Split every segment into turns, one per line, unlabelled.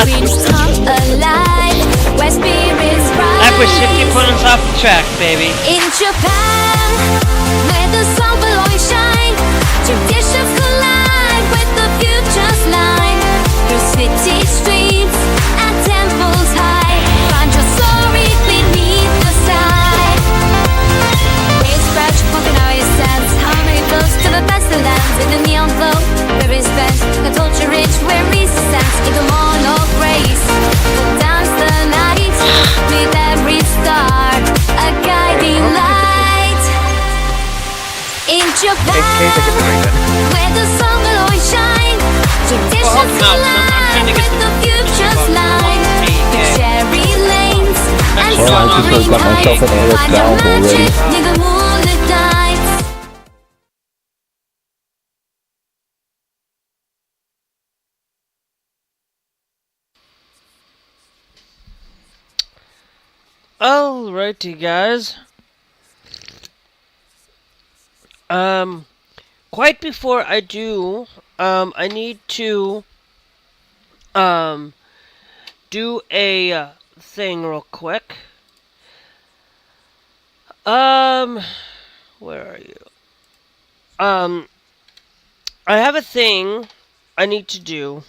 dreams come alive, where spirits rise.
That was 50 points off the track, baby.
In Japan, where the sun will always shine, traditions collide with the future's line. Through city streets and temples high, find your story beneath the sky. Waves scratch, walking iceland, harmony flows to the best of lands. In the neon glow, there is bent, a culture rich where resistance in the morn of grace. Dance the night with every star, a guiding light. In Japan, where the sun will always shine, traditions collide with the future's line. The cherry lanes and soaring heights, find the magic near the moonlit nights.
Alrighty, guys. Quite before I do, I need to, do a thing real quick. Where are you? I have a thing I need to do,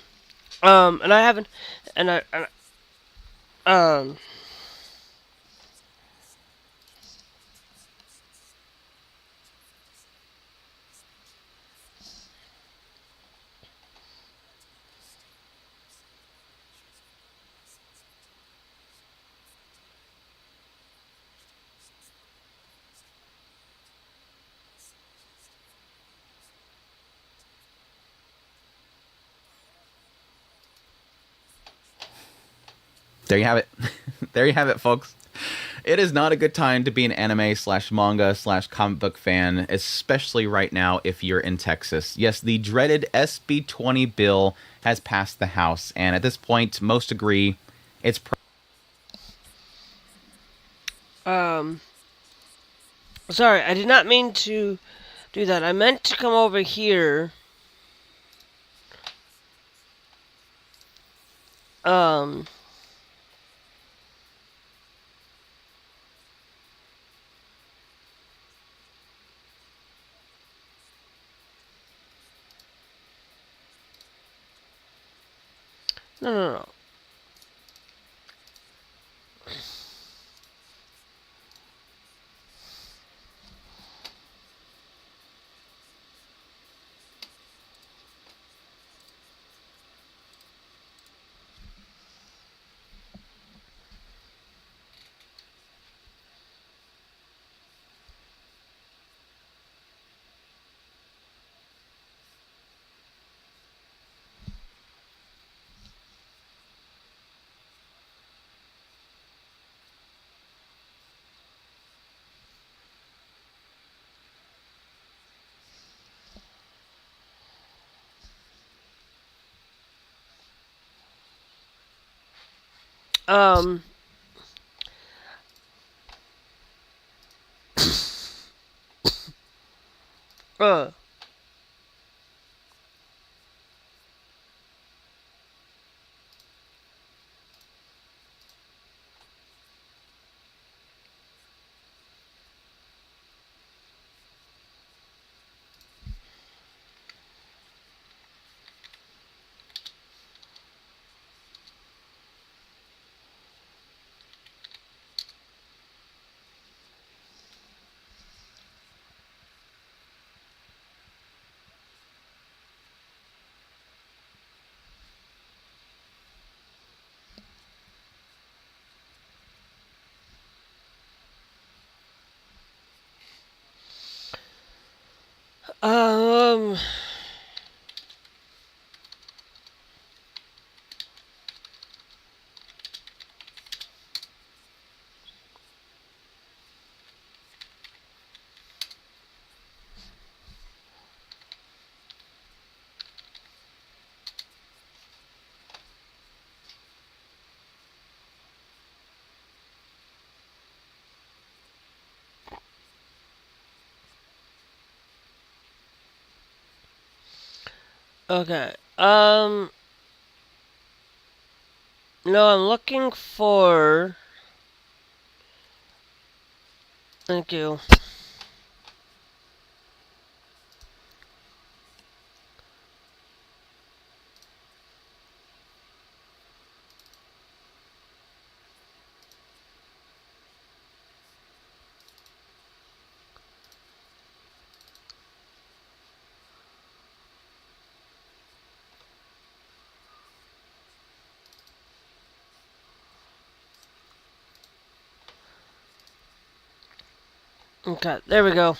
and I haven't,
There you have it. There you have it, folks. It is not a good time to be an anime slash manga slash comic book fan, especially right now if you're in Texas. Yes, the dreaded SB20 bill has passed the House, and at this point, most agree it's
sorry, I did not mean to do that. I meant to come over here. No. Um, uh, um, okay. No, I'm looking for... Thank you. Okay, there we go.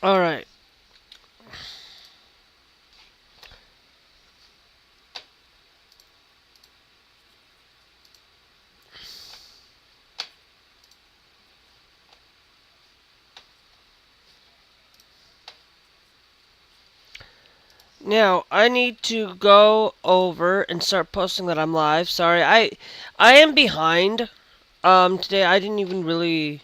Alright. Now, I need to go over and start posting that I'm live. Sorry, I am behind. Today I didn't even really...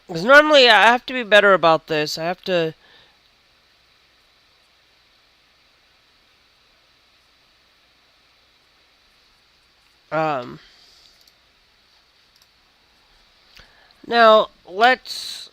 Because normally I have to be better about this. I have to... Um... Now, let's...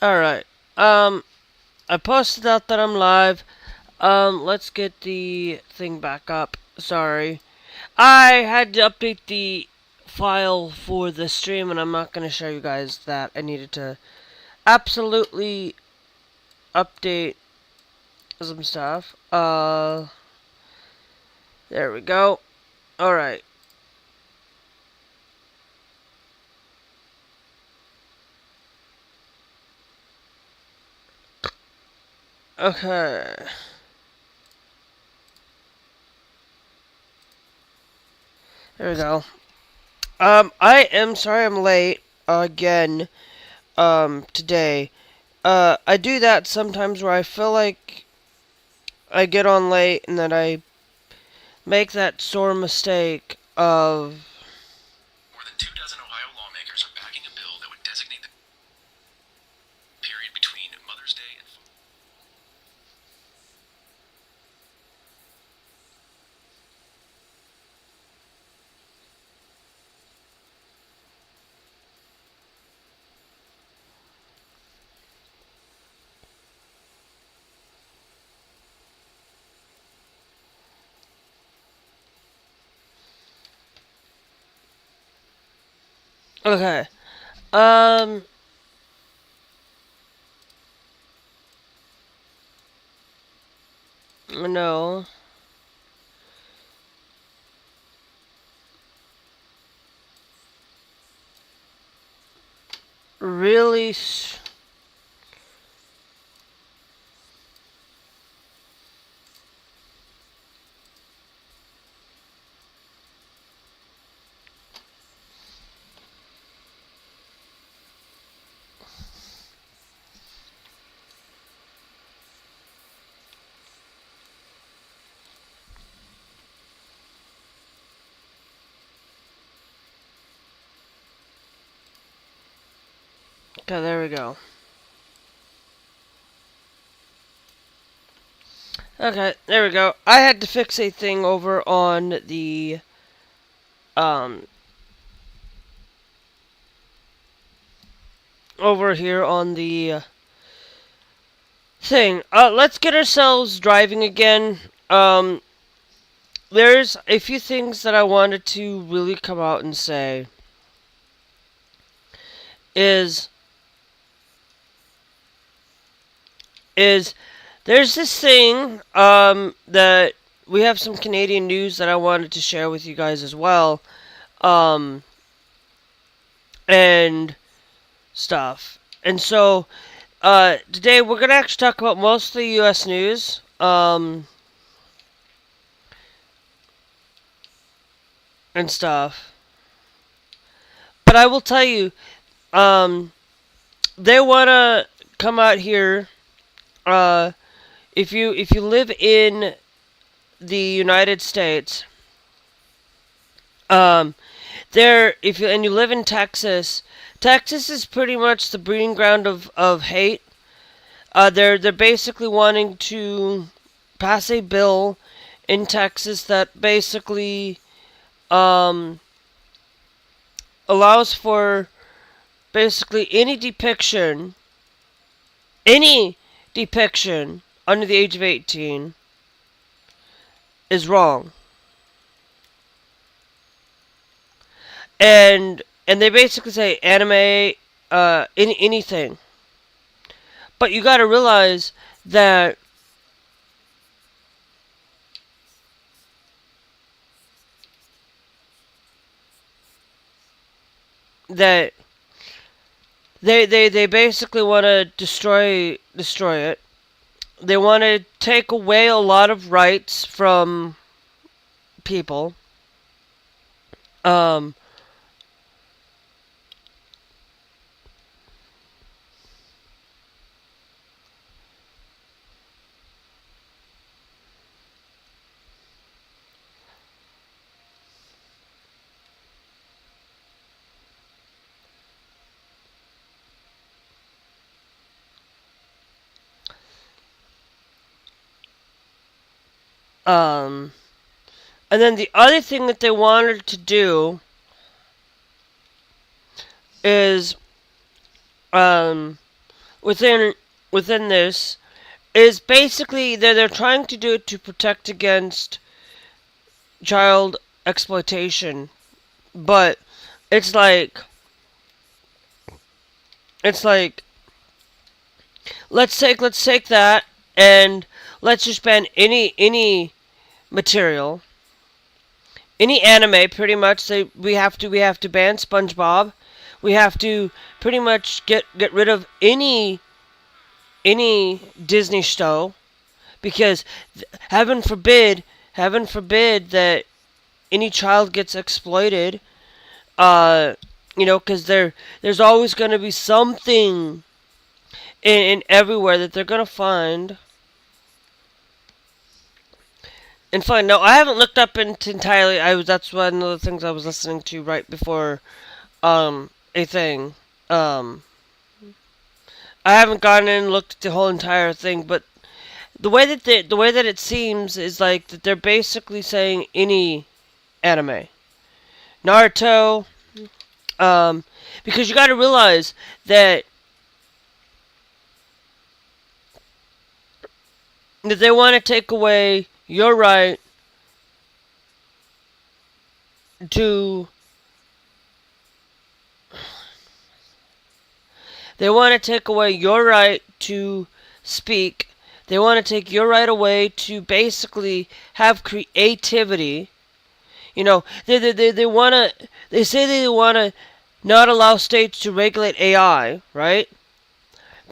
Alright. I posted out that I'm live. Let's get the thing back up. Sorry. I had to update the file for the stream, and I'm not going to show you guys that. I needed to absolutely update some stuff. There we go. Alright. Okay. There we go. I am sorry I'm late again, today. I do that sometimes where I feel like I get on late and then I make that sore mistake of...
More than 24 Ohio lawmakers are backing a bill that would designate the period between Mother's Day and...
Okay. No. Really... Okay, there we go. Okay, there we go. I had to fix a thing over on the over here on the thing. Let's get ourselves driving again. There's a few things that I wanted to really come out and say. Is there's this thing that we have some Canadian news that I wanted to share with you guys as well, and stuff. And so today we're gonna actually talk about most of the U.S. news, and stuff. But I will tell you, they wanna come out here. If you live in the United States, you live in Texas, Texas is pretty much the breeding ground of hate. They're basically wanting to pass a bill in Texas that basically allows for basically any depiction under the age of 18 is wrong. And they basically say anime, anything. But you gotta realize that they basically want to destroy it. They want to take away a lot of rights from people. And then the other thing that they wanted to do is, within this, is basically they're trying to do it to protect against child exploitation, but it's like let's take that and let's just ban any material, any anime. Pretty much, we have to ban SpongeBob. We have to pretty much get rid of any Disney show, because heaven forbid that any child gets exploited. Because there's always going to be something in everywhere that they're going to find and find. Now, I haven't looked up into entirely. That's one of the things I was listening to right before a thing. I haven't gone in and looked at the whole entire thing, but the way that it seems is like that they're basically saying any anime, Naruto, because you got to realize that they want to take away your right to. They want to take away your right to speak. They want to take your right away to basically have creativity. They want to. They say they want to not allow states to regulate AI, right?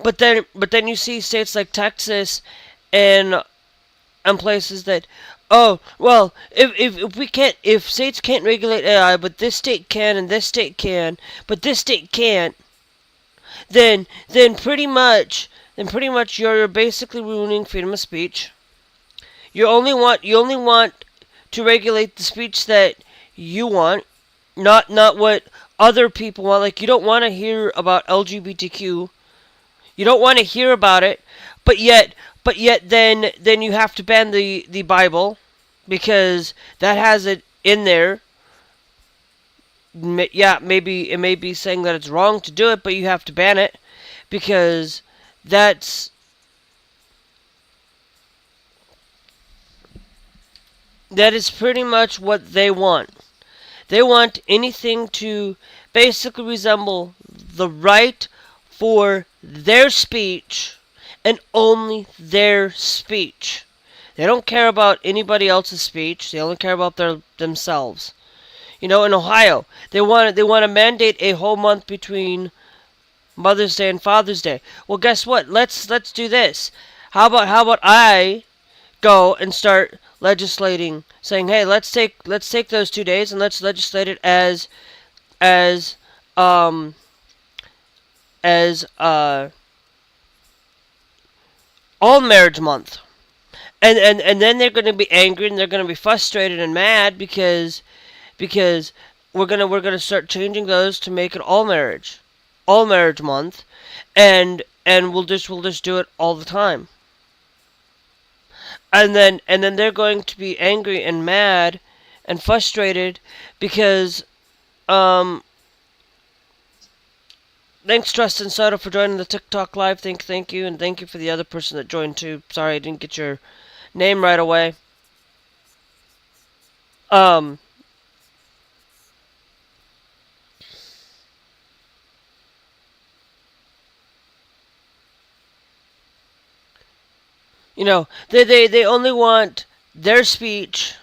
But then you see states like Texas and places that, oh well, if states can't regulate AI, but this state can and this state can, but this state can't, then pretty much you're basically ruining freedom of speech. You only want to regulate the speech that you want, not what other people want. Like, you don't want to hear about LGBTQ. You don't want to hear about it, but yet but yet then you have to ban the Bible because that has it in there. Yeah, maybe it may be saying that it's wrong to do it, but you have to ban it because that's that is pretty much what they want. They want anything to basically resemble the right for their speech and only their speech. They don't care about anybody else's speech. They only care about themselves. In Ohio, they want to mandate a whole month between Mother's Day and Father's Day. Well, guess what? Let's do this. How about I go and start legislating, saying, "Hey, let's take those 2 days and let's legislate it as um as all marriage month." And then they're going to be angry and they're going to be frustrated and mad because we're gonna start changing those to make it all marriage month, and we'll just do it all the time. And then they're going to be angry and mad and frustrated because thanks Trust and Soda for joining the TikTok live. Thank you, and thank you for the other person that joined too. Sorry I didn't get your name right away. Um they only want their speech.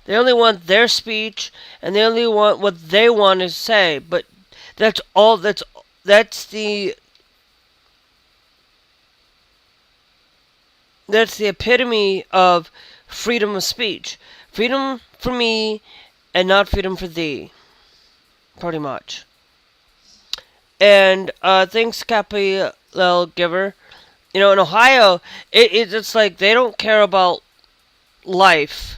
They only want their speech, and they only want what they want to say. But that's all. That's the epitome of freedom of speech. Freedom for me, and not freedom for thee. Pretty much. And thanks, Capital Giver. In Ohio, it's like they don't care about life.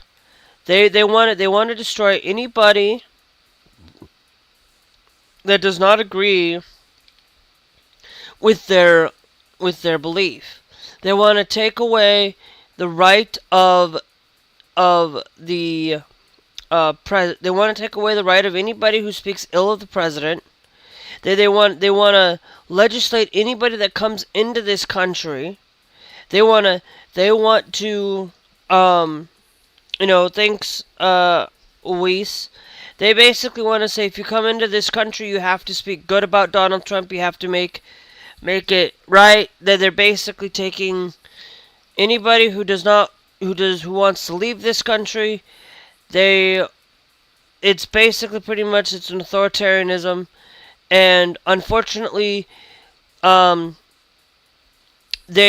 They want to destroy anybody that does not agree with their belief. They want to take away the right of the they want to take away the right of anybody who speaks ill of the president. They want to legislate anybody that comes into this country. They want to thanks Weiss. They basically want to say if you come into this country, you have to speak good about Donald Trump. You have to make it right. That they're basically taking anybody who wants to leave this country. It's basically pretty much it's an authoritarianism, and unfortunately, they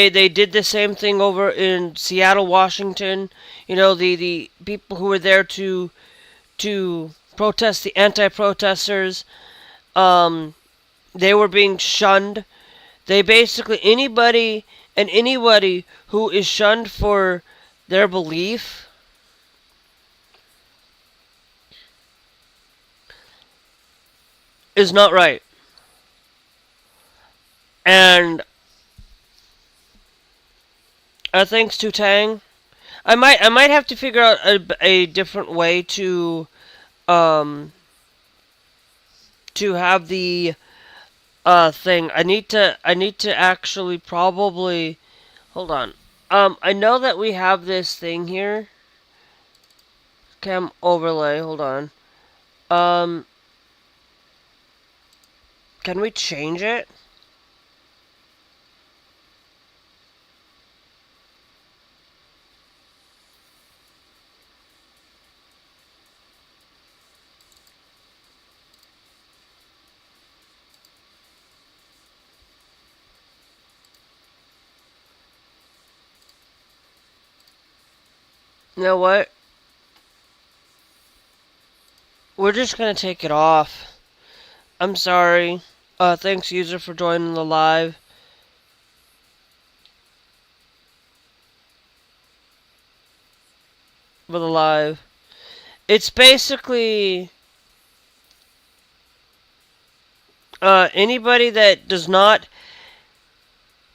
did the same thing over in Seattle, Washington. The people who were there to protest the anti-protesters, they were being shunned. They basically anybody who is shunned for their belief is not right. And thanks to Tang, I might have to figure out a different way to have the thing. I need to actually probably hold on. I know that we have this thing here. Cam overlay. Hold on. Can we change it? You know what? We're just gonna take it off. I'm sorry. Thanks, user, for joining the live. for the live. It's basically anybody that does not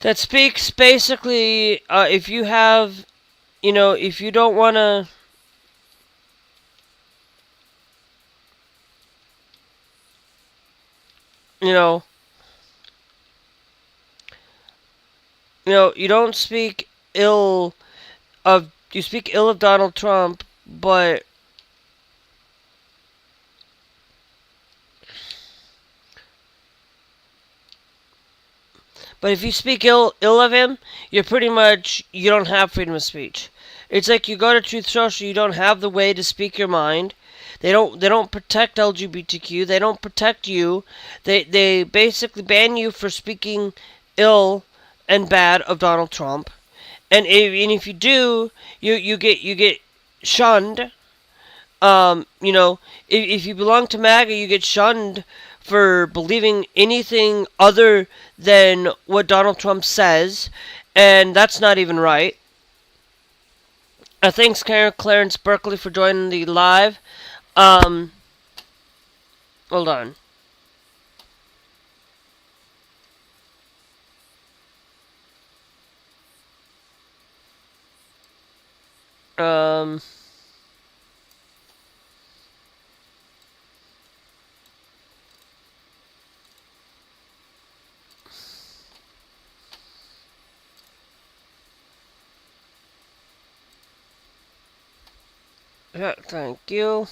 that speaks basically if you have, you know, if you don't want to, you know, you don't speak ill of, you speak ill of Donald Trump, but if you speak ill of him, you're pretty much, you don't have freedom of speech. It's like you go to Truth Social, you don't have the way to speak your mind. They don't protect LGBTQ. They don't protect you. They basically ban you for speaking ill and bad of Donald Trump. And if you do, you get shunned. You know, if you belong to MAGA, you get shunned for believing anything other than what Donald Trump says, and that's not even right. Thanks, Clarence Berkeley, for joining the live. Hold on. Yeah, thank you.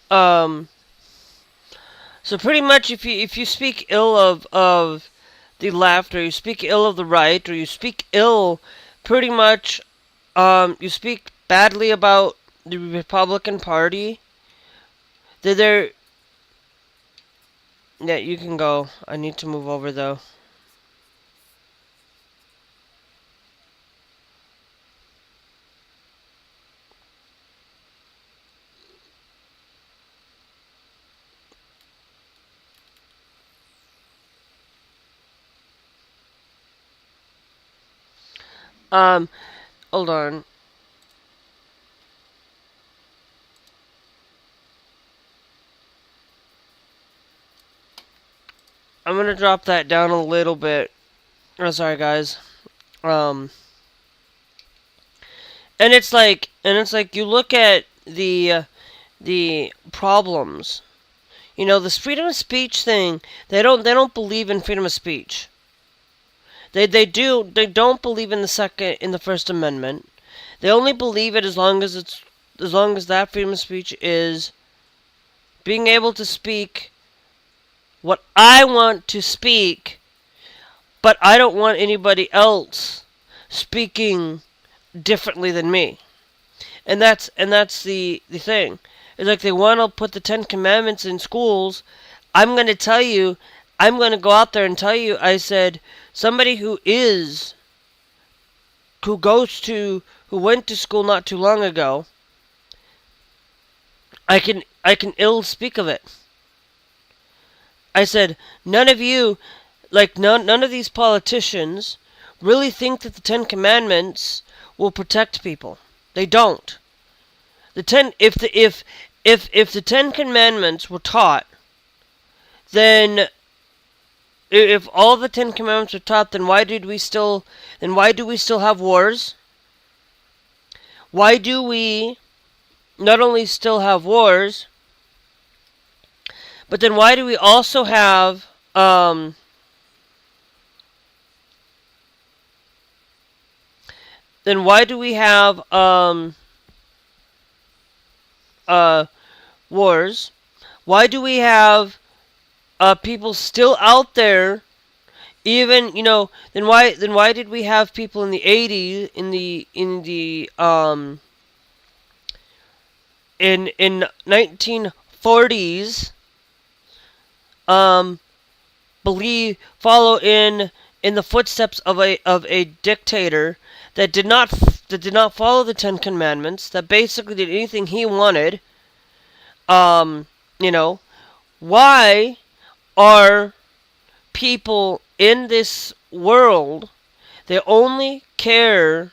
So pretty much, if you speak ill of the left, or you speak ill of the right, or you speak ill, pretty much, you speak badly about the Republican Party, they're yeah, you can go. I need to move over though. Hold on. I'm gonna drop that down a little bit. Oh, sorry, guys. And it's like, you look at the problems. You know, this freedom of speech thing. They don't believe in freedom of speech. They don't believe in the First Amendment. They only believe it as long as that freedom of speech is being able to speak what I want to speak, but I don't want anybody else speaking differently than me. And that's the thing. It's like they want to put the 10 Commandments in schools. I'm going to go out there and tell you, I said, somebody who went to school not too long ago, I can ill speak of it. I said, none of you, none of these politicians really think that the 10 Commandments will protect people. They don't. If the 10 Commandments were taught, then if all the 10 Commandments were taught, then why do we still have wars? Why do we not only still have wars, but then why do we also have wars? Why do we have people still out there? Even, then why did we have people in the 80s, in 1940s follow in the footsteps of a dictator that did not follow the 10 Commandments, that basically did anything he wanted? Why are people in this world, they only care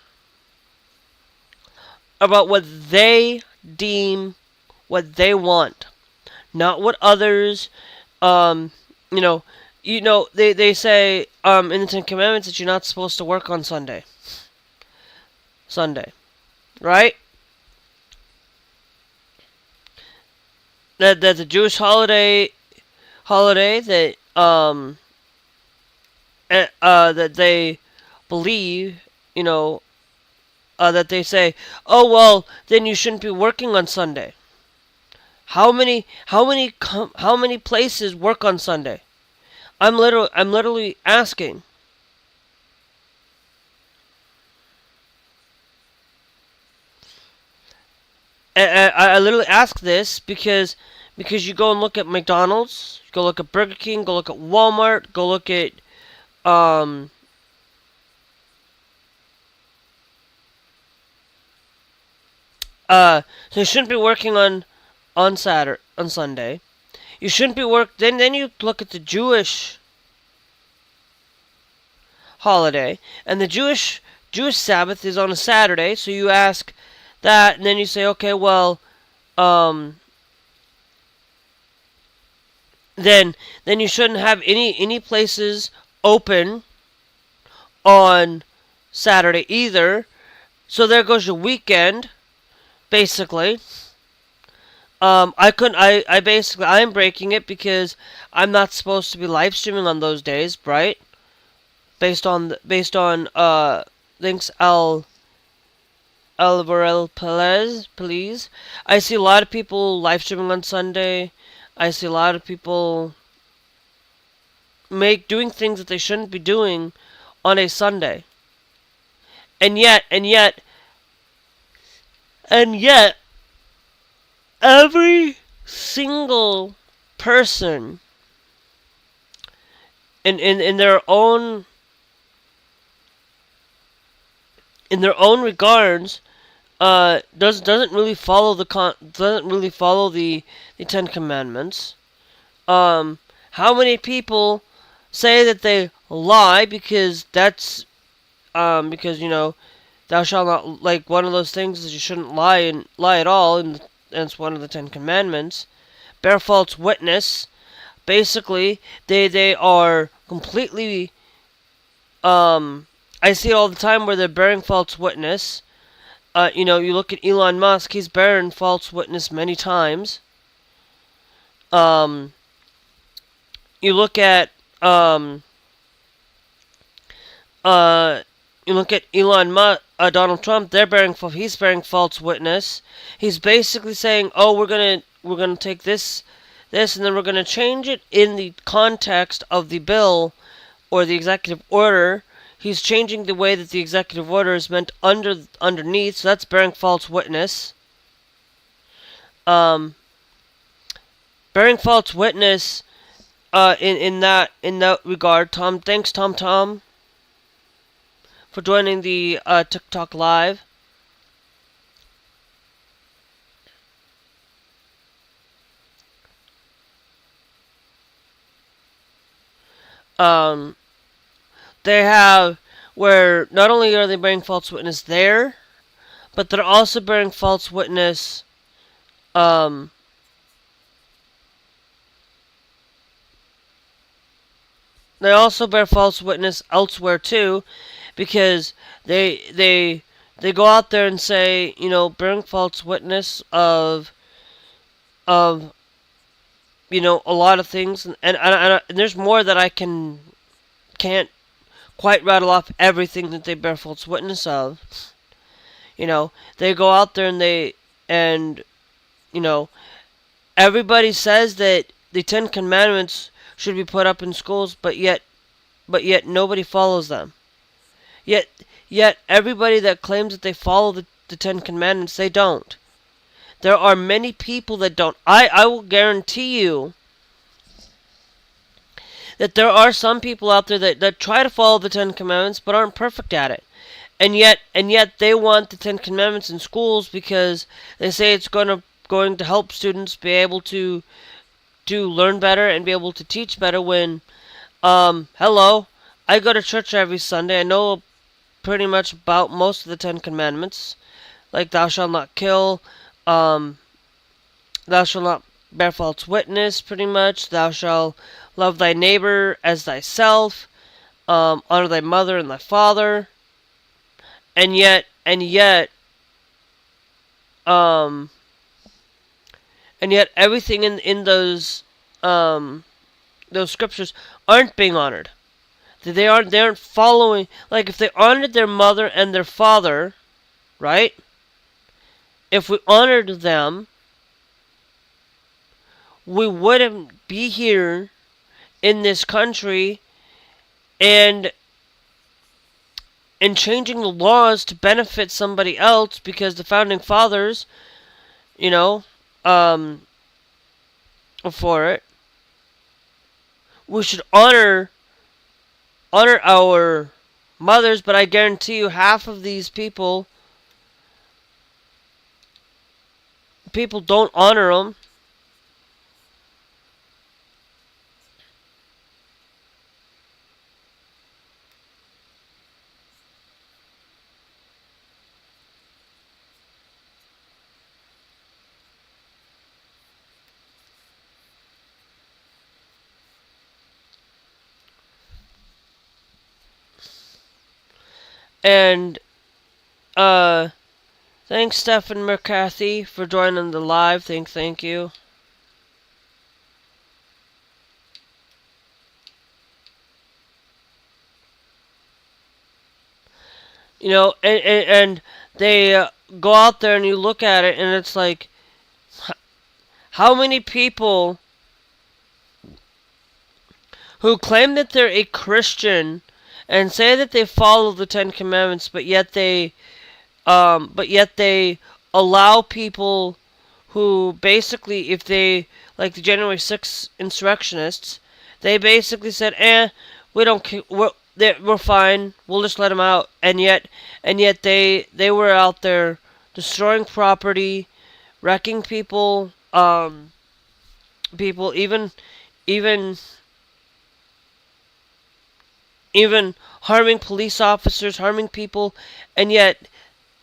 about what they deem, what they want, not what others, you know, they say in the Ten Commandments that you're not supposed to work on Sunday, right? That the Jewish holiday that that they believe, that they say, oh well, then you shouldn't be working on Sunday. How many places work on Sunday? I'm literally asking. And I literally ask this because you go and look at McDonald's, go look at Burger King, go look at Walmart, go look at so you shouldn't be working on Sunday. You shouldn't be then you look at the Jewish holiday, and the Jewish Sabbath is on a Saturday, so you ask that, and then you say, okay, well, then you shouldn't have any places open on Saturday either. So there goes your weekend, basically. I'm breaking it because I'm not supposed to be live streaming on those days, right? Based on thanks Alvarel please. I see a lot of people live streaming on Sunday. I see a lot of people doing things that they shouldn't be doing on a Sunday. And yet every single person in their own regards doesn't really follow the Ten Commandments. How many people say that they lie because that's because thou shalt not, like, one of those things is you shouldn't lie at all, and it's one of the Ten Commandments. Bear false witness. Basically, they are completely I see it all the time where they're bearing false witness. You look at Elon Musk, he's bearing false witness many times. You look at Donald Trump, he's bearing false witness. He's basically saying, oh, we're gonna take this, and then we're gonna change it in the context of the bill or the executive order. He's changing the way that the executive order is meant underneath, so that's bearing false witness. Bearing false witness in that regard. Thanks Tom for joining the TikTok live. They have, where not only are they bearing false witness there, but they're also bearing false witness they also bear false witness elsewhere too, because they go out there and say, bearing false witness of a lot of things, and there's more that I can't quite rattle off everything that they bear false witness of. They go out there and everybody says that the Ten Commandments should be put up in schools, but yet nobody follows them. Yet everybody that claims that they follow the Ten Commandments, they don't. There are many people that don't. I will guarantee you that there are some people out there that try to follow the Ten Commandments but aren't perfect at it. And yet they want the Ten Commandments in schools because they say it's going to help students be able to learn better and be able to teach better when Hello. I go to church every Sunday. I know pretty much about most of the 10 Commandments. Like, thou shalt not kill, um, thou shalt not bear false witness, pretty much. Thou shalt love thy neighbor as thyself. Honor thy mother and thy father. Um, and yet everything in those scriptures aren't being honored. They aren't following. Like, if they honored their mother and their father, right? If we honored them, we wouldn't be here in this country and changing the laws to benefit somebody else, because the founding fathers, you know, for it. We should honor our mothers, but I guarantee you half of these people don't honor them. And thanks Stephen McCarthy for joining the live. Thank you. You know, and they go out there and you look at it and it's like, how many people who claim that they're a Christian and say that they follow the 10 Commandments, but yet they allow people who basically, if they, like the January 6th insurrectionists, they basically said, we don't care, we're fine, we'll just let them out, and yet they were out there destroying property, wrecking people, even harming police officers, harming people, and yet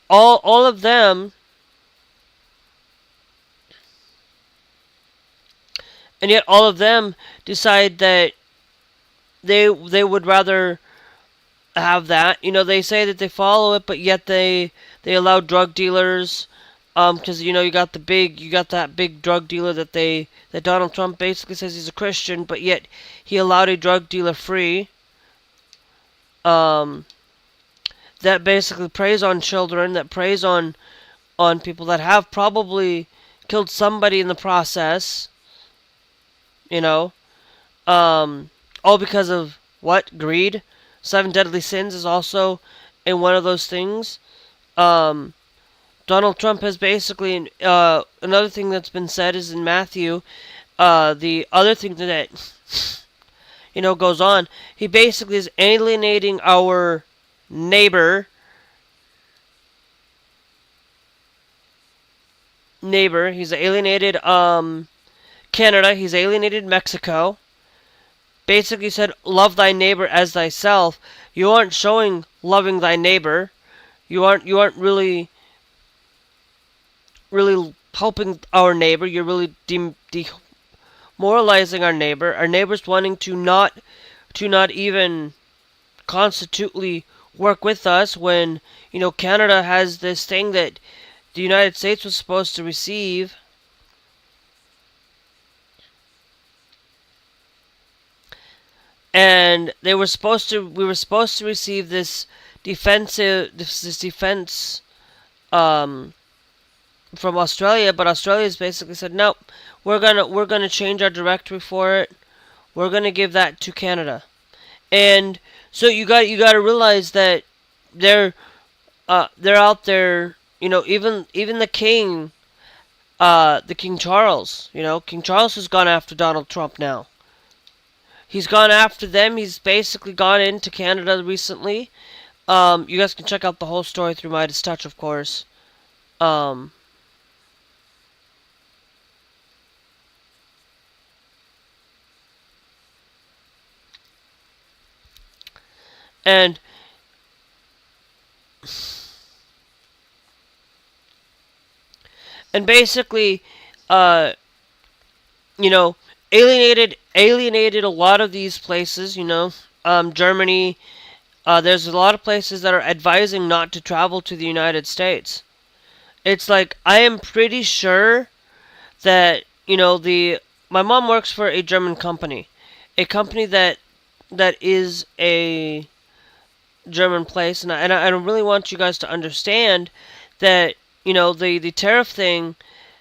all of them, decide that they would rather have that. You know, they say that they follow it, but yet they allow drug dealers, because you got that big drug dealer that Donald Trump basically says he's a Christian, but yet he allowed a drug dealer free. That basically preys on children, that preys on people that have probably killed somebody in the process. All because of what? Greed. 7 deadly sins is also in one of those things. Donald Trump has basically, another thing that's been said is in Matthew, the other thing that goes on, he basically is alienating our neighbor. He's alienated Canada. He's alienated Mexico. Basically said, love thy neighbor as thyself. You aren't showing loving thy neighbor. You aren't really helping our neighbor. You're really demoralizing our neighbor. Our neighbor's wanting to not even constitutely work with us when, Canada has this thing that the United States was supposed to receive. And we were supposed to receive this defense from Australia, but Australia's basically said, nope, we're gonna change our directory for it. We're gonna give that to Canada. And so you got to realize that they're out there, even the King, King Charles, King Charles has gone after Donald Trump now. He's gone after them. He's basically gone into Canada recently. You guys can check out the whole story through Midas Touch, of course. And basically, uh, you know, alienated a lot of these places. You know, Germany. There's a lot of places that are advising not to travel to the United States. It's like I am pretty sure that the my mom works for a German company, a company that is a German place, and I don't really want you guys to understand that the tariff thing.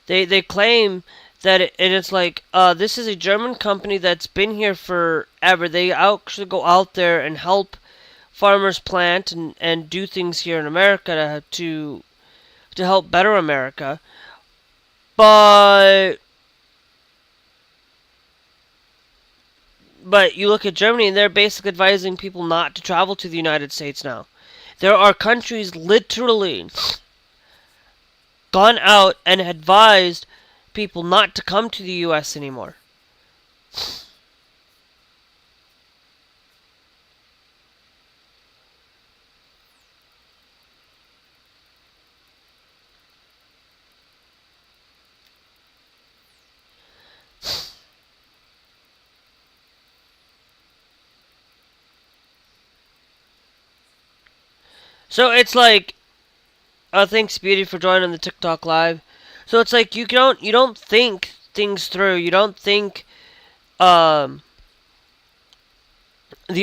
They claim that and it's like this is a German company that's been here forever. They actually go out there and help farmers plant and do things here in America to help better America. But you look at Germany and they're basically advising people not to travel to the United States now. There are countries literally gone out and advised people not to come to the US anymore. So it's like, thanks Beauty for joining the TikTok live. So it's like you don't think things through. You don't think the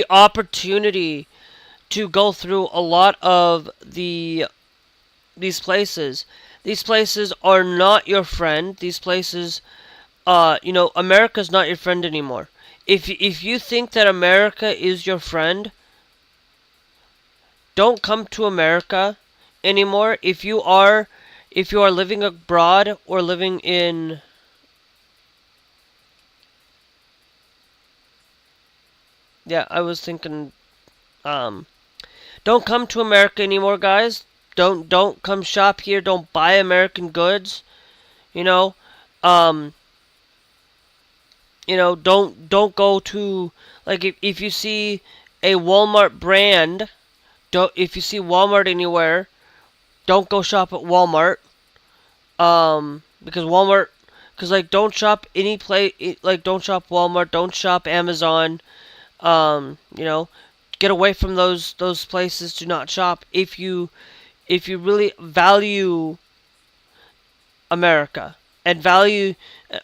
opportunity to go through a lot of these places. These places are not your friend. These places, America's not your friend anymore. If you think that America is your friend, don't come to America anymore. If you are living abroad or living in I was thinking don't come to America anymore, guys. Don't come shop here. Don't buy American goods. Don't go to, like, if you see a Walmart brand, if you see Walmart anywhere, don't go shop at Walmart. Because like don't shop any place, like don't shop Walmart, don't shop Amazon. Get away from those places. Do not shop if you really value America and value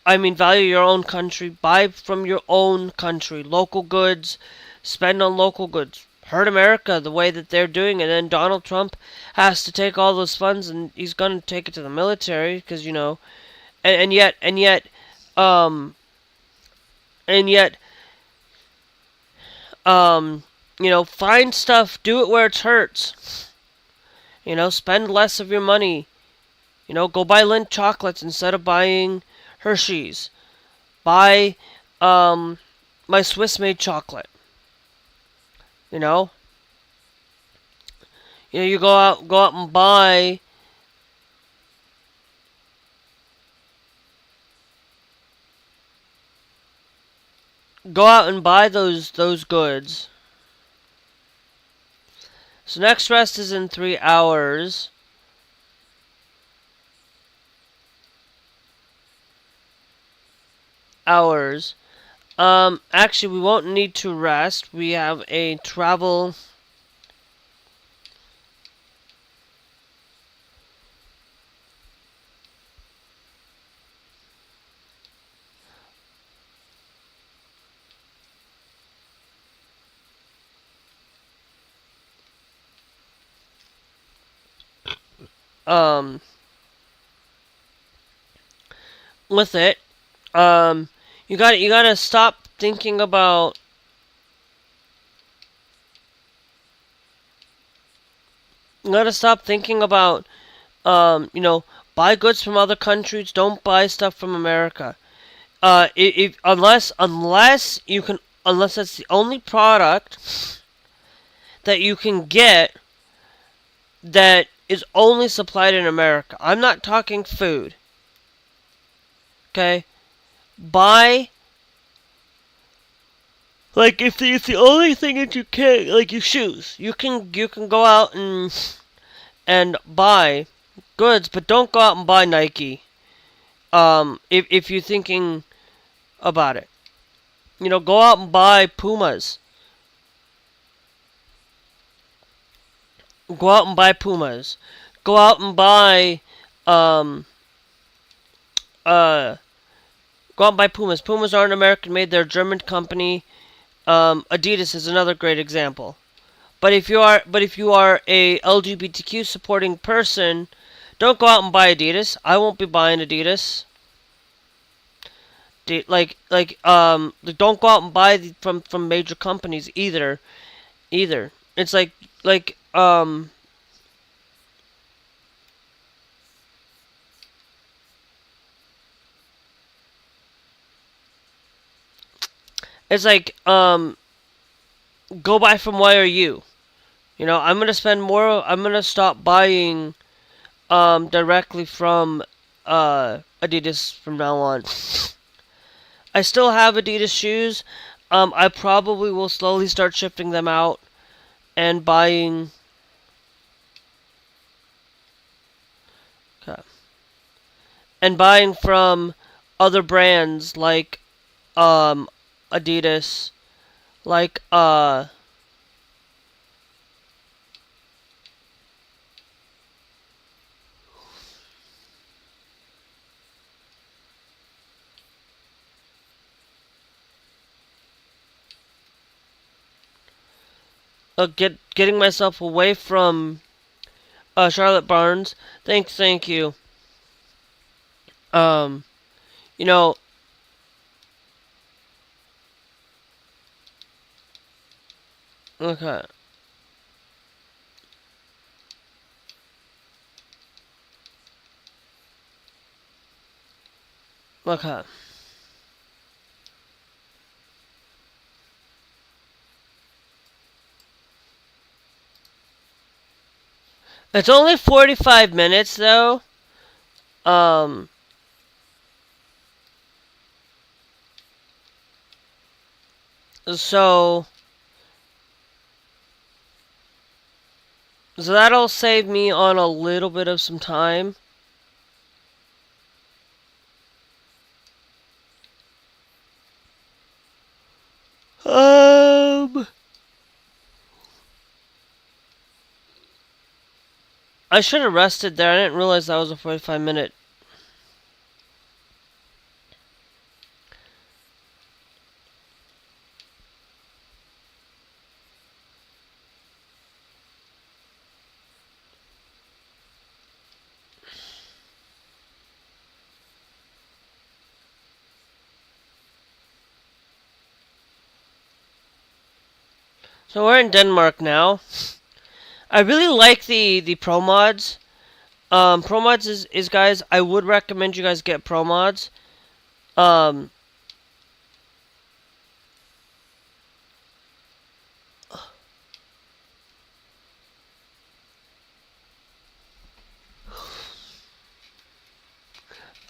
your own country. Buy from your own country, local goods, spend on local goods. Hurt America the way that they're doing, and then Donald Trump has to take all those funds and he's gonna take it to the military because and yet find stuff, do it where it hurts. Spend less of your money. Go buy Lindt chocolates instead of buying Hershey's. Buy my Swiss made chocolate. You go out and buy those goods. So next rest is in 3 hours. Actually, we won't need to rest. We have a travel. With it, you gotta stop thinking about buy goods from other countries. Don't buy stuff from America. Unless that's the only product that you can get that is only supplied in America. I'm not talking food. Okay? Buy Like if it's the only thing that you can, like your shoes, you can go out and buy goods, but don't go out and buy Nike. If you're thinking about it, you know, go out and buy Pumas. Go out and buy Pumas. Go out and buy go out and buy Pumas. Pumas aren't American made; they're a German company. Adidas is another great example. But if you are a LGBTQ supporting person, don't go out and buy Adidas. I won't be buying Adidas. Don't go out and buy from major companies either. It's go buy from YRU. You know, I'm gonna stop buying directly from Adidas from now on. I still have Adidas shoes. I probably will slowly start shifting them out and buying. Okay. And buying from other brands like Adidas, like getting myself away from Charlotte Barnes. Thank you. You know, okay. Okay. It's only 45 minutes though. Um so that'll save me on a little bit of some time. I should have rested there. I didn't realize that was a 45-minute. So we're in Denmark now. I really like the Pro Mods. Pro Mods is guys, I would recommend you guys get Pro Mods. Um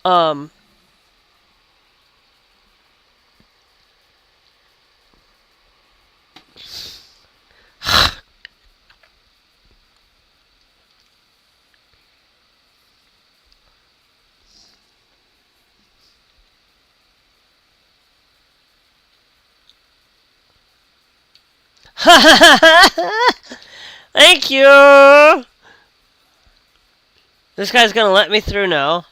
um Thank you. This guy's gonna let me through now.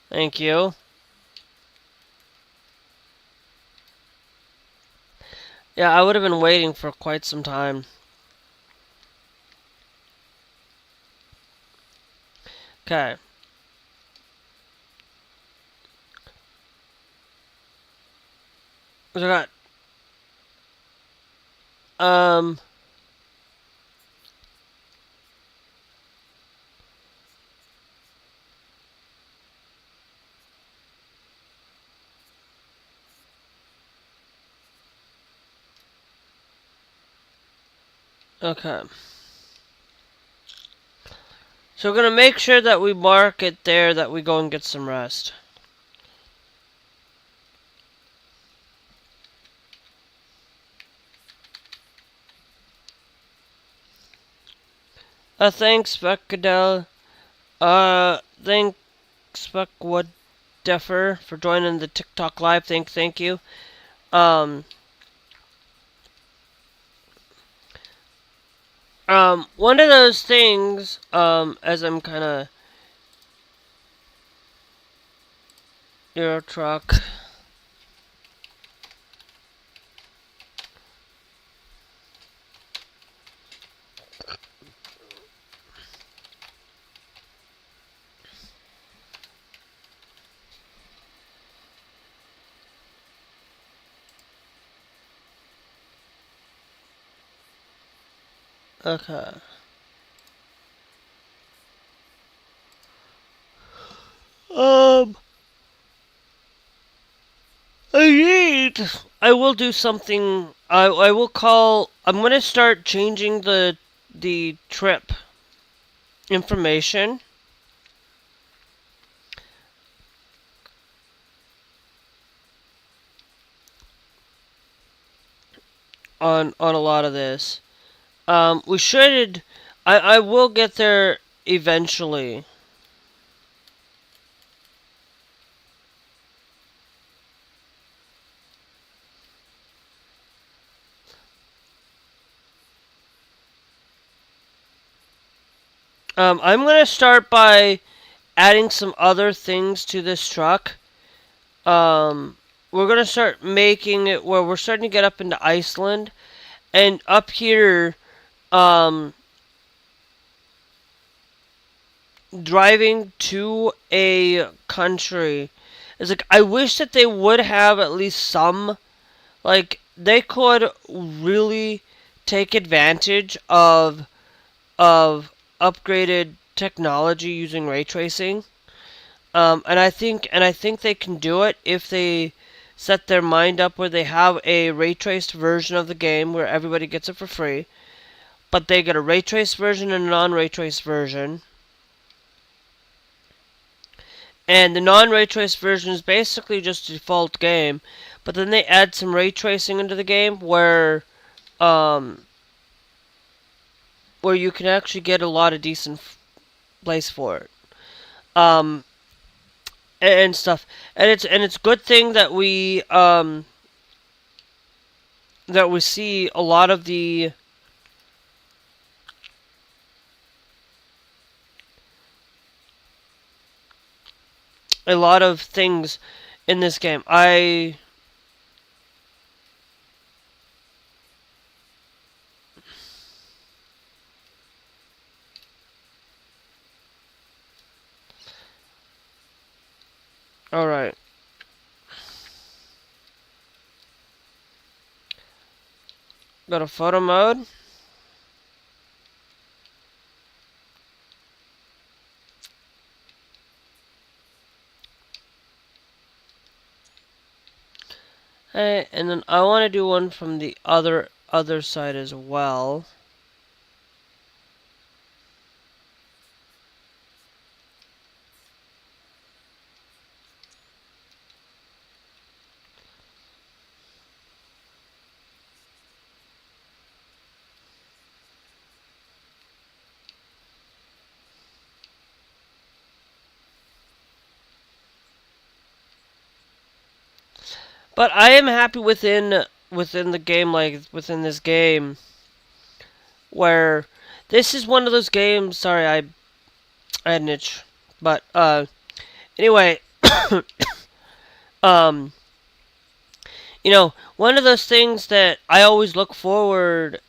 Thank you. Yeah, I would have been waiting for quite some time. Okay. What do I got? Okay. So we're gonna make sure that we mark it there that we go and get some rest. Thanks, Buckadell. Thanks, Buckwood Deffer, for joining the TikTok live. Thank you. Um, one of those things, as I'm kind of Euro truck. Okay. Um, I will do something. I will call. I'm gonna start changing the trip information. On a lot of this. We should. I will get there eventually. I'm gonna start by adding some other things to this truck. We're gonna start making it where we're starting to get up into Iceland, and up here, um, driving to a country. It's like I wish that they would have at least some, like they could really take advantage of upgraded technology using ray tracing. And I think they can do it if they set their mind up where they have a ray traced version of the game where everybody gets it for free, but they get a ray traced version and a non-ray traced version. And the non-ray traced version is basically just a default game, but then they add some ray tracing into the game um, where you can actually get a lot of decent place for it. Um, and stuff. And it's good thing that we see a lot of things in this game. Alright. Go to photo mode. Hey, and then I want to do one from the other side as well. But I am happy within the game, like within this game, where this is one of those games. Sorry, I had an itch, but anyway, um, one of those things that I always look forward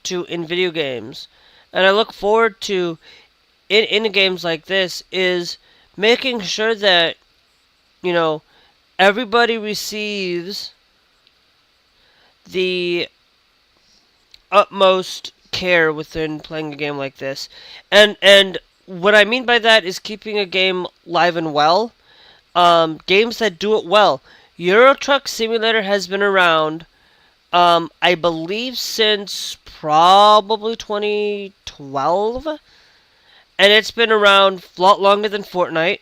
to in video games, and I look forward to in games like this is making sure that you know everybody receives the utmost care within playing a game like this. And what I mean by that is keeping a game live and well. Games that do it well. Euro Truck Simulator has been around, I believe, since probably 2012, and it's been around a lot longer than Fortnite.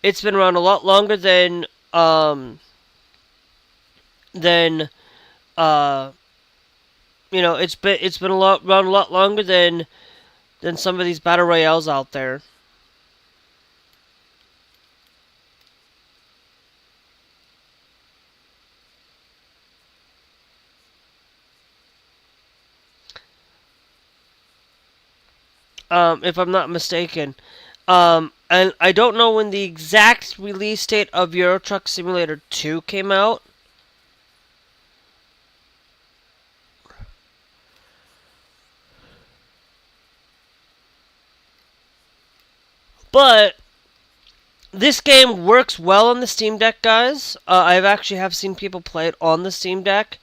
It's been around a lot longer than uh you know, it's been a lot run a lot longer than some of these battle royales out there. If I'm not mistaken. And I don't know when the exact release date of Euro Truck Simulator 2 came out. But this game works well on the Steam Deck, guys. I've actually have seen people play it on the Steam Deck.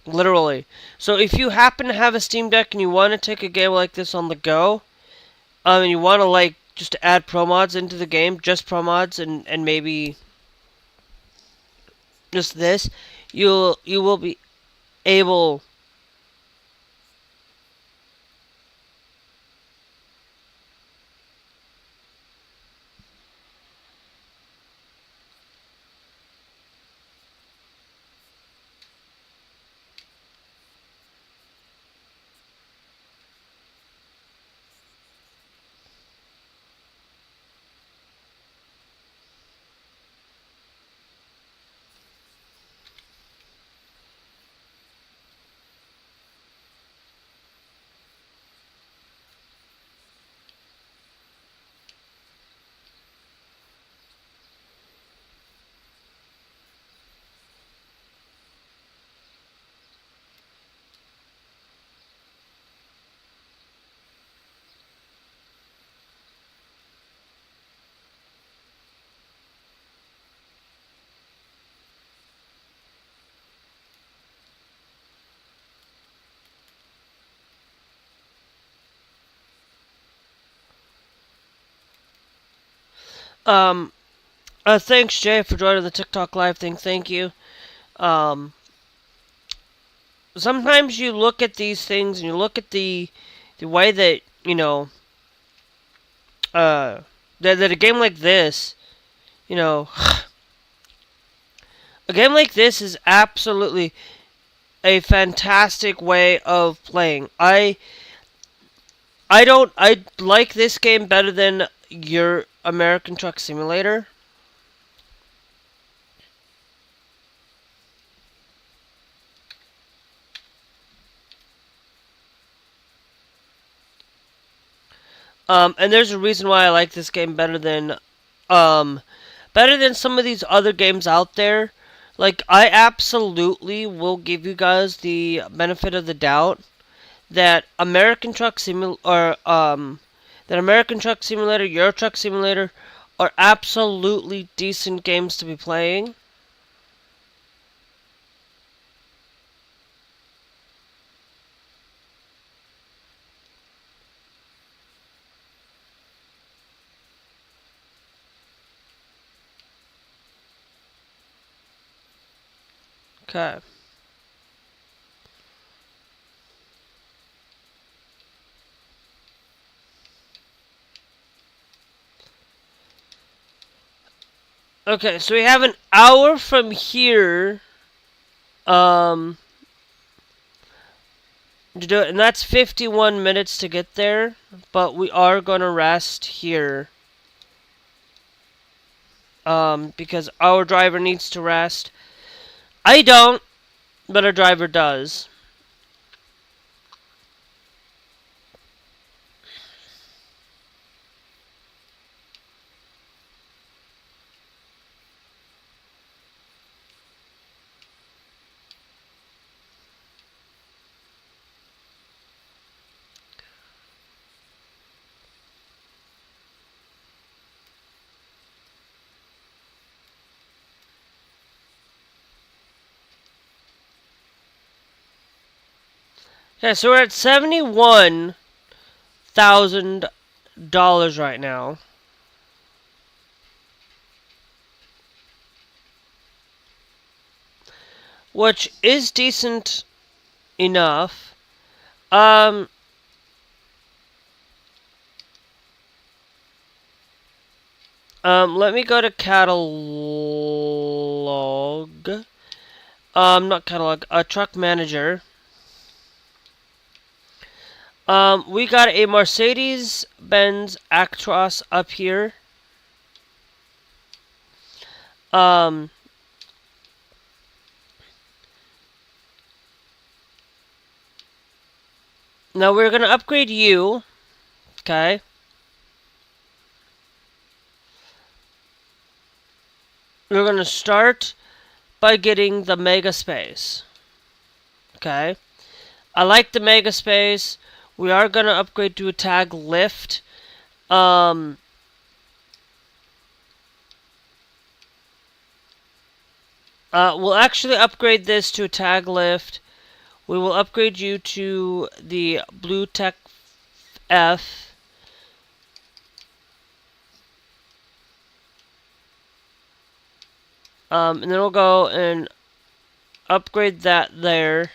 Literally. So if you happen to have a Steam Deck and you want to take a game like this on the go, and you want to like just add pro mods into the game, just pro mods and maybe just this, you will be able. Um, Thanks Jay for joining the TikTok live thing. Thank you. Um, Sometimes you look at these things and you look at the way that that a game like this, you know, a game like this is absolutely a fantastic way of playing. I like this game better than your American Truck Simulator. And there's a reason why I like this game better than some of these other games out there. Like, I absolutely will give you guys the benefit of the doubt that American Truck Simulator, Euro Truck Simulator are absolutely decent games to be playing. Okay. Okay, so we have an hour from here, to do it, and that's 51 minutes to get there, but we are gonna rest here, because our driver needs to rest. I don't, but our driver does. Okay, so we're at $71,000 right now. Which is decent enough. Let me go to catalog. not catalog, a truck manager. We got a Mercedes-Benz Actros up here. Now we're gonna upgrade you, okay? We're gonna start by getting the Mega Space, okay? I like the Mega Space. We are gonna upgrade to a tag lift. We'll actually upgrade this to a tag lift. We will upgrade you to the Blue Tech F. And then we'll go and upgrade that there.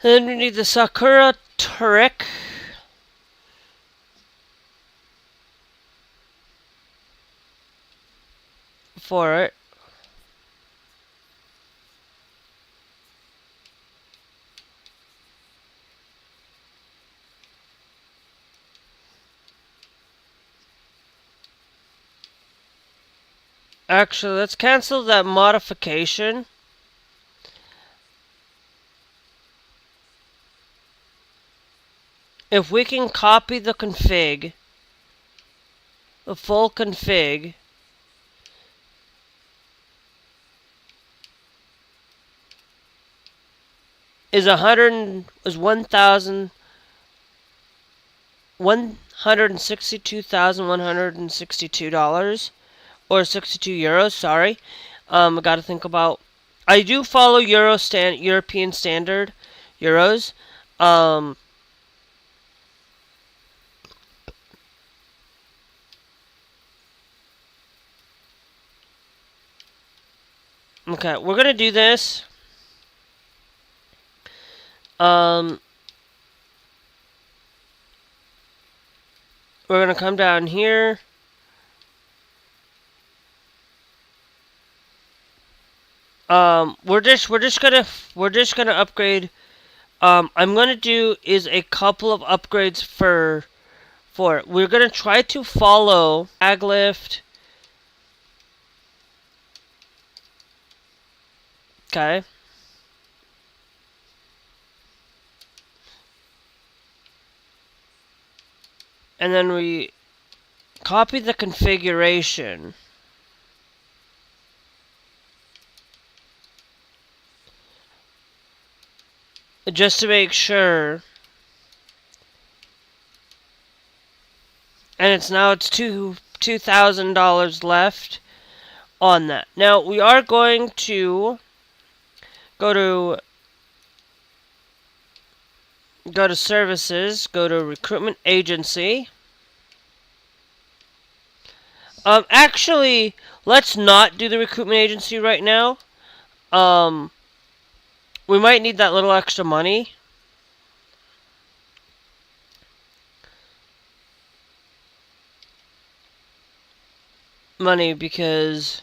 And then we need the Sakura Turek. For it. Actually, let's cancel that modification. If we can copy the config, the full config, is 162,162 dollars. Or 62 euros, sorry. I gotta think about... I do follow European standard euros. Okay, we're gonna do this. We're gonna come down here. We're just gonna upgrade. I'm gonna do is a couple of upgrades for it. We're gonna try to follow tag lift. Okay. And then we copy the configuration. Just to make sure. And it's $2,000 left on that. Now we are going to go to services, go to recruitment agency. Actually, let's not do the recruitment agency right now. We might need that little extra money. Because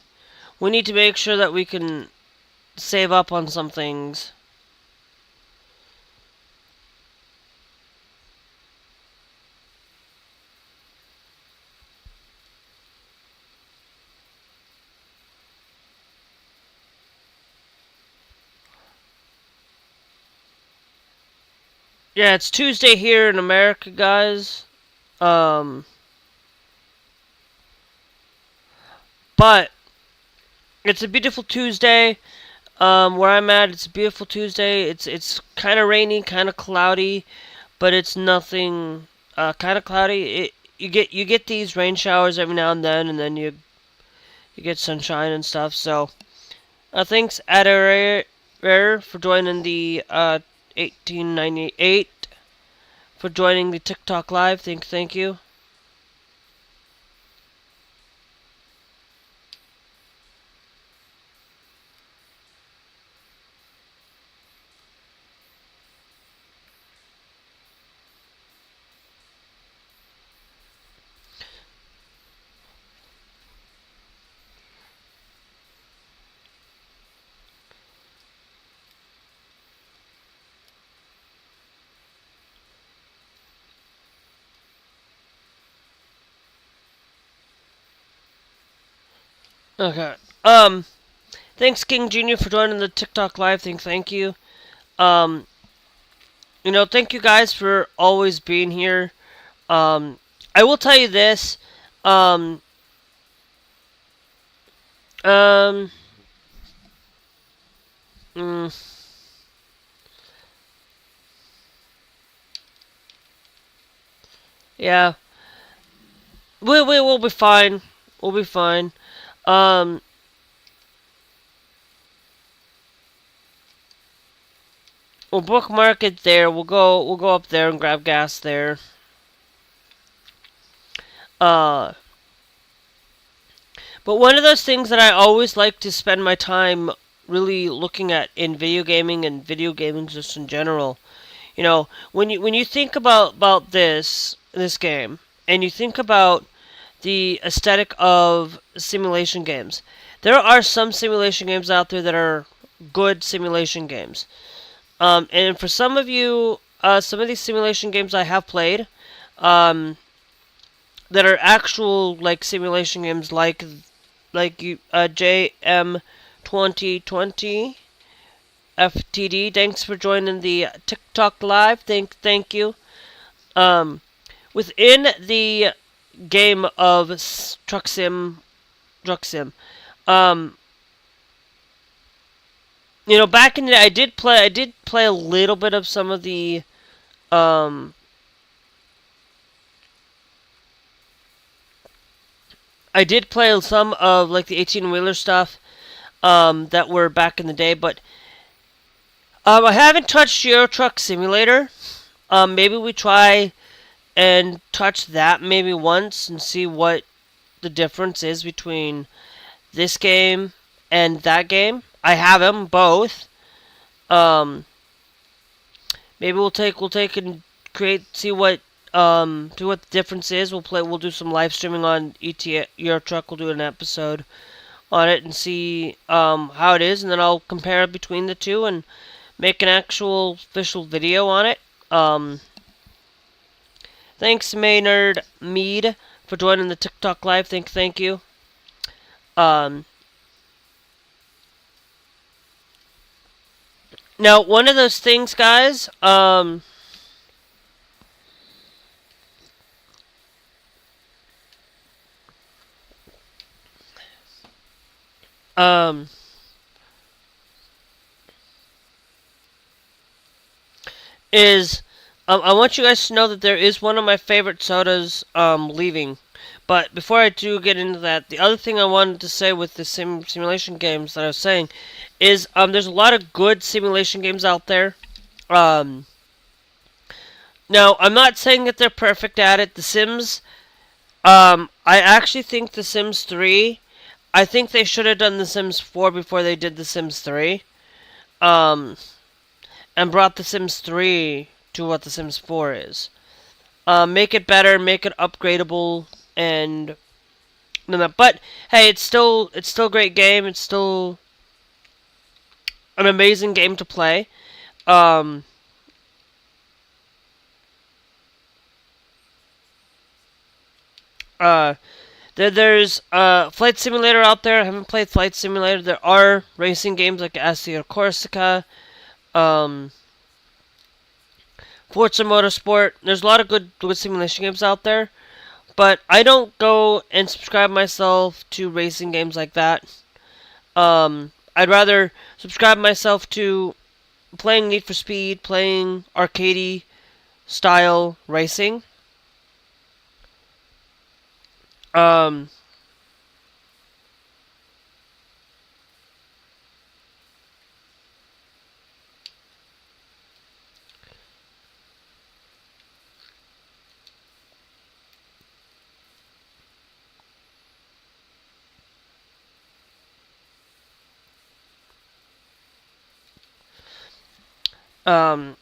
we need to make sure that we can save up on some things. Yeah, it's Tuesday here in America, guys. But it's a beautiful Tuesday. Where I'm at, it's a beautiful Tuesday. It's kind of rainy, kind of cloudy, but it's nothing. Kind of cloudy. You get these rain showers every now and then you get sunshine and stuff. So, thanks Adair for joining the 1898 for joining the TikTok live. Thank you. Okay. Thanks, King Junior, for joining the TikTok live thing. Thank you. Um, thank you guys for always being here. I will tell you this. Um, um, mm, yeah. We'll be fine. We'll be fine. Um, we'll bookmark it there. We'll go up there and grab gas there. Uh, but one of those things that I always like to spend my time really looking at in video gaming and video gaming just in general. When you think about this game and you think about the aesthetic of simulation games, there are some simulation games out there that are good simulation games. And for some of you, some of these simulation games I have played, um, that are actual like simulation games, JM 2020 FTD. Thanks for joining the TikTok live. Thank you. Um, Within the game of truck sim, um, back in the day, I did play a little bit of some of the, um, I did play some of like the 18-wheeler stuff, that were back in the day, but I haven't touched Euro Truck Simulator. Maybe we try and touch that maybe once and see what the difference is between this game and that game. I have them both. Um, Maybe we'll take and see what the difference is. We'll do some live streaming on Euro Truck. We'll do an episode on it and see how it is, and then I'll compare it between the two and make an actual official video on it. Thanks, Maynard Mead, for joining the TikTok live. Thank you. Um, Now, one of those things, guys. Um, is I want you guys to know that there is one of my favorite sodas leaving. But before I do get into that, the other thing I wanted to say with the simulation games that I was saying is there's a lot of good simulation games out there. Um, Now, I'm not saying that they're perfect at it. The Sims, I actually think The Sims 3, I think they should have done The Sims 4 before they did The Sims 3. Um, and brought The Sims 3 to what The Sims 4 is. Make it better, make it upgradable, and but hey, it's still a great game. It's still an amazing game to play. Um, there's Flight Simulator out there. I haven't played Flight Simulator. There are racing games like Assetto Corsica, Forza Motorsport. There's a lot of good simulation games out there, but I don't go and subscribe myself to racing games like that. I'd rather subscribe myself to playing Need for Speed, playing arcadey style racing. Um, um,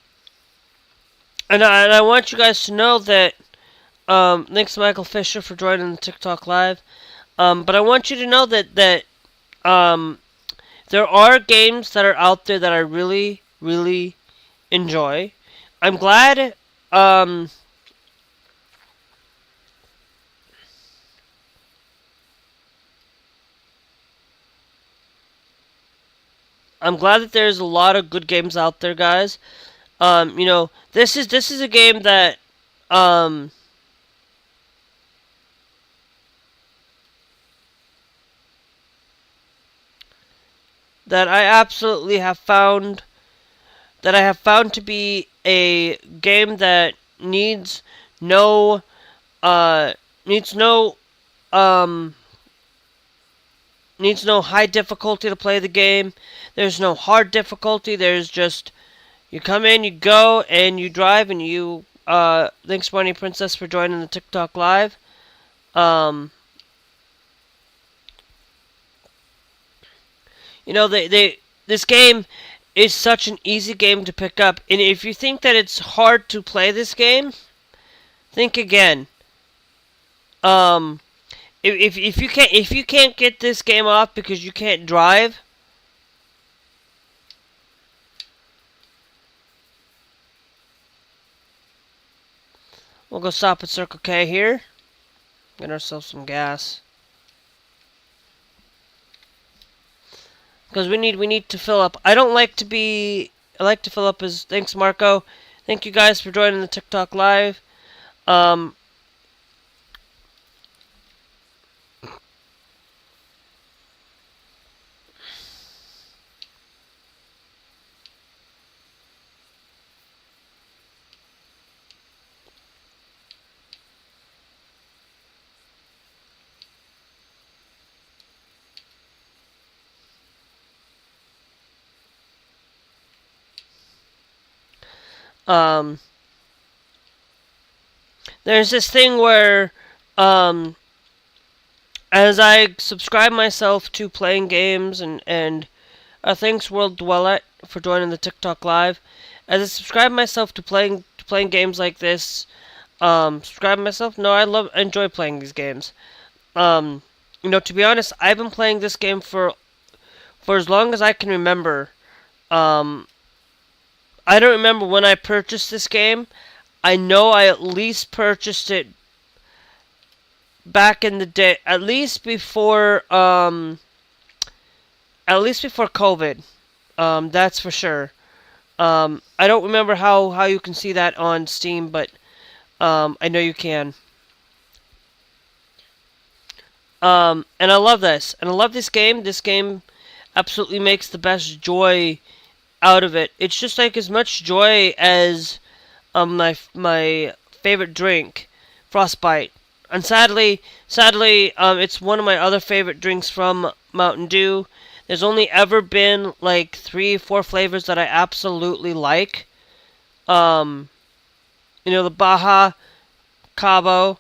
and I want you guys to know that, thanks to Michael Fisher for joining the TikTok live. But I want you to know that um, there are games that are out there that I really, really enjoy. I'm glad, I'm glad that there's a lot of good games out there, guys. This is a game that um, that I absolutely have found to be a game that needs no uh needs no um needs no high difficulty to play the game. There's no hard difficulty. There's just you come in, you go, and you drive, and you thanks Bunny Princess for joining the TikTok live. Um this game is such an easy game to pick up, and if you think that it's hard to play this game, think again. Um if you can't get this game off because you can't drive, we'll go stop at Circle K here. Get ourselves some gas. Because we need to fill up. I like to fill up as thanks Marco. Thank you guys for joining the TikTok live. Um Um, there's this thing where, as I subscribe myself to playing games and thanks World Dwellet for joining the TikTok live. As I subscribe myself to playing games like this, subscribe myself. No, I enjoy playing these games. To be honest, I've been playing this game for as long as I can remember. I don't remember when I purchased this game. I know I at least purchased it back in the day, at least before COVID. That's for sure. I don't remember how you can see that on Steam, but I know you can. And I love this. And I love this game. This game absolutely makes the best joy out of it. It's just like as much joy as my favorite drink, Frostbite. And sadly, it's one of my other favorite drinks from Mountain Dew. There's only ever been like 3-4 flavors that I absolutely like. The Baja Cabo.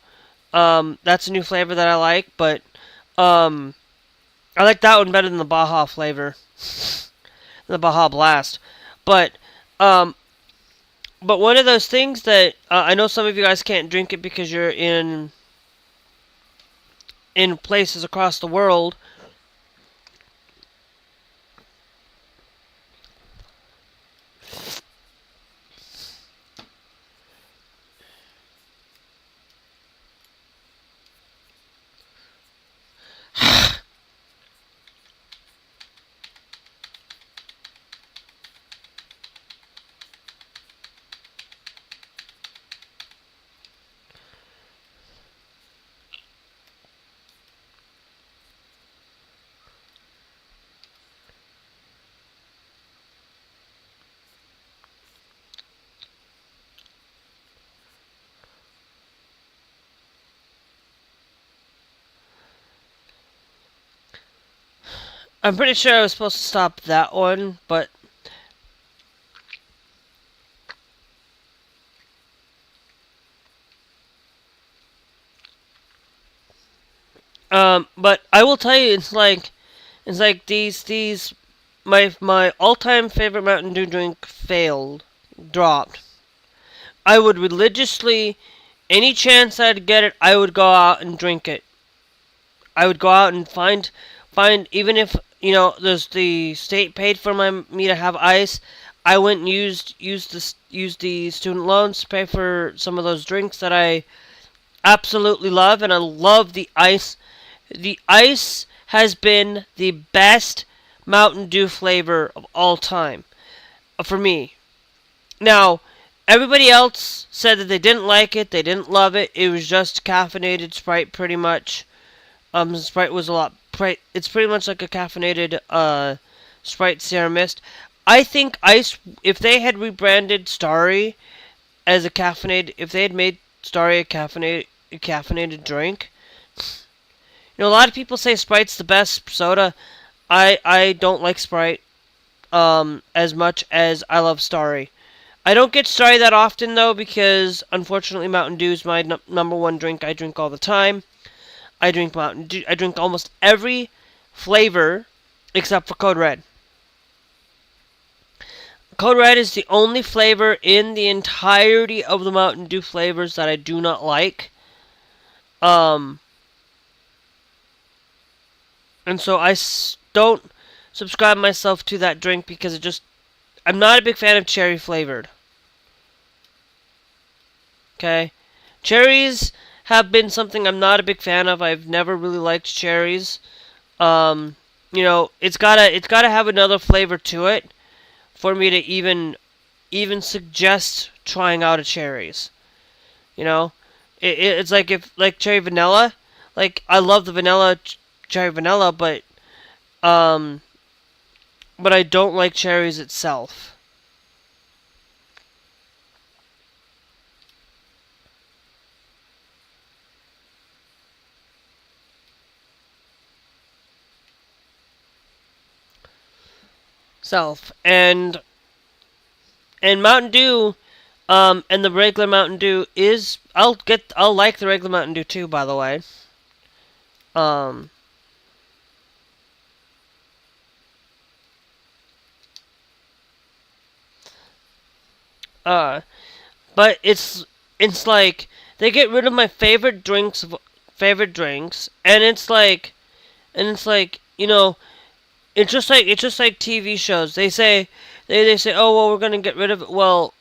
That's a new flavor that I like, but I like that one better than the Baja flavor. The Baja Blast. But one of those things that I know some of you guys can't drink it because you're in places across the world. I'm pretty sure I was supposed to stop that one, but but I will tell you, it's like these my all-time favorite Mountain Dew drink dropped. I would religiously, any chance I'd get it, I would go out and drink it. I would go out and find even if there's the state paid for me to have ice. I went and used the student loans to pay for some of those drinks that I absolutely love, and I love the ice. The ice has been the best Mountain Dew flavor of all time for me. Now, everybody else said that they didn't like it, they didn't love it. It was just caffeinated Sprite, pretty much. Sprite was a lot. It's pretty much like a caffeinated Sprite Sierra Mist. I think if they had rebranded Starry as a caffeinated, if they had made Starry a caffeinated drink, you know, a lot of people say Sprite's the best soda. I don't like Sprite as much as I love Starry. I don't get Starry that often though, because unfortunately Mountain Dew is my number one drink. I drink all the time. I drink Mountain Dew. I drink almost every flavor except for Code Red. Code Red is the only flavor in the entirety of the Mountain Dew flavors that I do not like. And so I don't subscribe myself to that drink because I'm not a big fan of cherry flavored. Okay? Cherries have been something I'm not a big fan of. I've never really liked cherries. You know, it's gotta have another flavor to it for me to even suggest trying out a cherries. You know, it's like cherry vanilla. Like, I love the cherry vanilla, but I don't like cherries itself. And Mountain Dew, and the regular Mountain Dew is I'll like the regular Mountain Dew too, by the way. But it's like they get rid of my favorite drinks, and it's like, you know, it's just like TV shows. They say, oh well, we're gonna get rid of it. Well,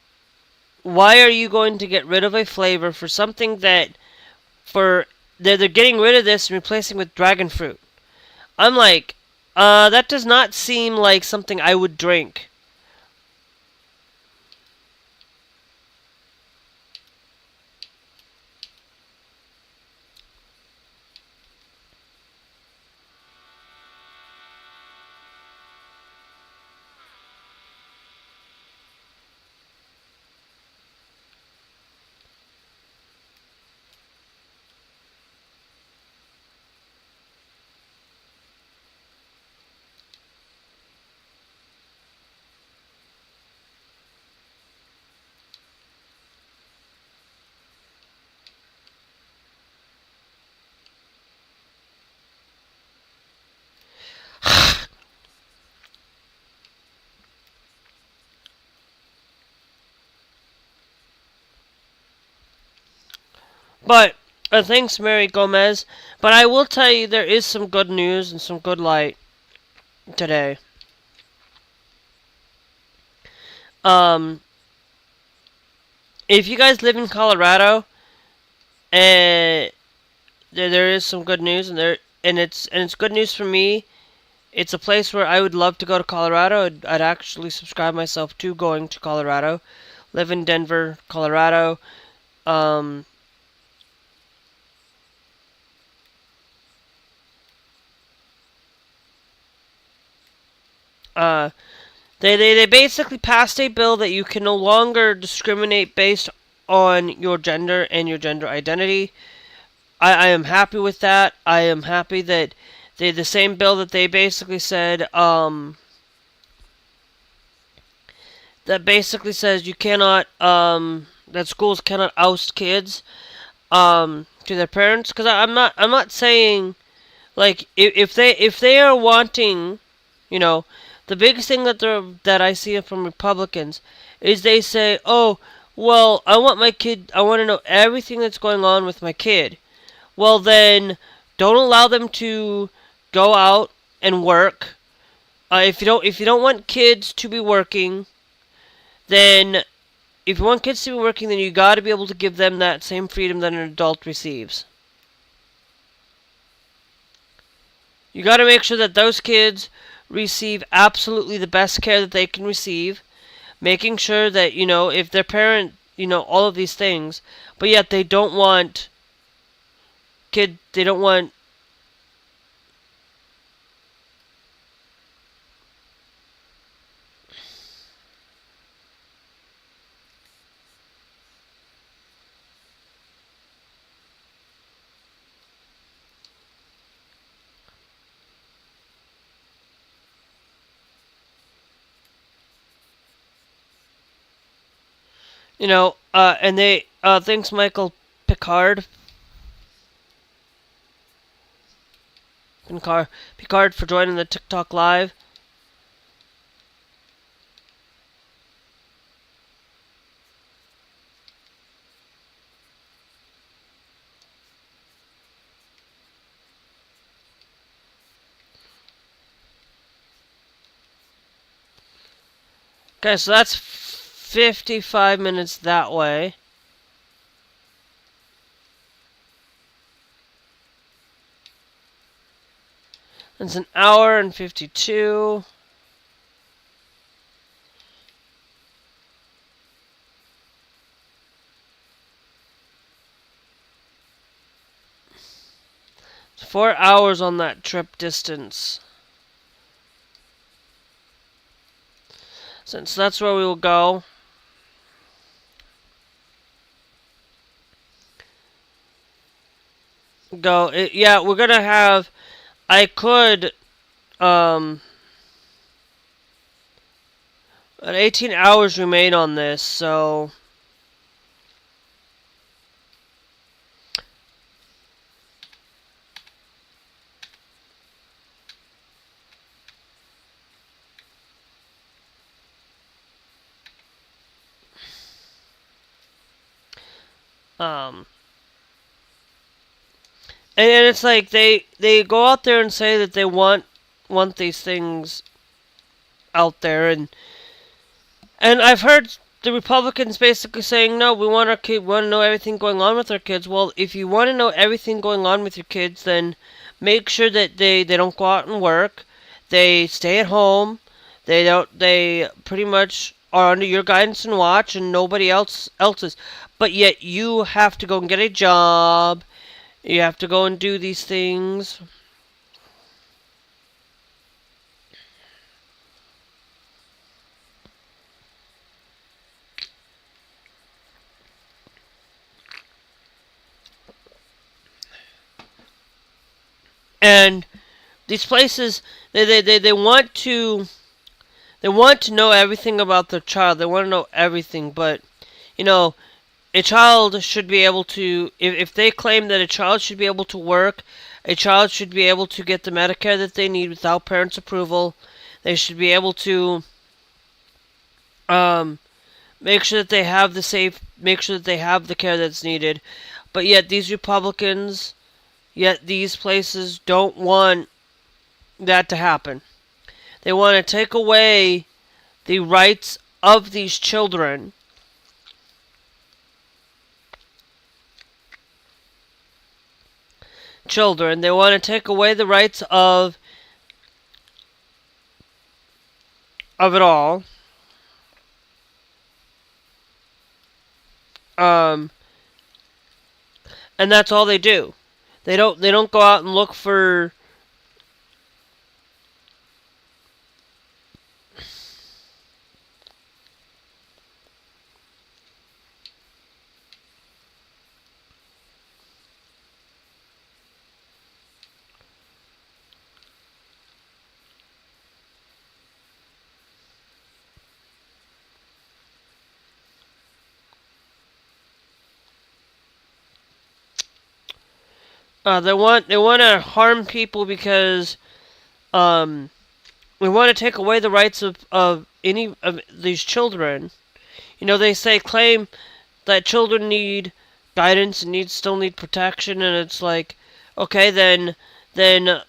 why are you going to get rid of a flavor for something that they're getting rid of this and replacing with dragon fruit? I'm like, that does not seem like something I would drink. But, thanks, Mary Gomez. But I will tell you, there is some good news and some good light today. If you guys live in Colorado, there is some good news, and it's good news for me. It's a place where I would love to go to Colorado. I'd actually subscribe myself to going to Colorado. Live in Denver, Colorado. They basically passed a bill that you can no longer discriminate based on your gender and your gender identity. I am happy with that. I am happy that the same bill that they basically said, that basically says you cannot, that schools cannot oust kids, to their parents. Because I'm not saying, like, if they are wanting, you know, the biggest thing that I see from Republicans is they say, oh, well, I want to know everything that's going on with my kid. Well, then, don't allow them to go out and work. If you don't want kids to be working, then if you want kids to be working, then you got to be able to give them that same freedom that an adult receives. You got to make sure that those kids receive absolutely the best care that they can receive, making sure that, if their parent, all of these things, but yet they don't want they don't want and they, thanks Michael Picard, for joining the TikTok live. Okay, so that's 55 minutes that way. It's an hour and 52. It's 4 hours on that trip distance. Since that's where we will go. Yeah, we're gonna have, I could, at 18 hours remain on this, so and it's like they go out there and say that they want these things out there, and I've heard the Republicans basically saying, no, we want to know everything going on with our kids. Well, if you want to know everything going on with your kids, then make sure that they don't go out and work. They stay at home. They pretty much are under your guidance and watch, and nobody else's. But yet you have to go and get a job. You have to go and do these things. And these places, they want to know everything about their child. They want to know everything, but a child should be able to, if they claim that a child should be able to work, a child should be able to get the Medicare that they need without parents' approval. They should be able to make sure that they have the care that's needed. But yet these Republicans, these places don't want that to happen. They want to take away the rights of these children. They want to take away the rights of it all. And that's all they do. They don't go out and look for they want to harm people because we want to take away the rights of any of these children. They claim that children need guidance and still need protection, and it's like, okay, then don't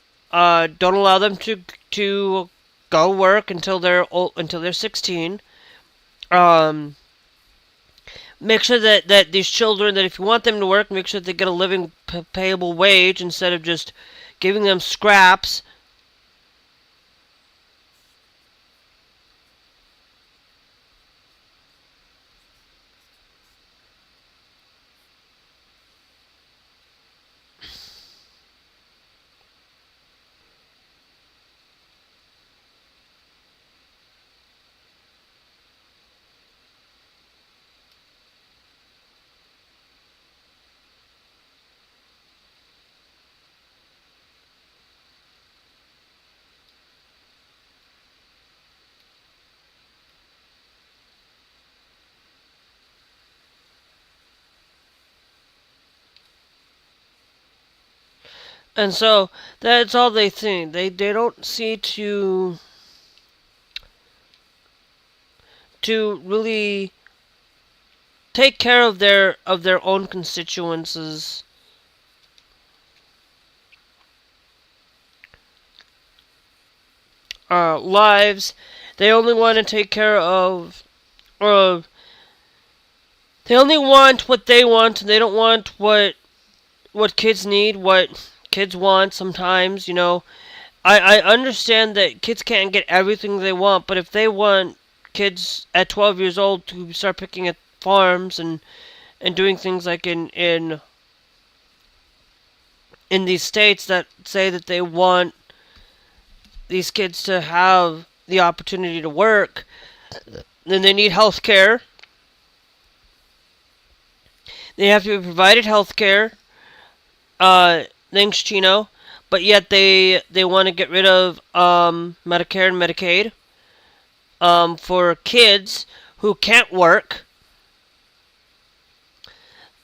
allow them to go work until they're 16. Make sure that these children, that if you want them to work, make sure they get a living payable wage instead of just giving them scraps. And so that's all they think. They don't see to really take care of their own constituencies. Lives. They only want to take care of, or they only want what they want, and they don't want what kids need, what kids want sometimes, you know. I understand that kids can't get everything they want, but if they want kids at 12 years old to start picking at farms and doing things like in these states that say that they want these kids to have the opportunity to work, then they need health care. They have to be provided health care. Thanks, Chino. But yet they want to get rid of Medicare and Medicaid for kids who can't work,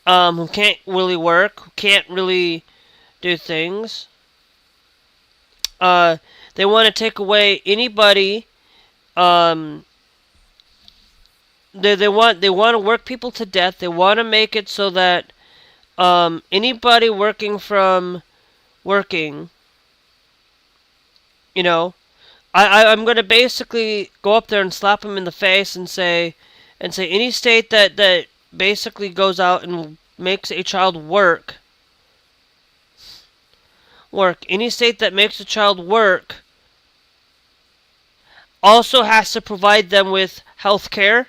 who can't really work, who can't really do things. They want to take away anybody. They want to work people to death. They want to make it so that anybody working, you know, I'm gonna basically go up there and slap him in the face and say any state that basically goes out and makes a child work, any state that makes a child work also has to provide them with health care.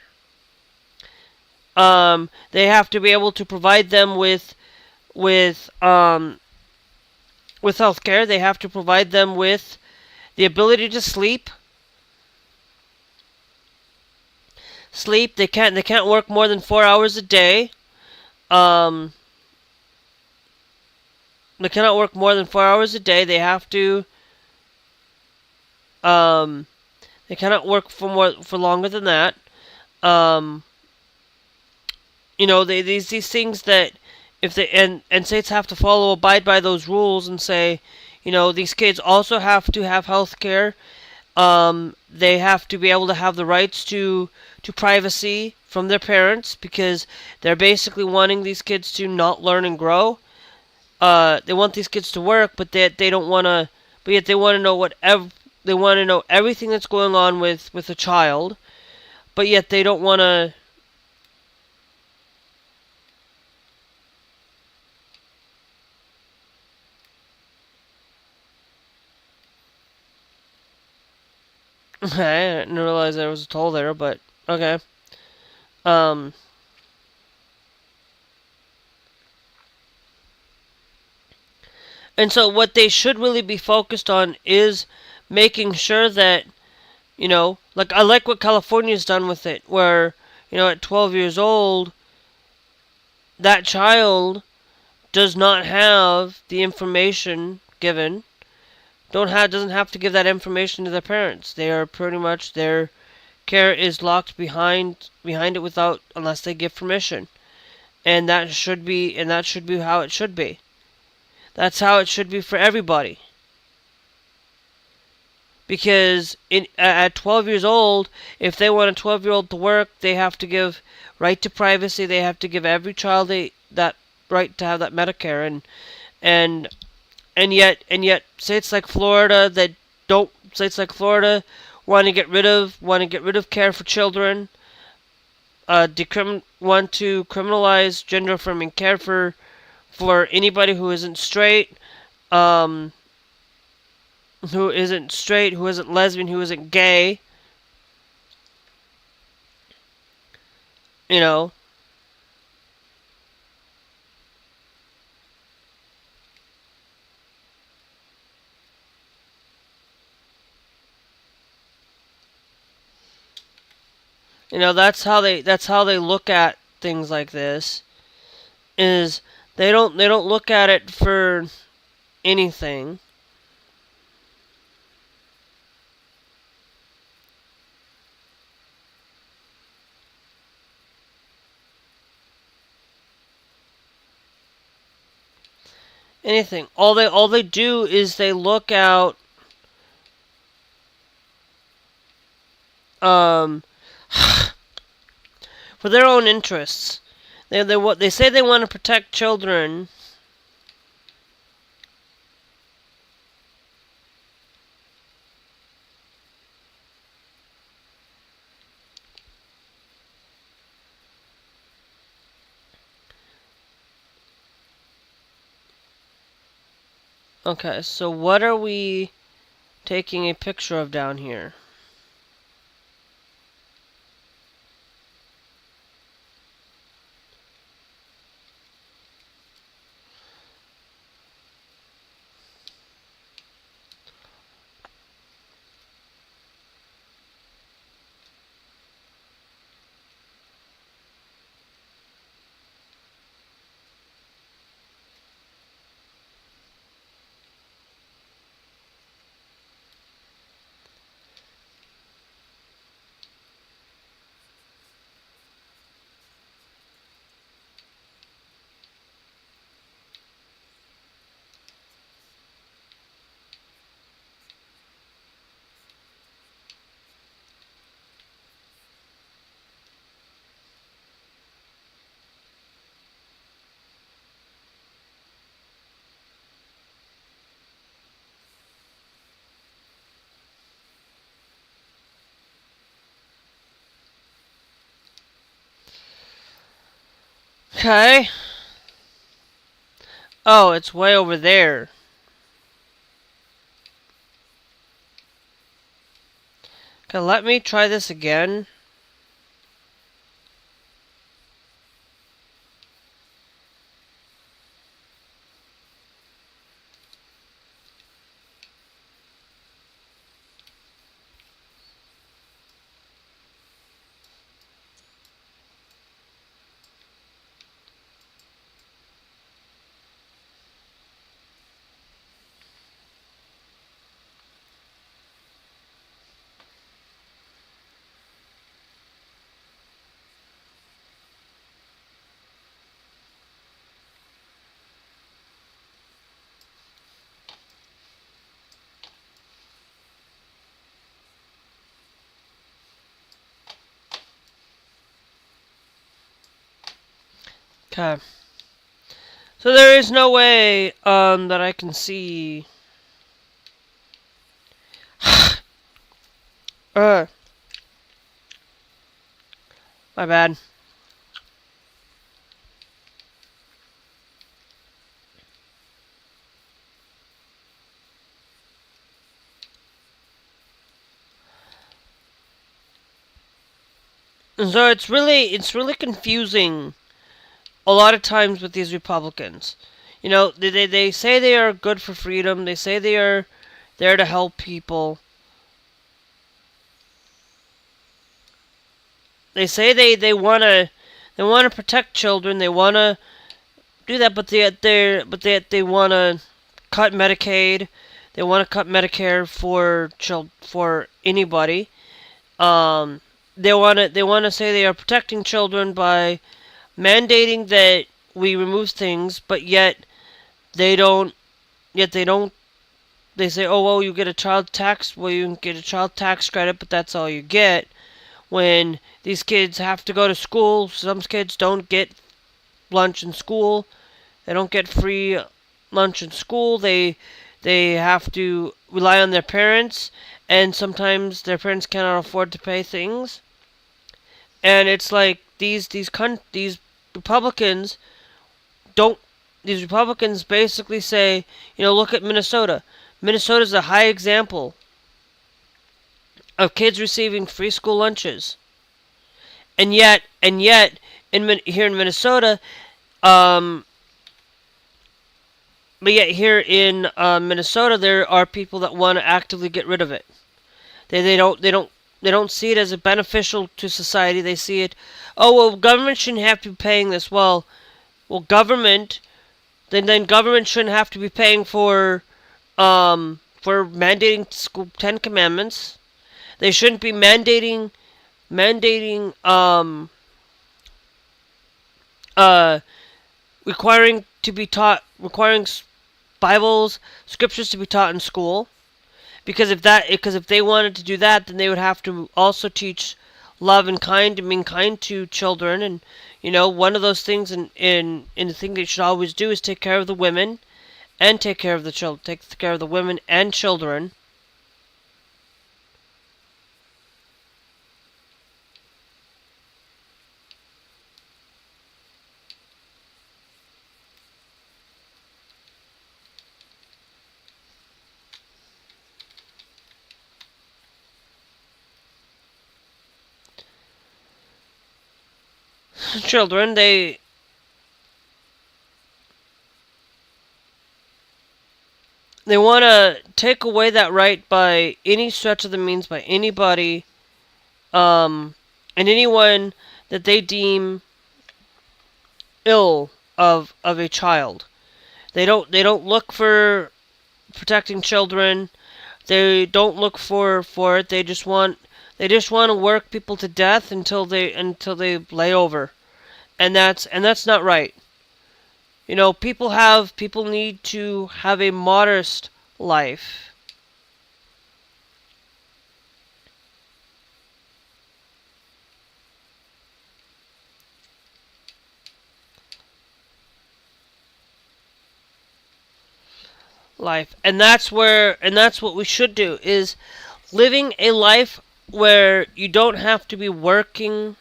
They have to be able to provide them with health care. They have to provide them with the ability to sleep. They can't work more than 4 hours a day. They cannot work more than 4 hours a day. They have to. They cannot work for longer than that. You know, these things that if they and states have to abide by those rules and say, you know, these kids also have to have health care. They have to be able to have the rights to privacy from their parents, because they're basically wanting these kids to not learn and grow. They want these kids to work, but they don't want to. But yet they want to know they want to know everything that's going on with a child. But yet they don't want to. I didn't realize there was a toll there, but okay. And so what they should really be focused on is making sure that, you know, like I like what California's done with it, where, you know, at 12 years old, that child does not have the information given. Doesn't have to give that information to their parents. They are pretty much, their care is locked behind it unless they give permission. And that should be how it should be. That's how it should be for everybody. Because at 12 years old, if they want a 12-year-old to work, they have to give right to privacy. They have to give every child that right to have that Medicare, and yet states like Florida want to get rid of care for children. Want to criminalize gender affirming care for anybody who isn't straight, who isn't lesbian, who isn't gay. You know. You know, that's how they look at things like this. Is they don't look at it for anything. anything. All they do is they look out um for their own interests. They say they want to protect children. Okay, so what are we taking a picture of down here? Okay. Oh, it's way over there. Okay, let me try this again. Okay. So there is no way that I can see. My bad. And so it's really confusing a lot of times with these Republicans. You know, they say they are good for freedom. They say they are there to help people. They say they wanna protect children. They wanna do that, but they wanna cut Medicaid. They wanna cut Medicare for anybody. They wanna say they are protecting children by mandating that we remove things, but yet they don't. They say, oh well, you get a child tax. Well, you can get a child tax credit, but that's all you get. When these kids have to go to school, some kids don't get lunch in school. They don't get free lunch in school. They have to rely on their parents, and sometimes their parents cannot afford to pay things. And it's like these Republicans don't. These Republicans basically say, you know, look at Minnesota. Minnesota's a high example of kids receiving free school lunches, and yet, here in Minnesota, but yet here in Minnesota, there are people that want to actively get rid of it. They don't see it as a beneficial to society. They see it, oh well, government shouldn't have to be paying this. Well, government, then government shouldn't have to be paying for mandating school 10 commandments. They shouldn't be mandating requiring to be taught, requiring Bibles, scriptures to be taught in school. Because if they wanted to do that, then they would have to also teach love and being kind to children. And one of those things in the thing they should always do is take care of the women and take care of the children. Take care of the women and children. Children, they want to take away that right by any stretch of the means, by anybody, and anyone that they deem ill of a child. They don't look for protecting children. They don't look for it. They just want to work people to death until they lay over. And that's not right. People need to have a modest life. And that's what we should do, is living a life where you don't have to be working.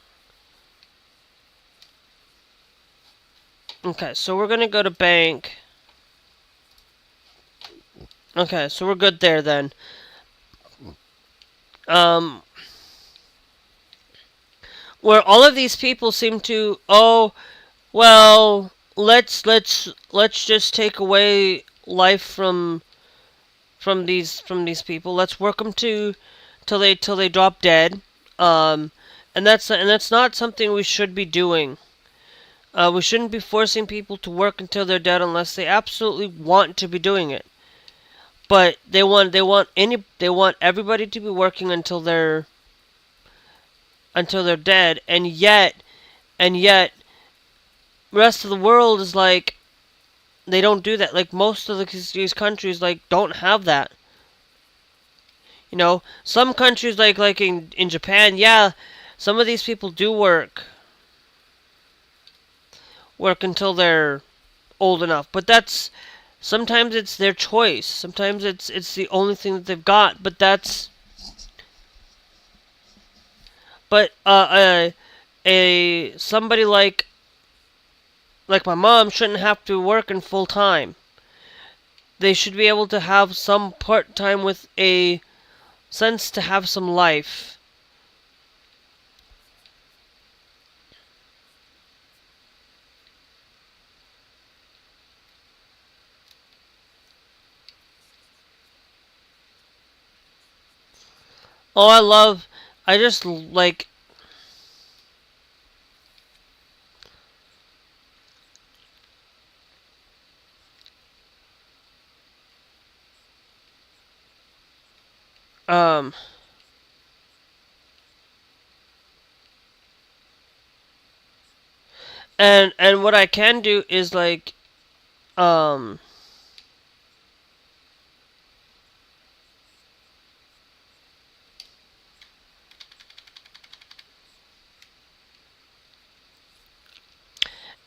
Okay, so we're gonna go to bank. Okay, so we're good there then. Where all of these people seem to, let's just take away life from these people. Let's work them till they drop dead. And that's not something we should be doing. We shouldn't be forcing people to work until they're dead unless they absolutely want to be doing it. But they want everybody to be working until they're dead, and yet rest of the world is like, they don't do that. Like, most of these countries don't have that. Some countries like in Japan, yeah, some of these people do work until they're old enough, but sometimes it's their choice. Sometimes it's the only thing that they've got, somebody like my mom shouldn't have to work in full time. They should be able to have some part time with a sense to have some life. I just like, and what I can do is and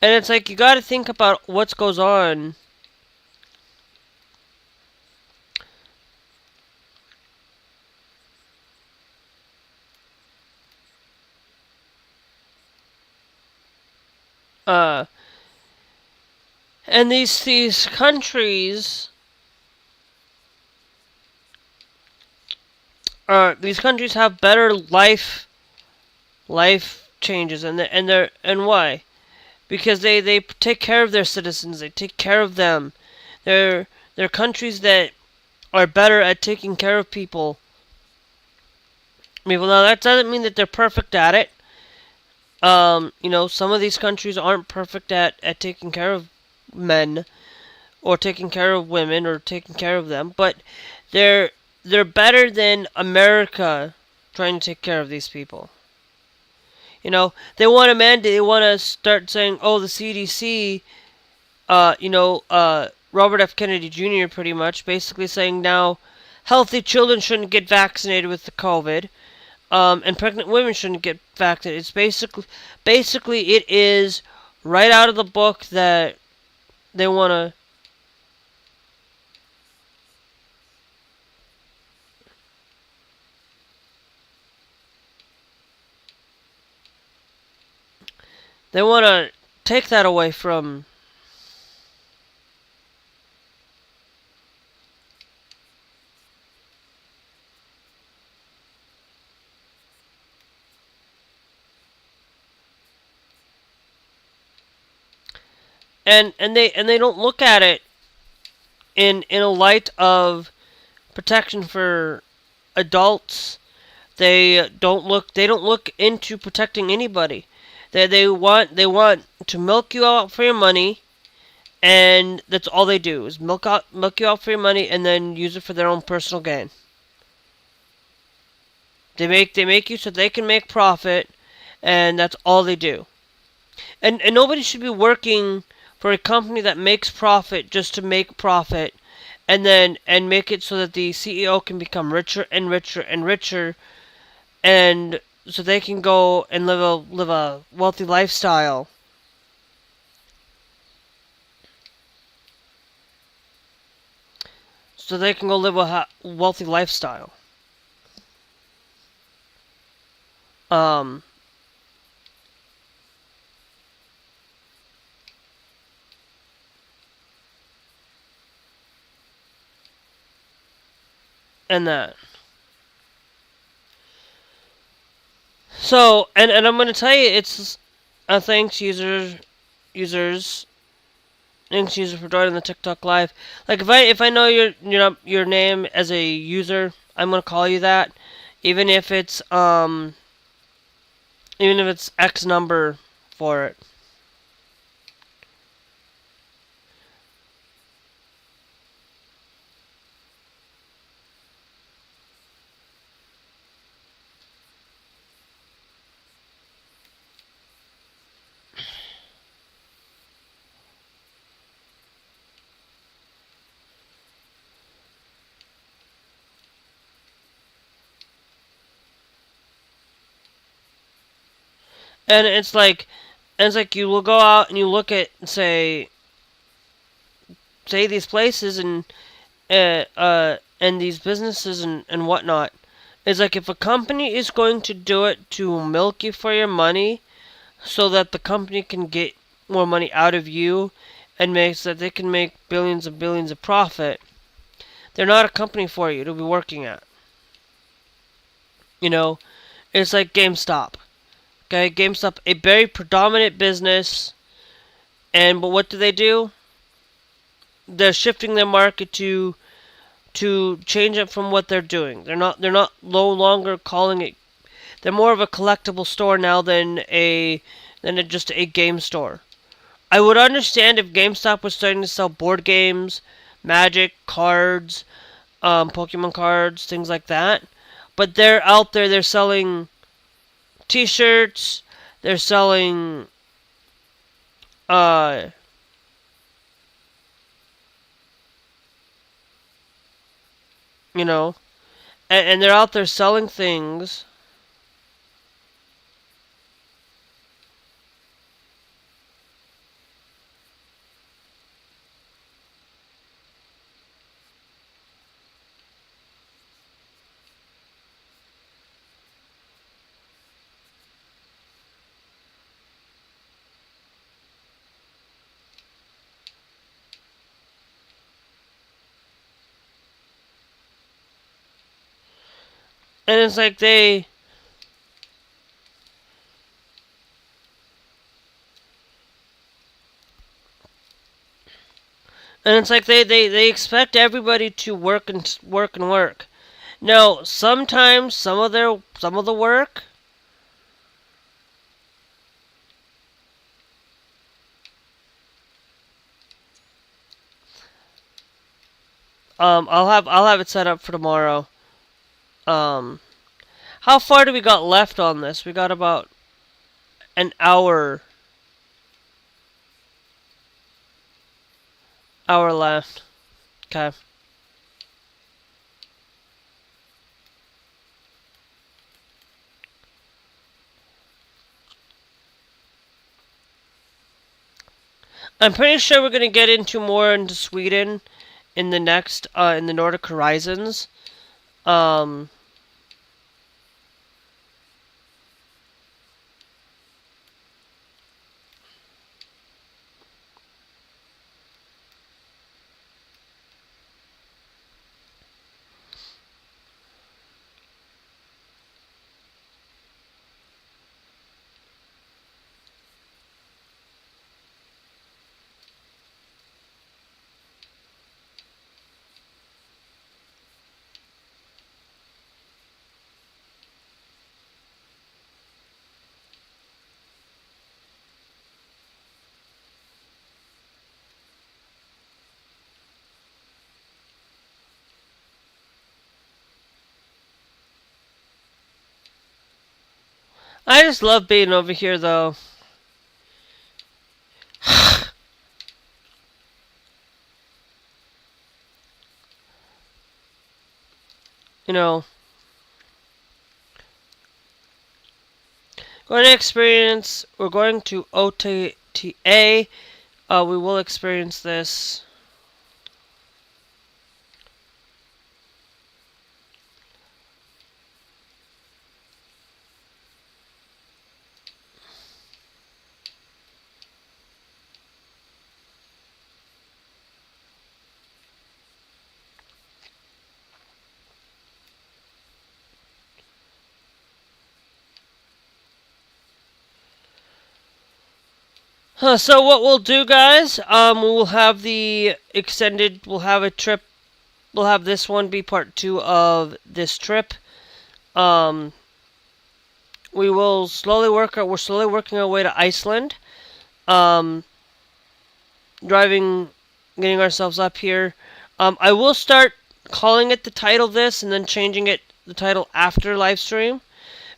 it's like, you gotta think about what goes on. And these countries, these countries have better life changes, and why? Because they take care of their citizens. They take care of them. They're countries that are better at taking care of people. Now that doesn't mean that they're perfect at it. Some of these countries aren't perfect at taking care of men, or taking care of women, or taking care of them, but they're better than America trying to take care of these people. They want to mandate. They want to start saying, "Oh, the CDC, Robert F. Kennedy Jr. pretty much, basically saying now healthy children shouldn't get vaccinated with the COVID, and pregnant women shouldn't get vaccinated. It's basically it is right out of the book that they want to. They want to take that away from. And they don't look at it in a light of protection for adults. They don't look into protecting anybody. They want to milk you out for your money, and that's all they do is milk you out for your money, and then use it for their own personal gain. They make you so they can make profit, and that's all they do. And nobody should be working for a company that makes profit just to make profit, and make it so that the CEO can become richer and richer and richer, and so they can go and live a wealthy lifestyle. So they can go live a wealthy lifestyle. And that. So, and I'm going to tell you, it's thanks users, thanks user for joining the TikTok live. Like if I know your name as a user, I'm going to call you that, even if it's X number for it. And it's like you will go out and you look at say these places and these businesses and whatnot. It's like if a company is going to do it to milk you for your money, so that the company can get more money out of you, and makes that they can make billions and billions of profit, they're not a company for you to be working at. You know, it's like GameStop. Okay, GameStop, a very predominant business, but what do? They're shifting their market to change it from what they're doing. They're no longer calling it. They're more of a collectible store now than just a game store. I would understand if GameStop was starting to sell board games, Magic cards, Pokemon cards, things like that. But they're out there. They're selling T-shirts. They're selling and they're out there selling things. And it's like they expect everybody to work and work and work. No, sometimes some of the work I'll have it set up for tomorrow. How far do we got left on this? We got about an hour. Hour left. Okay. I'm pretty sure we're gonna get into more into Sweden in the next in the Nordic Horizons. Um, I just love being over here, though. You know, going to experience. We're going to OTA. We will experience this. So what we'll do, guys, we'll have the extended, we'll have a trip, we'll have this one be part 2 of this trip. Um, we're slowly working our way to Iceland. Um, driving, getting ourselves up here. I will start calling it the title of this and then changing it, the title after live stream,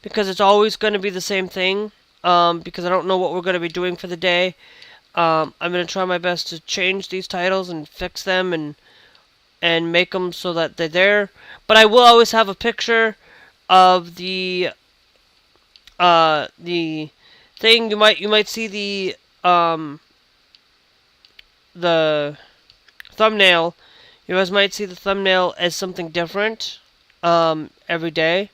because it's always going to be the same thing. Because I don't know what we're going to be doing for the day. I'm going to try my best to change these titles and fix them and make them so that they're there. But I will always have a picture of the thing. You might see the thumbnail. You guys might see the thumbnail as something different every day.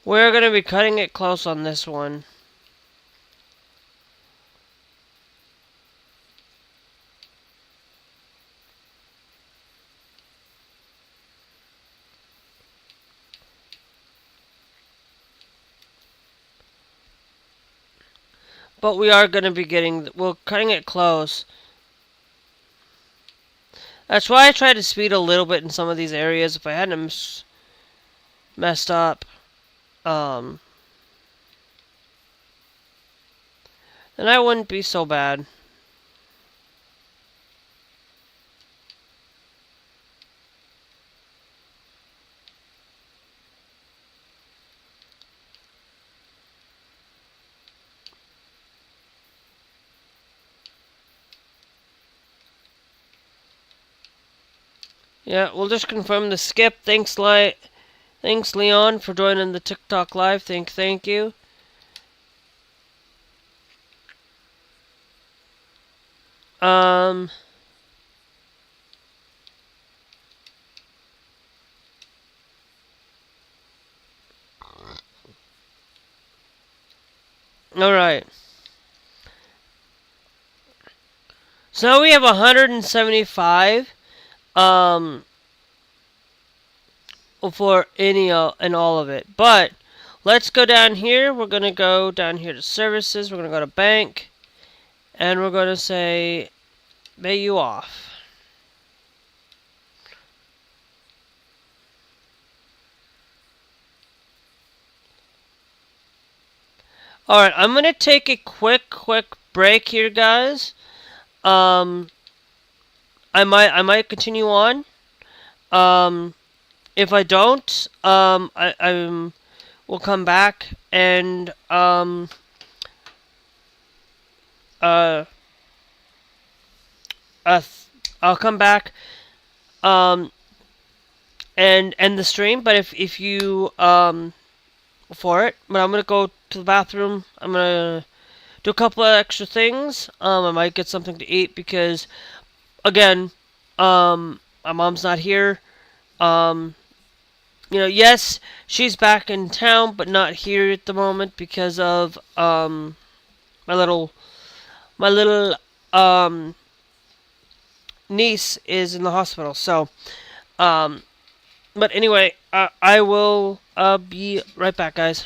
We're going to be cutting it close on this one. But we are going to be we're cutting it close. That's why I tried to speed a little bit in some of these areas. If I hadn't messed up, then I wouldn't be so bad. Yeah, we'll just confirm the skip. Thanks, Leon, for joining the TikTok live. Thank you. All right. So now we have 175. For any and all of it. But let's go down here. We're going to go down here to services. We're going to go to bank. And we're going to say, pay you off. Alright, I'm gonna take a quick break here, guys. Um, I might continue on. Um, if I don't, I will come back and uh, uh I'll come back um and end the stream. But if you for it, but I'm gonna go to the bathroom. I'm gonna do a couple of extra things. I might get something to eat because again, my mom's not here. Um, yes, she's back in town, but not here at the moment because of my little my little um niece is in the hospital. So um, but anyway, I will be right back, guys.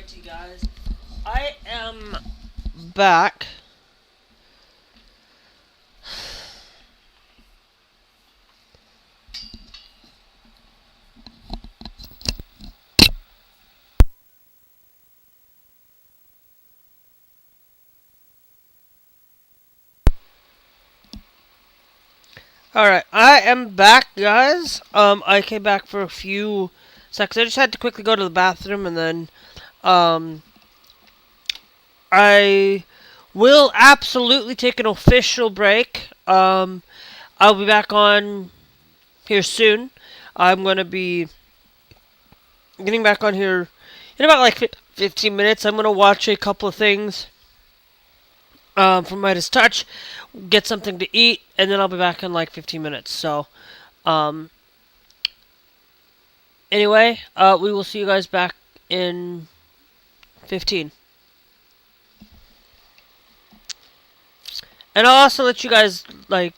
Alrighty, guys. I am back. Alright, I am back, guys. I came back for a few seconds. I just had to quickly go to the bathroom, and then, I will absolutely take an official break. I'll be back on here soon. I'm going to be getting back on here in about like 15 minutes. I'm going to watch a couple of things from Midas Touch, get something to eat, and then I'll be back in like 15 minutes. So, anyway, we will see you guys back in 15. And I'll also let you guys, like,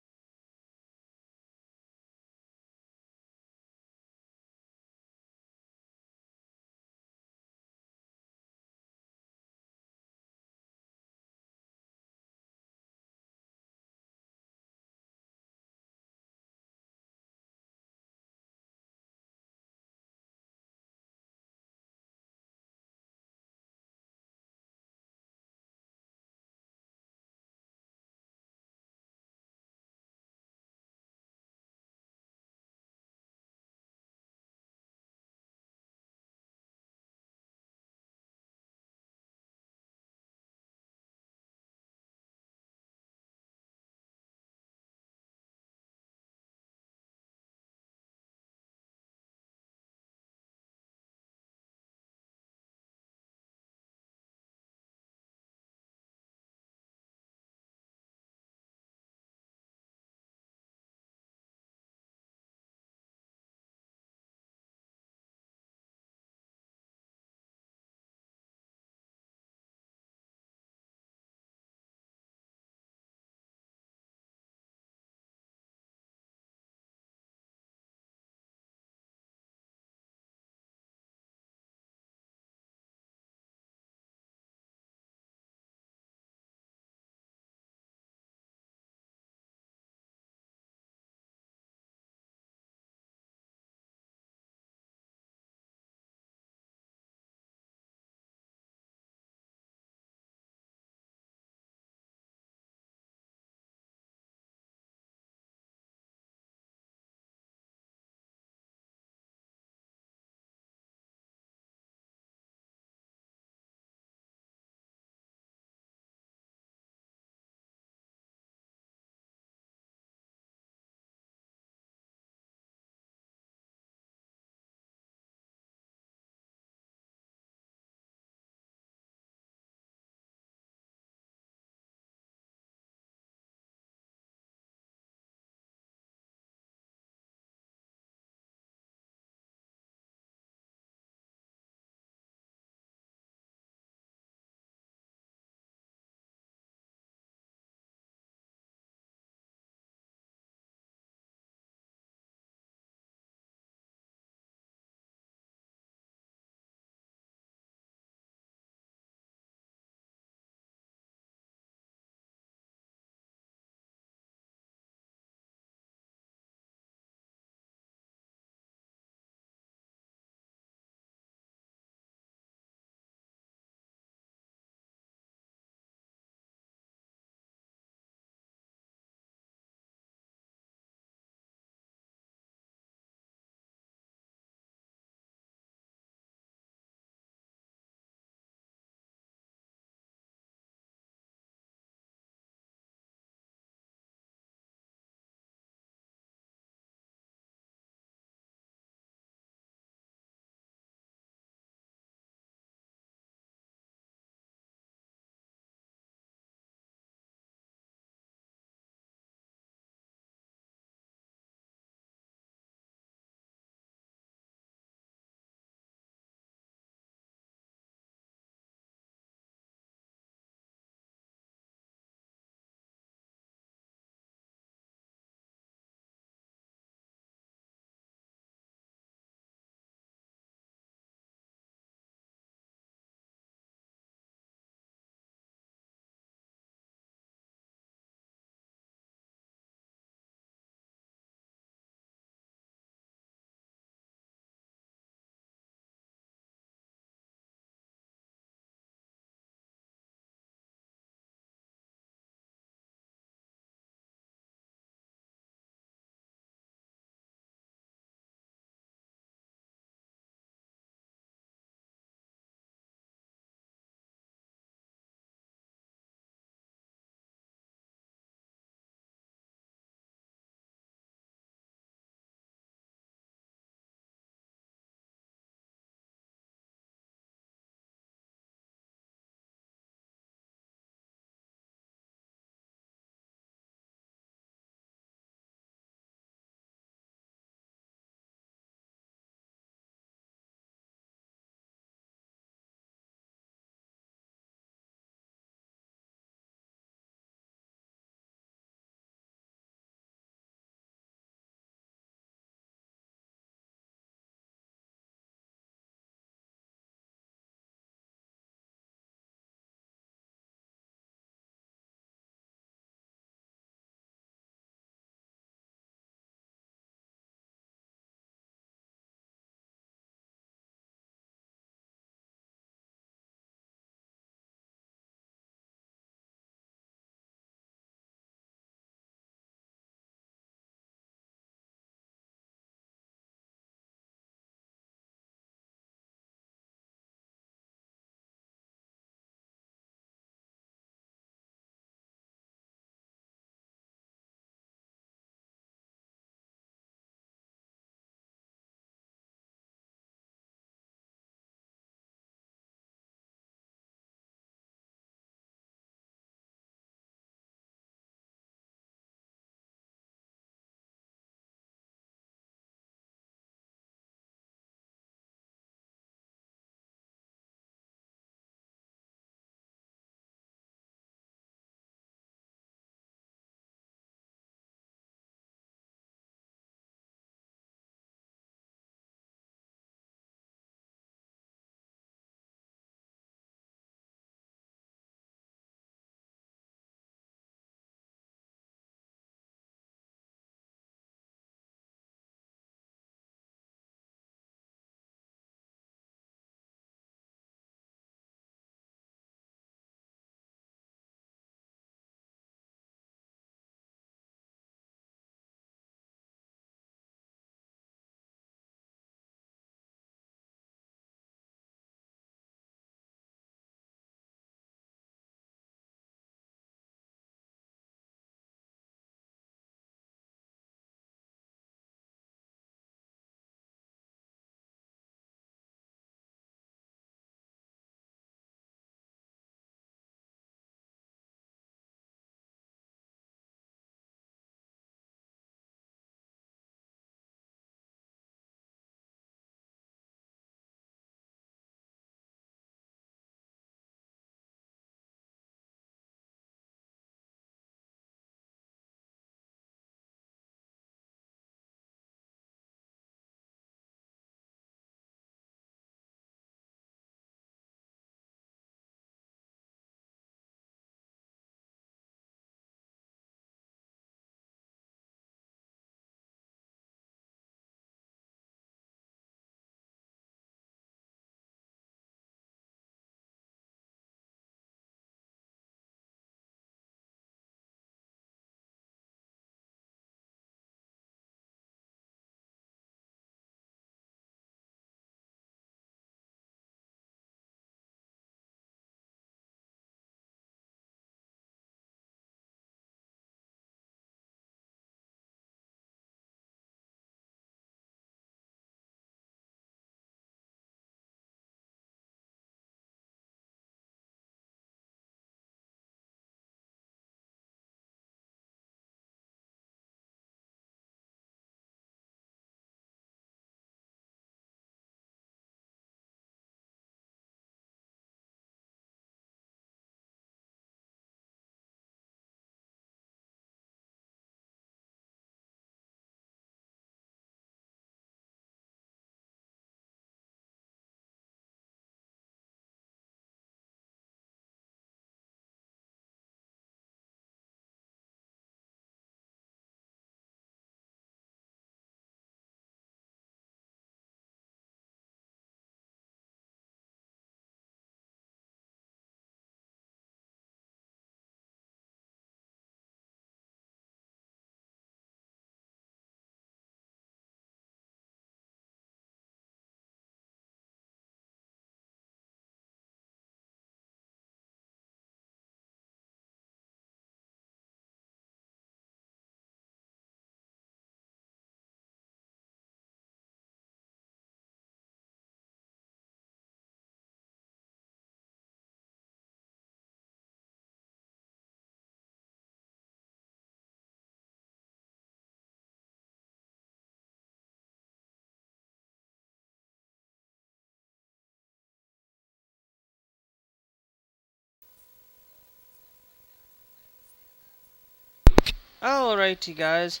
Alrighty, guys.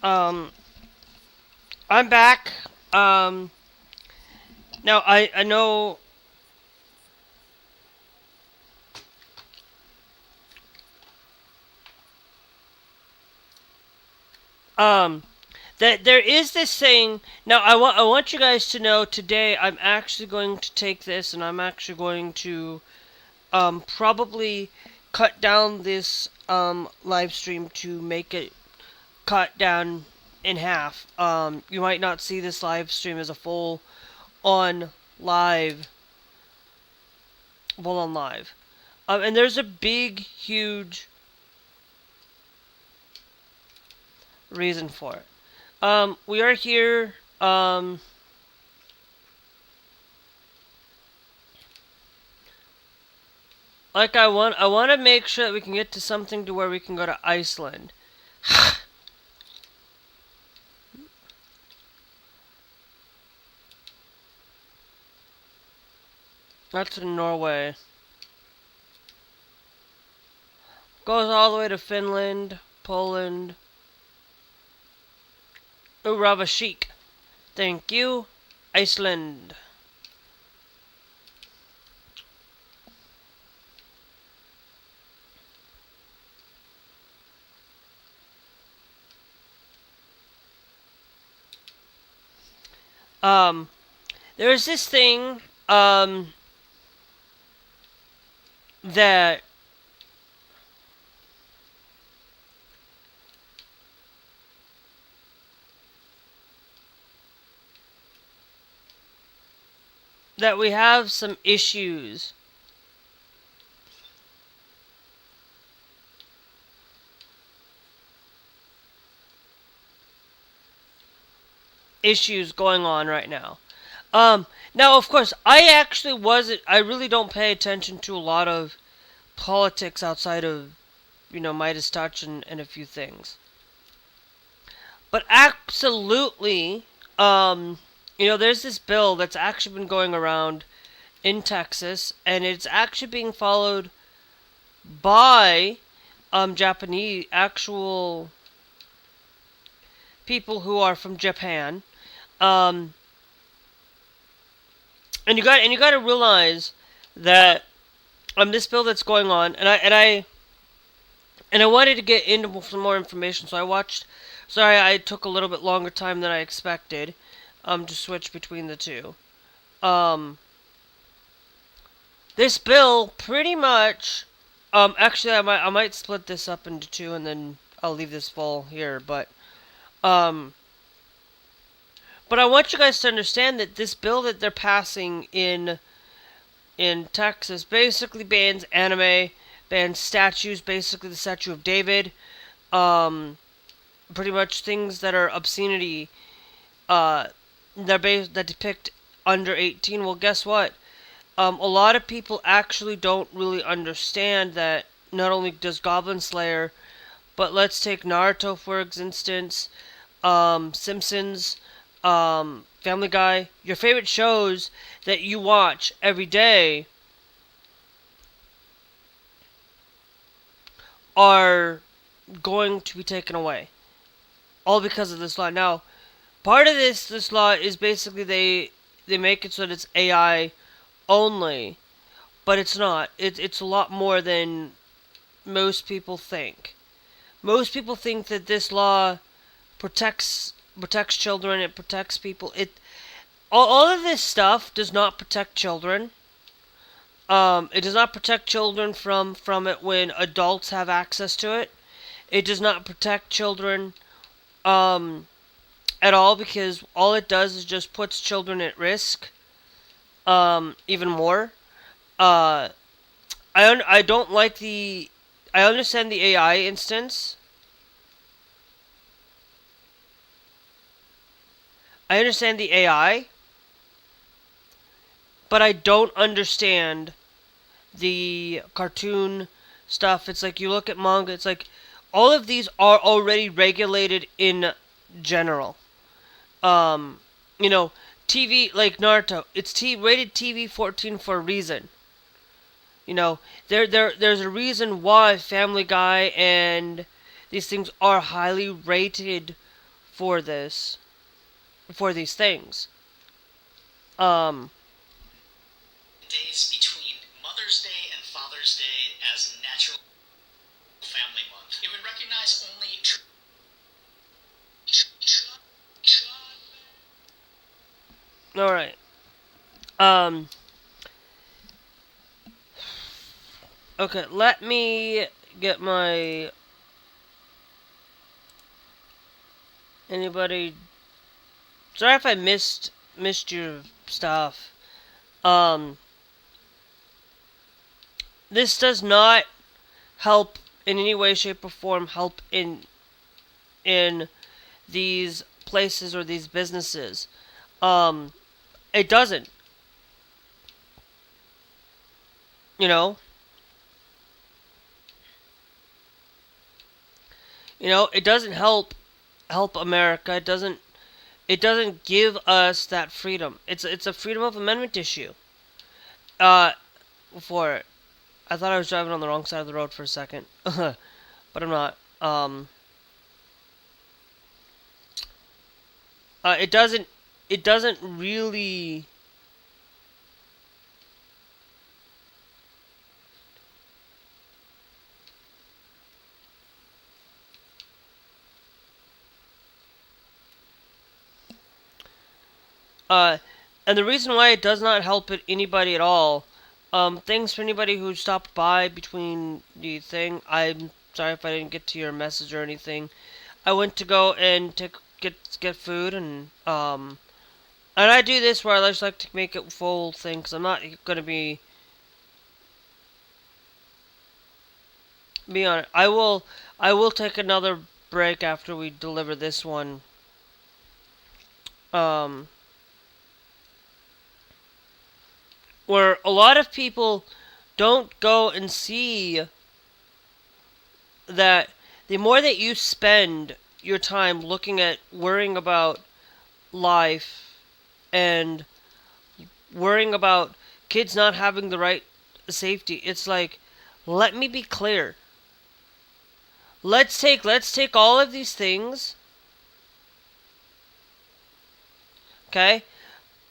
I'm back. Now I know. That there is this thing. Now I want you guys to know today I'm actually going to take this and I'm actually going to probably cut down this live stream to make it cut down in half. You might not see this live stream as a full on live. Full on live. And there's a big, huge reason for it. We are here. Like I want to make sure that we can get to something to where we can go to Iceland. That's in Norway. Goes all the way to Finland, Poland. ROG. Thank you, Iceland. There's this thing, that we have some issues. Issues going on right now. Now, of course, I really don't pay attention to a lot of politics outside of, Midas Touch and a few things. But absolutely, there's this bill that's actually been going around in Texas, and it's actually being followed by, Japanese, actual people who are from Japan. And you got to realize that this bill that's going on, and I wanted to get into some more information, so I watched. Sorry, I took a little bit longer time than I expected, to switch between the two. This bill pretty much, actually I might split this up into two, and then I'll leave this full here, but I want you guys to understand that this bill that they're passing in Texas basically bans anime, bans statues, basically the Statue of David, pretty much things that are obscenity, that depict under 18. Well, guess what? A lot of people actually don't really understand that not only does Goblin Slayer, but let's take Naruto for instance, Simpsons, Family Guy, your favorite shows that you watch every day are going to be taken away. All because of this law. Now, part of this law is basically they make it so that it's AI only, but it's not. It's a lot more than most people think. Most people think that this law protects children, it protects people. All of this stuff does not protect children. It does not protect children from it when adults have access to it. It does not protect children at all, because all it does is just puts children at risk even more. I don't like I understand the AI instance. I understand the AI, but I don't understand the cartoon stuff. It's like you look at manga, it's like all of these are already regulated in general. TV, like Naruto, it's rated TV 14 for a reason. There's a reason why Family Guy and these things are highly rated for this, for these things.
Days between Mother's Day and Father's Day as Natural Family Month. It would recognize only
All right. Okay, let me get my... Anybody... Sorry if I missed your stuff. This does not help in any way, shape, or form help in these places or these businesses. It doesn't. You know? It doesn't help America. It doesn't give us that freedom. It's a freedom of amendment issue. For it. I thought I was driving on the wrong side of the road for a second. But I'm not. It doesn't really... And the reason why it does not help anybody at all, thanks for anybody who stopped by between the thing. I'm sorry if I didn't get to your message or anything. I went to go and get food, and I do this where I just like to make it full thing, because I'm not going to be on it. I will take another break after we deliver this one. Where a lot of people don't go and see that the more that you spend your time looking at worrying about life and worrying about kids not having the right safety, it's like, let me be clear. Let's take all of these things. Okay?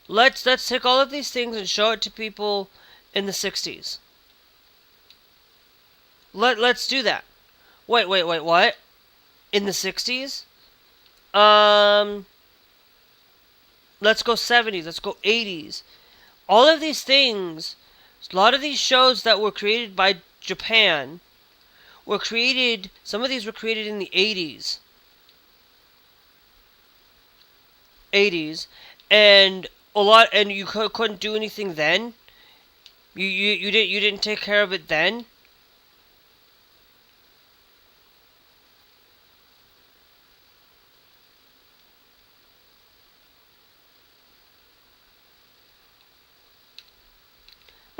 Let's take all of these things and show it to people in the 60s. Let's do that. Wait, what? In the 60s? Let's go 70s, let's go 80s. All of these things, a lot of these shows that were created by Japan were created, some of these were created in the 80s. And you couldn't do anything then. You didn't take care of it then.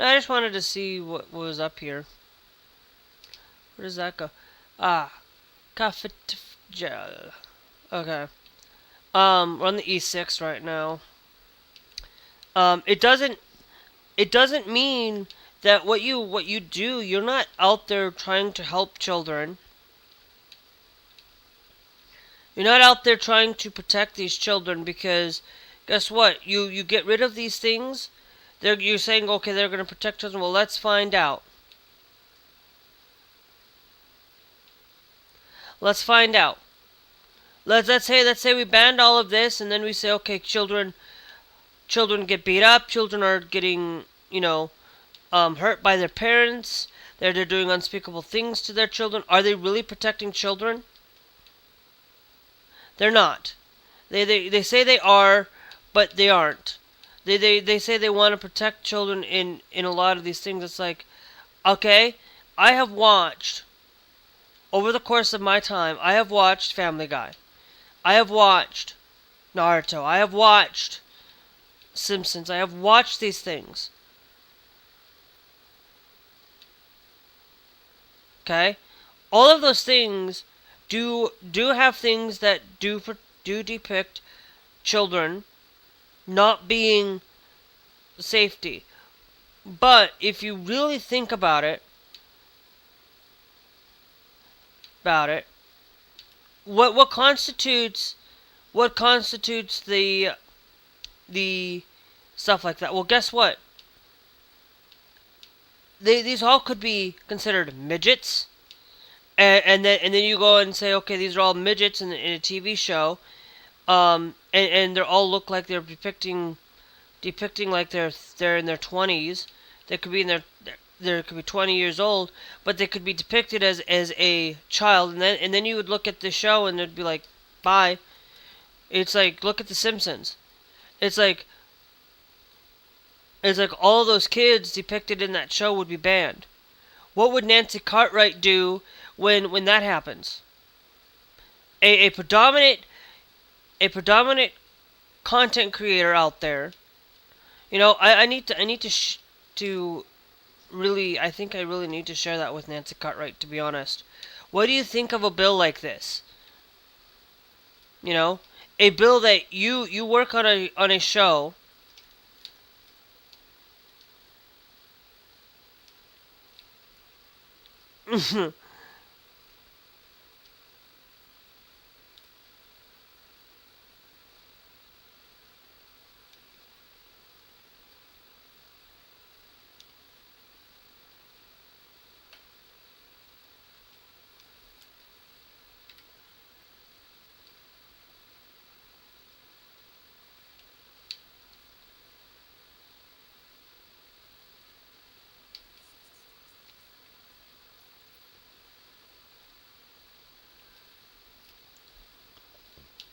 I just wanted to see what was up here. Where does that go? Coffee gel. Okay. We're on the E6 right now. It doesn't mean that what you do, you're not out there trying to help children. You're not out there trying to protect these children, because guess what? You get rid of these things. You're saying, okay, they're going to protect children. Well, let's find out. Let's find out. Let's say we banned all of this, and then we say, okay, children get beat up. Children are getting, hurt by their parents. They're doing unspeakable things to their children. Are they really protecting children? They're not. They say they are, but they aren't. They say they want to protect children in a lot of these things. It's like, okay, I have watched, over the course of my time, I have watched Family Guy. I have watched Naruto. I have watched Simpsons. I have watched these things. Okay? All of those things do have things that do depict children not being safety. But if you really think about it, what constitutes the stuff like that? Well, guess what? These all could be considered midgets, and then you go and say, okay, these are all midgets in a TV show, and they all look like they're depicting like they're in their 20s. They could be in they could be 20 years old, but they could be depicted as a child, and then you would look at the show and it'd be like, bye. It's like, look at The Simpsons. It's like all those kids depicted in that show would be banned. What would Nancy Cartwright do when that happens? A predominant content creator out there. I need to really, I think I really need to share that with Nancy Cartwright, to be honest. What do you think of a bill like this? A bill that you work on a show.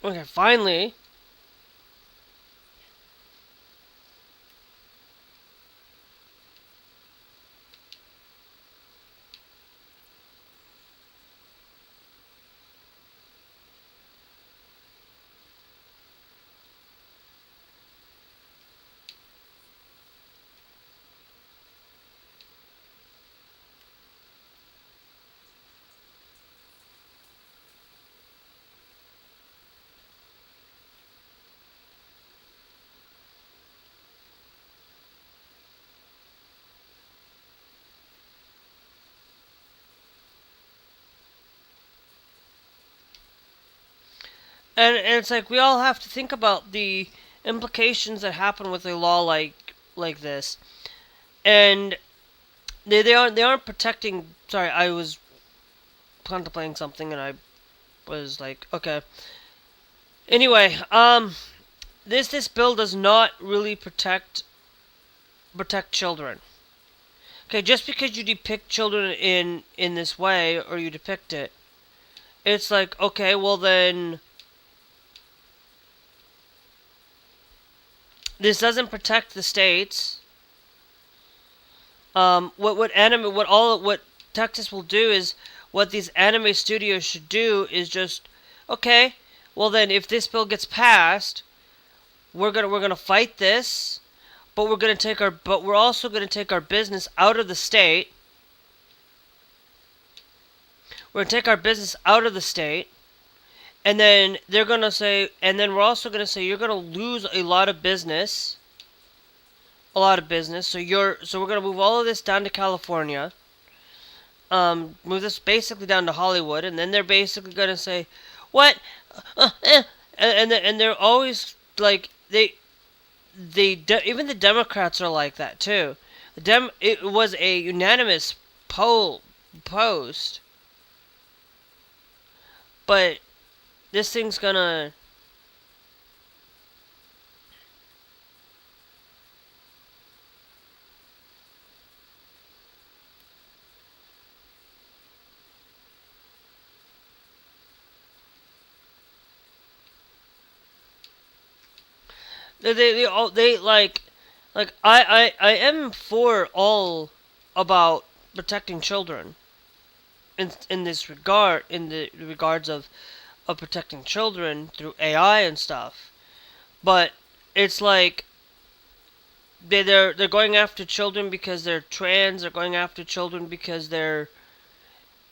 Okay, finally. And it's like, we all have to think about the implications that happen with a law like this. And they aren't protecting. Sorry, I was contemplating something and I was like, okay. Anyway, this bill does not really protect children. Okay, just because you depict children in this way, or you depict it, it's like, okay, well then this doesn't protect the states. What Texas will do is, what these anime studios should do is just, okay, well then if this bill gets passed, we're gonna fight this, but we're also gonna take our business out of the state. We're gonna take our business out of the state. And then they're gonna say, and then we're also gonna say, you're gonna lose a lot of business. So we're gonna move all of this down to California. Move this basically down to Hollywood, and then they're basically gonna say, what? And they're always like, even the Democrats are like that too. It was a unanimous post, but this thing's gonna. They like I am for all about protecting children in this regard, in the regards of protecting children through AI and stuff. But it's like they're going after children because they're trans. They're going after children because of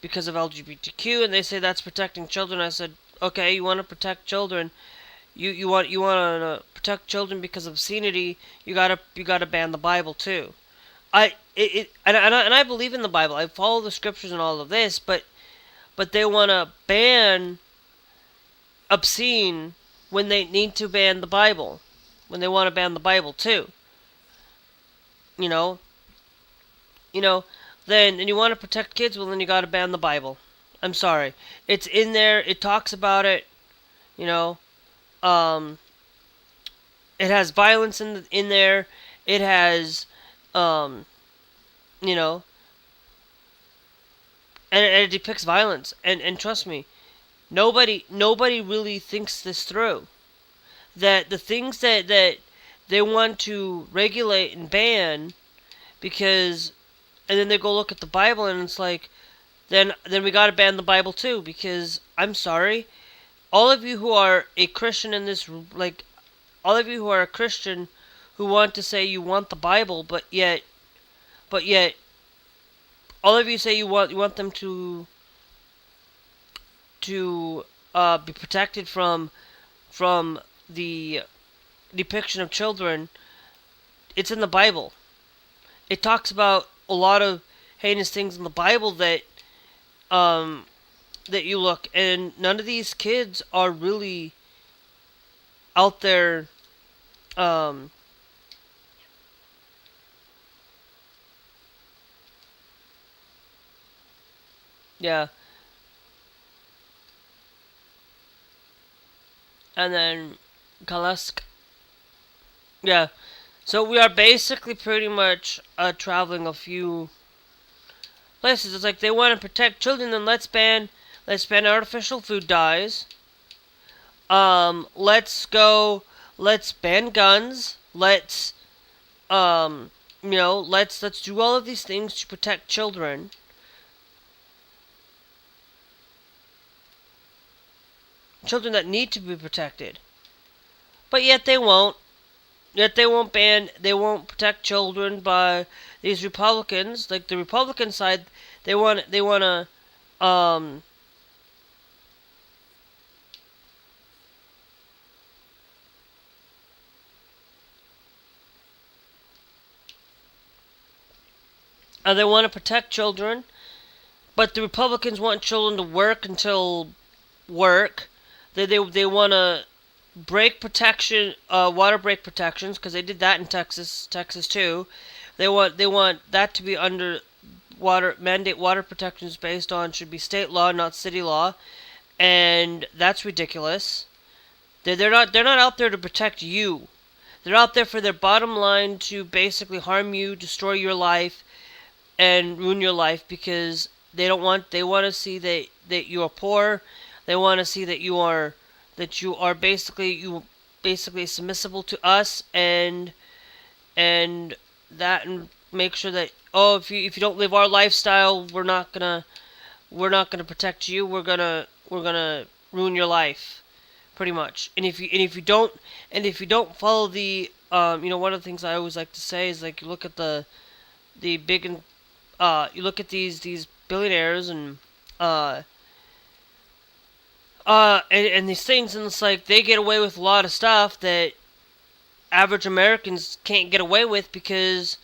LGBTQ, and they say that's protecting children. I said, okay, you want to protect children. You want to protect children because of obscenity. You gotta ban the Bible too. And I believe in the Bible. I follow the scriptures and all of this, but they want to ban obscene when they need to ban the Bible, when they want to ban the Bible too. You know, you know, then and you want to protect kids, well then you got to ban the Bible. I'm sorry, it's in there. It talks about it. You know, um, it has violence in there. It has, um, you know, and it depicts violence. And trust me, nobody really thinks this through. That the things that they want to regulate and ban because, and then they go look at the Bible and it's like, then we got to ban the Bible too, because I'm sorry, all of you who are a Christian in this, like, all of you who are a Christian who want to say you want the Bible, but yet all of you say you want them to be protected from the depiction of children. It's in the Bible. It talks about a lot of heinous things in the Bible that you look, and none of these kids are really out there yeah. And then Kalask. Yeah. So we are basically pretty much traveling a few places. It's like they want to protect children, then let's ban artificial food dyes. Let's ban guns. Let's let's do all of these things to protect children. Children that need to be protected. But yet they won't. Yet they won't protect children by these Republicans. Like the Republican side, they want to they want to protect children, but the Republicans want children to work until work. They want to break protection, water break protections, because they did that in Texas too. They want that to be under mandate water protections based on should be state law, not city law, and that's ridiculous. They're not out there to protect you. They're out there for their bottom line to basically harm you, destroy your life, and ruin your life, because they want to see that you are poor. They want to see that you are basically submissible to us, and make sure that if you don't live our lifestyle, we're not gonna protect you. We're gonna ruin your life, pretty much. And if you don't follow the one of the things I always like to say is, like, you look at the big and you look at these billionaires and these things, and it's like they get away with a lot of stuff that average Americans can't get away with, because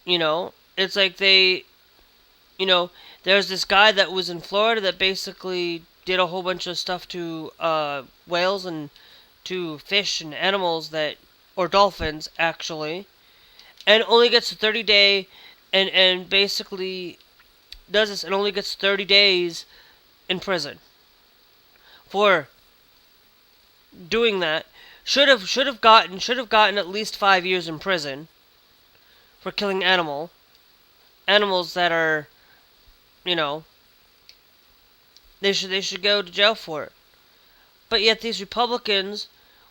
it's like there's this guy that was in Florida that basically did a whole bunch of stuff to whales and to fish and animals or dolphins actually, and only gets a 30-day and basically does this and only gets 30 days in prison for doing that. Should have gotten at least 5 years in prison for killing animals that are, they should go to jail for it. But yet these Republicans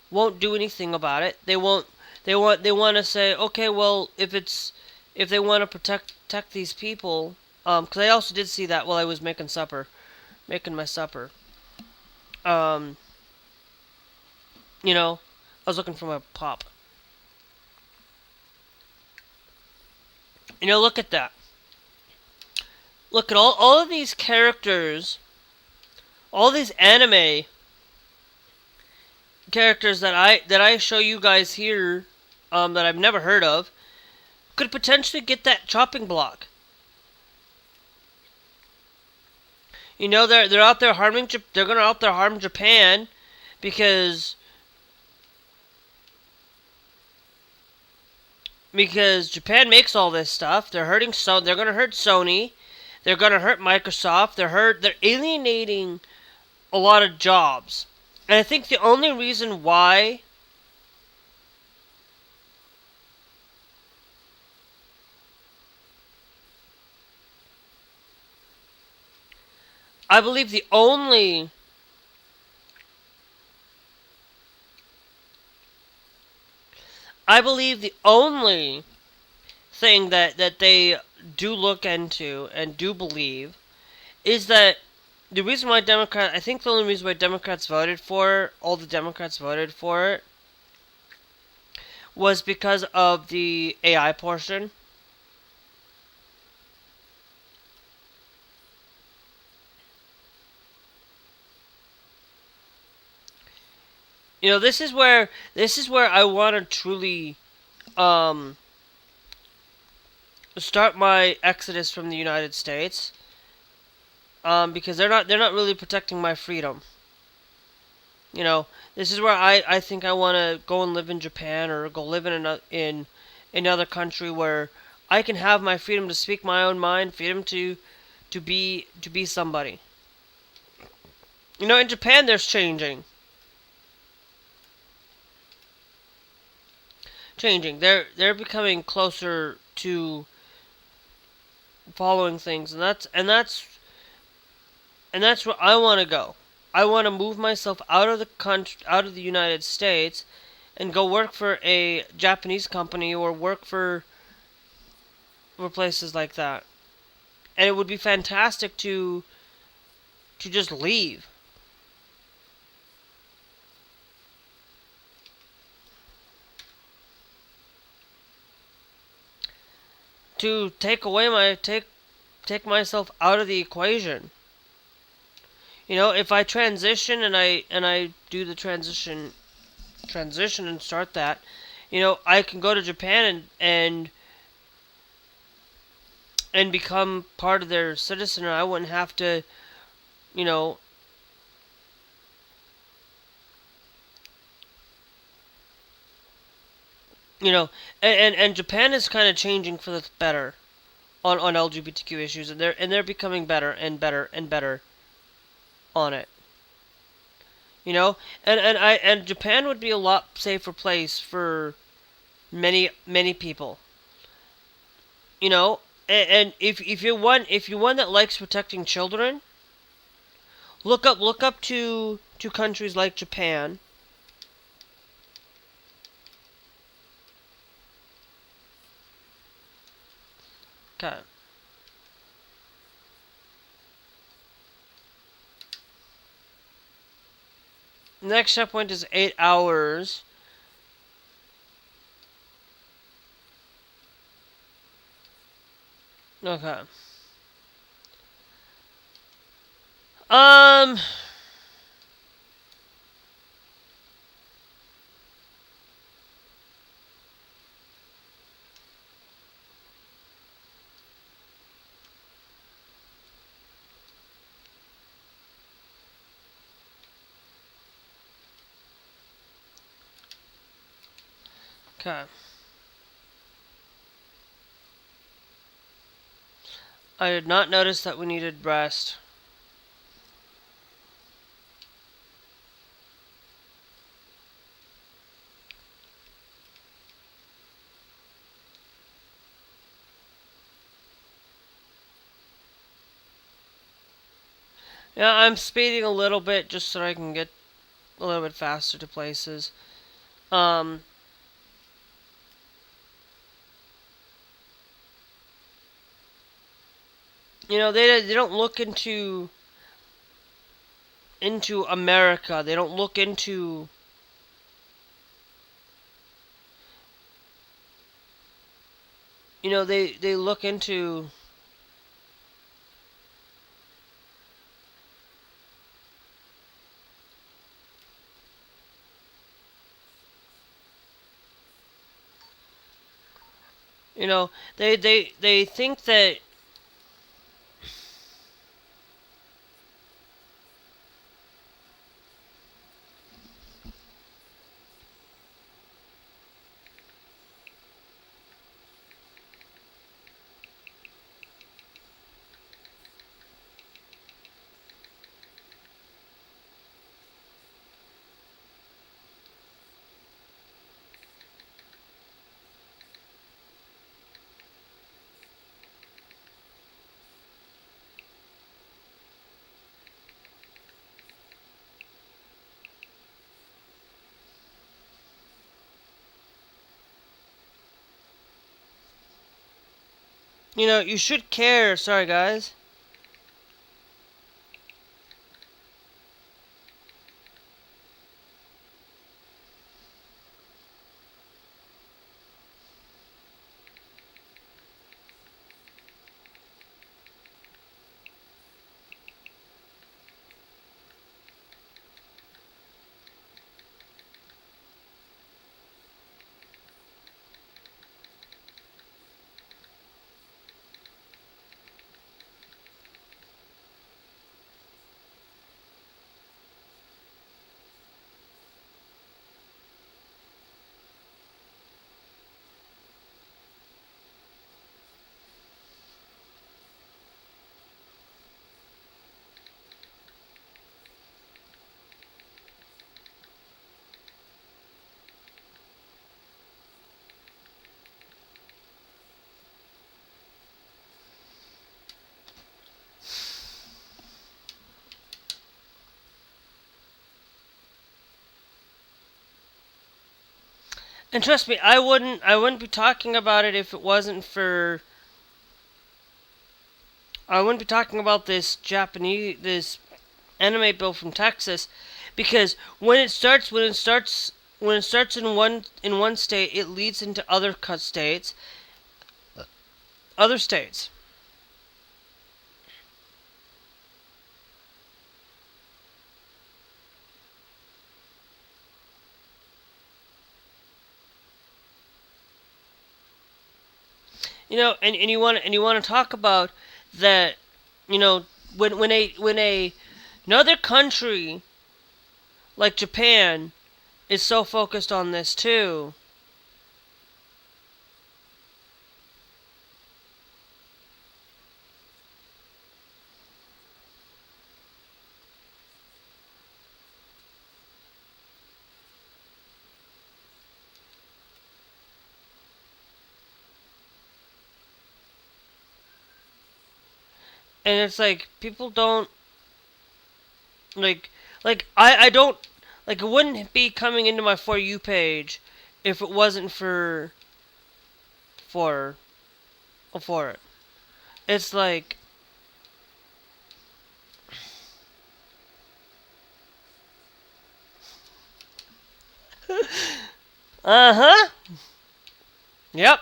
won't do anything about it. They want to say, okay, well, if they want to protect these people, because I also did see that while I was making my supper. I was looking for my pop. Look at that. Look at all of these characters, all these anime characters that I show you guys here, that I've never heard of, could potentially get that chopping block. They're out there harming. They're gonna out there harm Japan because Japan makes all this stuff. They're hurting they're going to hurt Sony. They're going to hurt Microsoft. They're alienating a lot of jobs. And I think the only reason why I believe the only thing that they do look into and do believe is that I think the only reason why Democrats voted for it, all the Democrats voted for it, was because of the AI portion. This is where I want to truly start my exodus from the United States, because they're not really protecting my freedom. This is where I think I want to go and live in Japan, or go live in another country where I can have my freedom to speak my own mind, freedom to be somebody. In Japan, there's changing. They're becoming closer to following things, and that's where I want to go. I want to move myself out of the United States, and go work for a Japanese company, or work for places like that. And it would be fantastic to just leave. To take myself out of the equation. If I transition and I do the transition and start that, I can go to Japan and become part of their citizen, and I wouldn't have to, and Japan is kind of changing for the better on LGBTQ issues, and they're becoming better and better and better on it. And Japan would be a lot safer place for many people. And if you're one that likes protecting children, look up to countries like Japan. Okay. Next checkpoint is 8 hours. Okay. Okay. I did not notice that we needed rest. Yeah, I'm speeding a little bit just so I can get a little bit faster to places. They don't look into America. They don't look into they look into they think that You know, you should care. Sorry, guys. And trust me, I wouldn't be talking about it if it wasn't for. I wouldn't be talking about this anime build from Texas, because when it starts in one state, it leads into other states. You know, and you want to talk about that. You know, when another country like Japan is so focused on this too. And it's like people don't like I don't like, it wouldn't be coming into my For You page if it wasn't for for it. It's like uh-huh. Yep.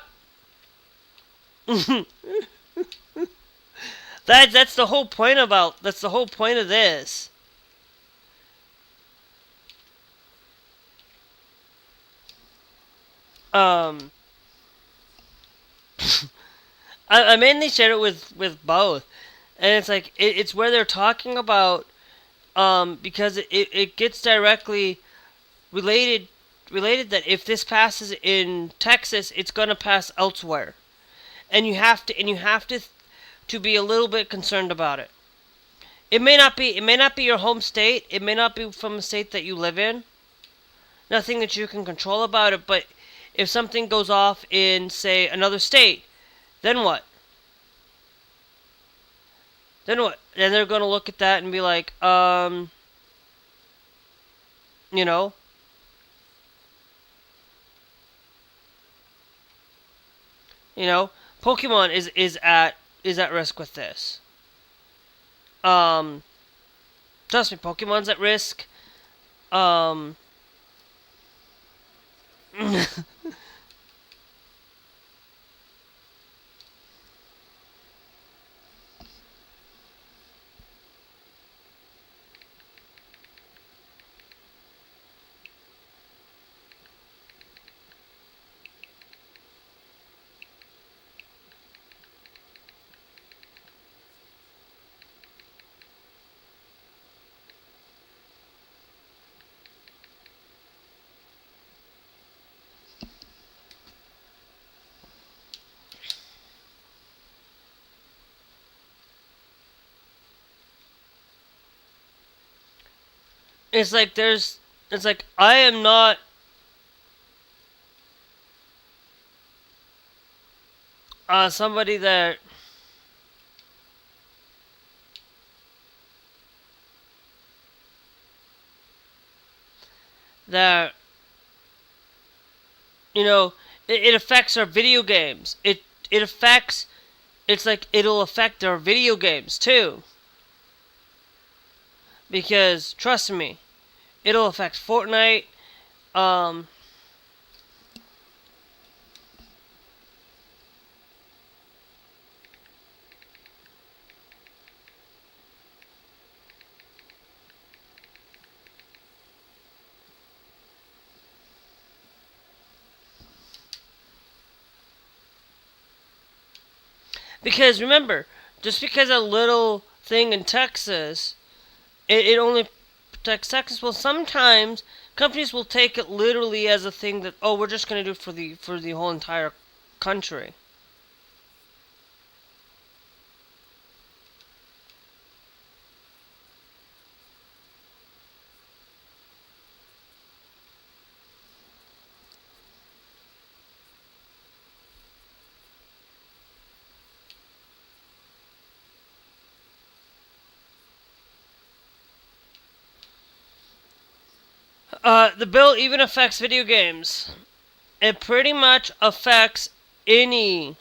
That's the whole point that's the whole point of this. Um I mainly shared it with both. And it's like it's where they're talking about because it gets directly related that if this passes in Texas, it's gonna pass elsewhere. And you have to be a little bit concerned about it. It may not be your home state, it may not be from a state that you live in. Nothing that you can control about it, but if something goes off in, say, another state, then what? Then what? Then they're gonna look at that and be like, you know, you know, Pokemon is at risk with this. Um, Trust me, Pokemon's at risk. Um, it's like it's like I am not somebody that you know, it affects our video games. It affects it's like it'll affect our video games too. Because trust me, it'll affect Fortnite. Because remember, just because a little thing in Texas, it only protects Texas. Well, sometimes companies will take it literally as a thing that, oh, we're just going to do it for the whole entire country. The bill even affects video games. It pretty much affects anything.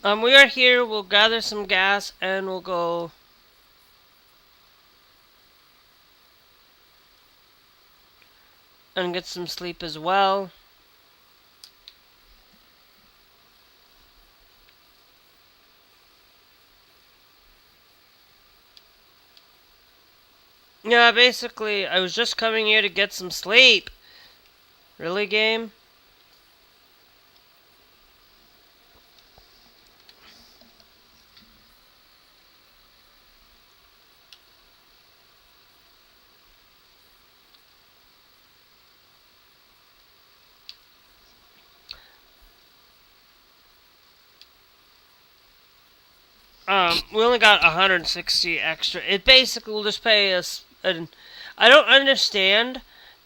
And we are here. We'll gather some gas and we'll go. And get some sleep as well. Yeah, basically, I was just coming here to get some sleep. Really, game? We only got 160 extra. It basically will just pay us. I don't understand.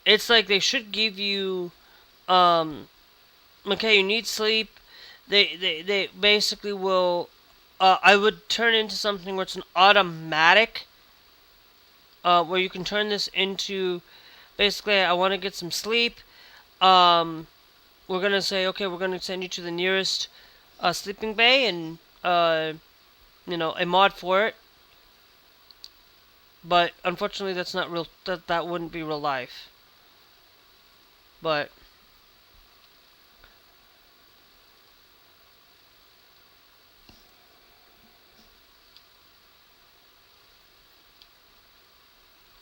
It's like they should give you, okay, you need sleep. They basically will. I would turn into something where it's an automatic. Where you can turn this into, basically, I want to get some sleep. We're gonna say, okay, we're gonna send you to the nearest sleeping bay and a mod for it. But unfortunately, that's not real. That wouldn't be real life. But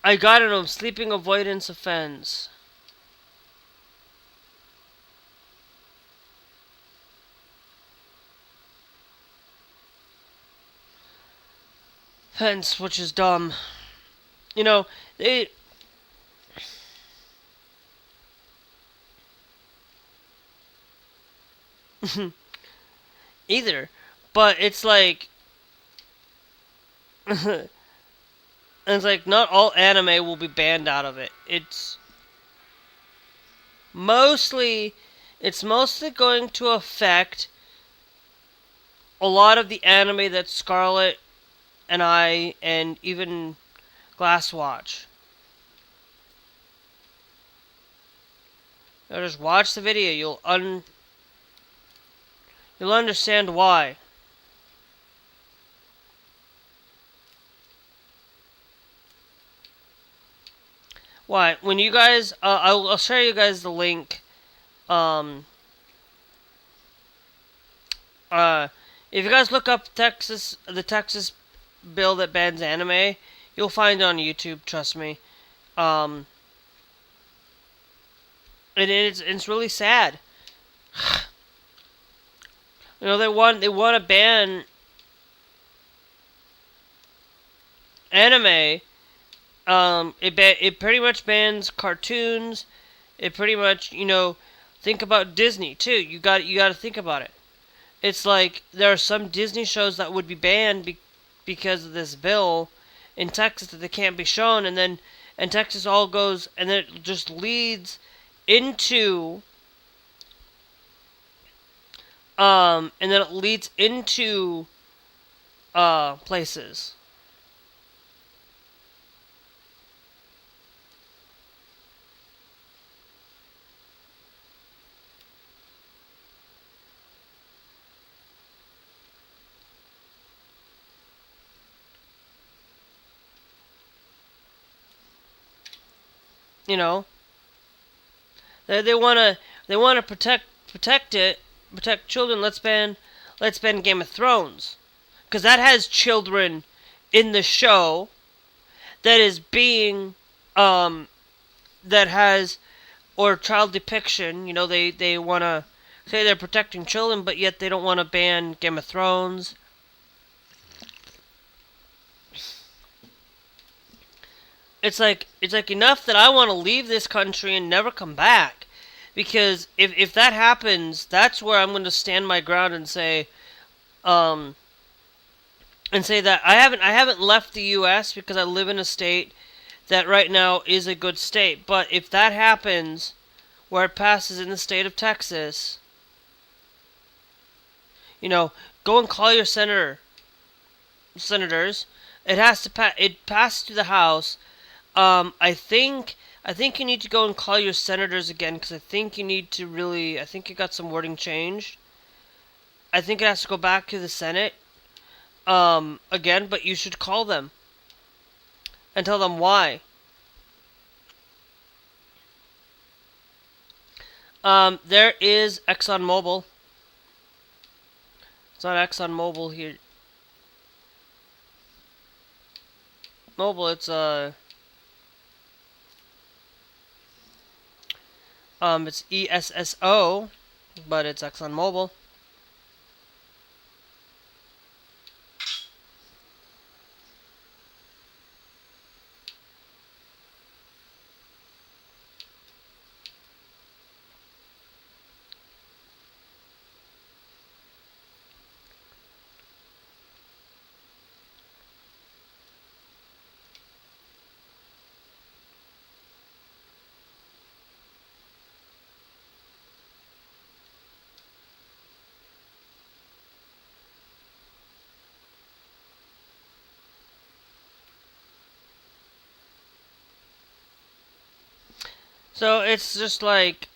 I got it on sleeping avoidance offense. Hence, which is dumb. They. Either. But it's like. It's like, not all anime will be banned out of it. It's mostly going to affect a lot of the anime that Scarlet and I, and even Glasswatch. Now just watch the video. You'll understand why. Why? When you guys, I'll share you guys the link. If you guys look up the Texas bill that bans anime, you'll find it on YouTube. Trust me. It's really sad. They want to ban anime. It pretty much bans cartoons. It pretty much, think about Disney too. You got to think about it. It's like there are some Disney shows that would be banned because of this bill in Texas that they can't be shown, and then and Texas all goes, and then it just leads into and then it leads into places. You know, they wanna protect it, protect children. Let's ban Game of Thrones, because that has children in the show that is being that has, or child depiction. You know, they wanna say they're protecting children, but yet they don't want to ban Game of Thrones. It's like enough that I want to leave this country and never come back, because if that happens, that's where I'm going to stand my ground um and say that I haven't left the U.S. because I live in a state that right now is a good state. But if that happens, where it passes in the state of Texas, you know, go and call your senators. It has to pass. It passed through the House. I think you need to go and call your senators again, because I think you need to really. I think you got some wording changed. I think it has to go back to the Senate again, but you should call them and tell them why. There is ExxonMobil. It's not ExxonMobil here. Mobile, it's ESSO, but it's ExxonMobil. So it's just like,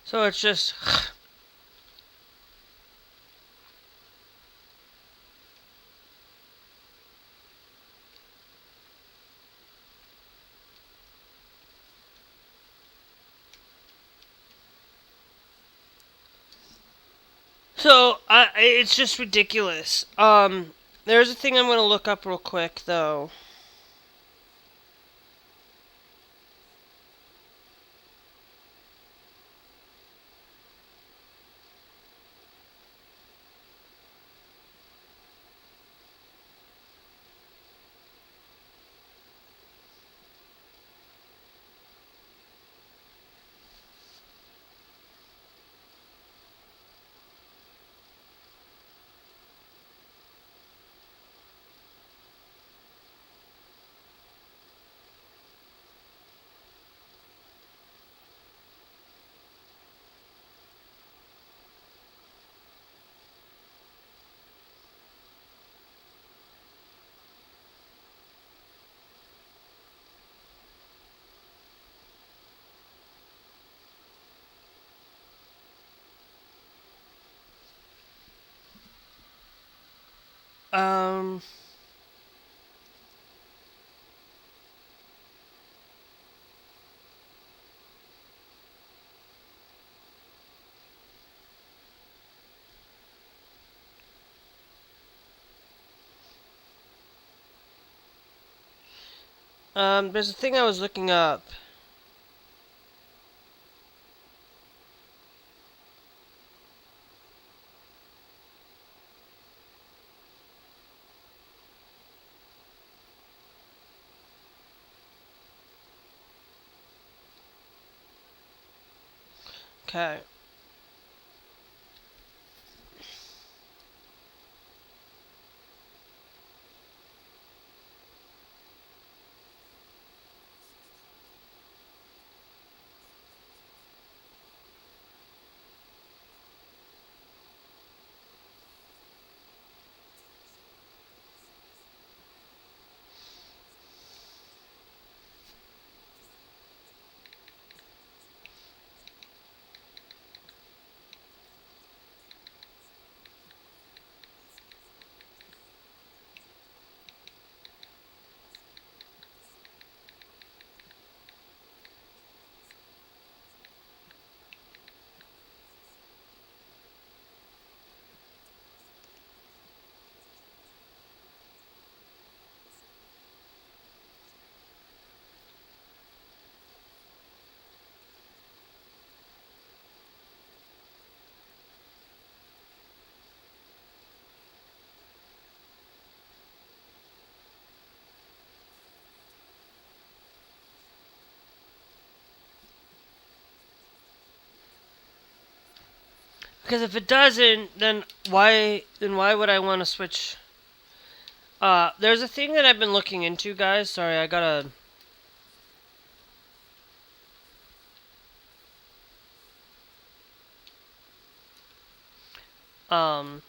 so it's just, it's just ridiculous. There's a thing I'm gonna look up real quick though. Um, There's a thing I was looking up. Okay. Because if it doesn't, then why would I want to switch? There's a thing that I've been looking into, guys. Sorry, I gotta. Um.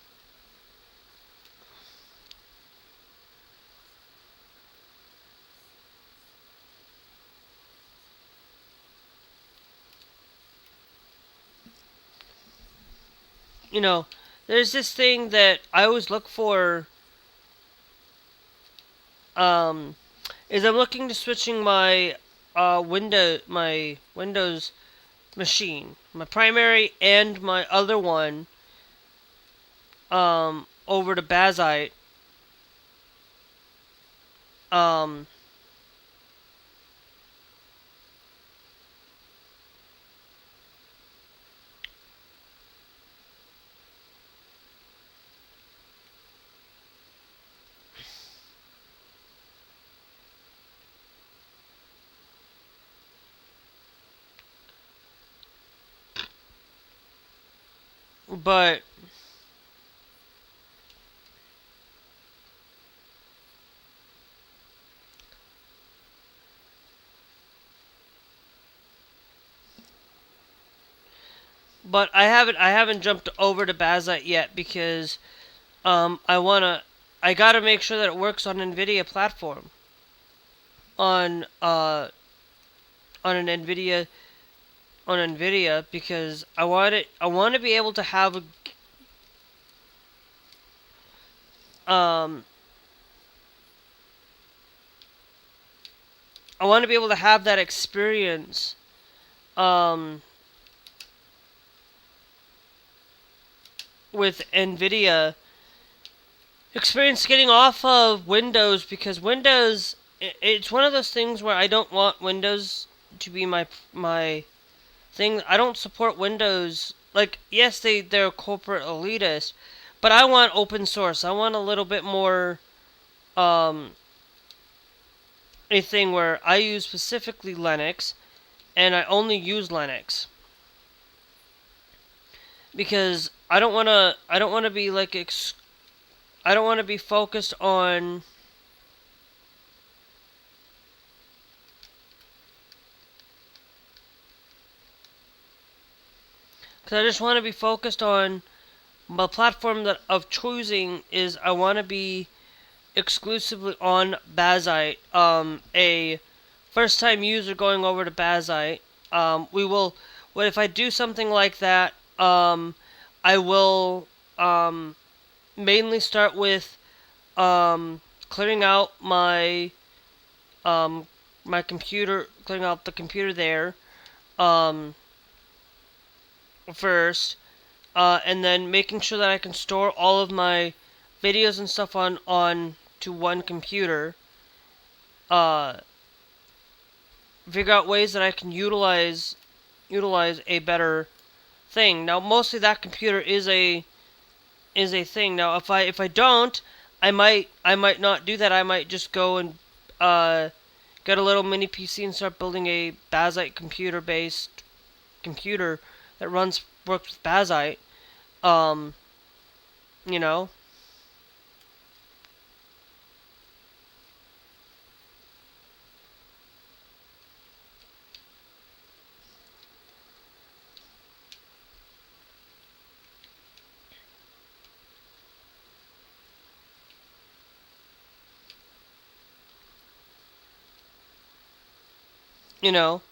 You know, there's this thing that I always look for. Um, is I'm looking to switching my my Windows machine, my primary and my other one, over to Bazite. Um, but I haven't jumped over to Bazite yet because I gotta make sure that it works on NVIDIA platform. On on an NVIDIA because I want to be able to have um I want to be able to have that experience um with NVIDIA experience getting off of Windows because Windows it's one of those things where I don't want Windows to be my thing. I don't support Windows. Like yes, they're corporate elitist, but I want open source. I want a little bit more um a thing where I use specifically Linux and I only use Linux because I don't want to be like I don't want to be focused on cuz I just want to be focused on my platform that of choosing is I want to be exclusively on Bazite. A first time user going over to Bazite. We will what if I do something like that, I will mainly start with clearing out um, my computer, clearing out the computer there um, first, and then making sure that I can store all of my videos and stuff on to one computer, uh, figure out ways that I can utilize a better thing. Now, mostly that computer is a thing. Now, if I don't, I might not do that. I might just go and get a little mini PC and start building a Bazite computer that works with Bazite. Um, you know. You know.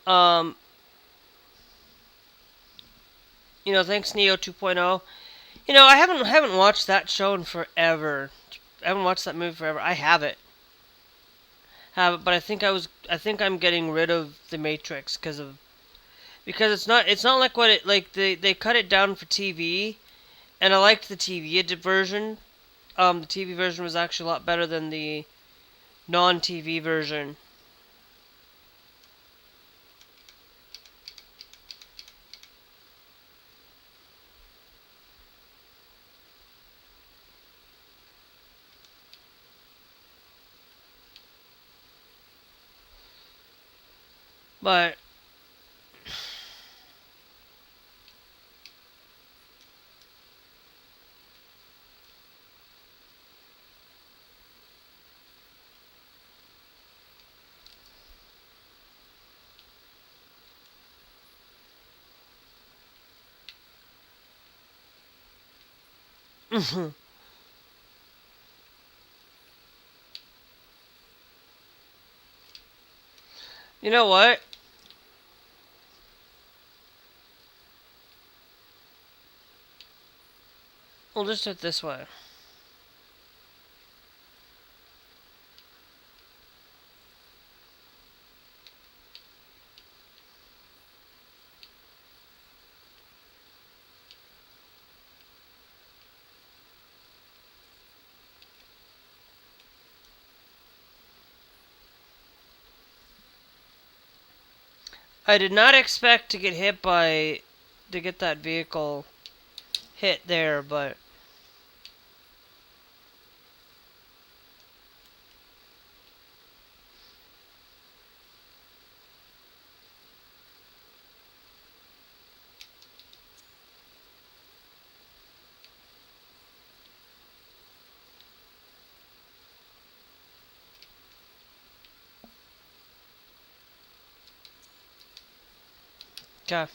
Um, thanks Neo 2.0. I haven't watched that show in forever. I haven't watched that movie forever. I have it, but I think I'm getting rid of the Matrix because it's not like what it like they cut it down for TV, and I liked the TV version. The TV version was actually a lot better than the non-TV version. But you know what? We'll just do it this way. I did not expect to get that vehicle hit there, but okay.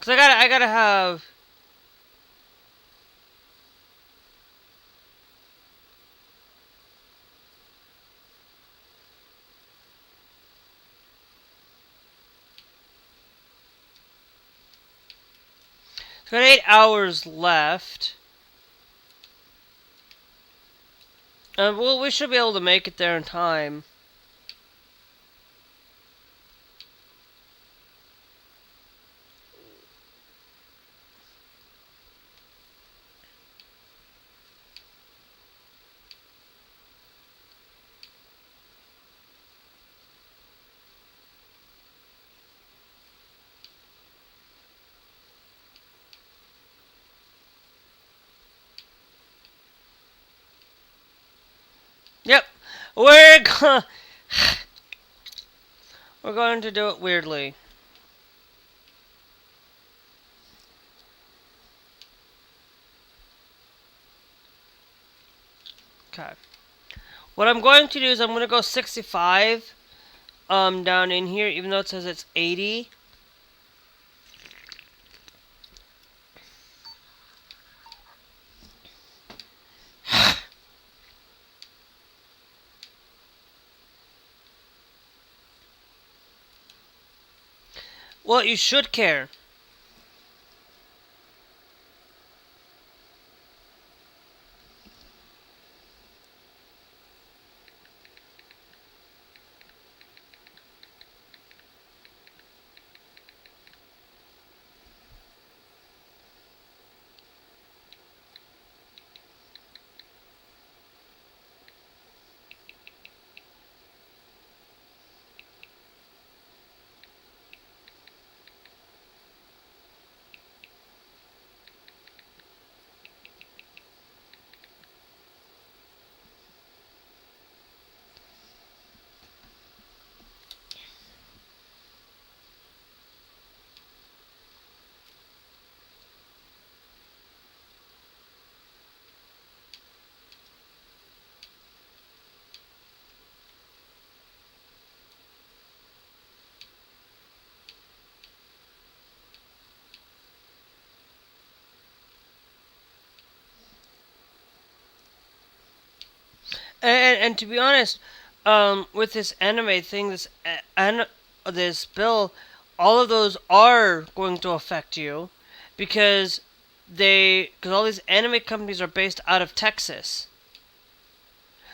Cause I gotta have. Got 8 hours left. Well, we should be able to make it there in time. Yep, we're we're going to do it weirdly. Okay. What I'm going to do is I'm going to go 65 down in here, even though it says it's 80. Well, you should care. And to be honest, with this anime thing, this bill, all of those are going to affect you because because all these anime companies are based out of Texas.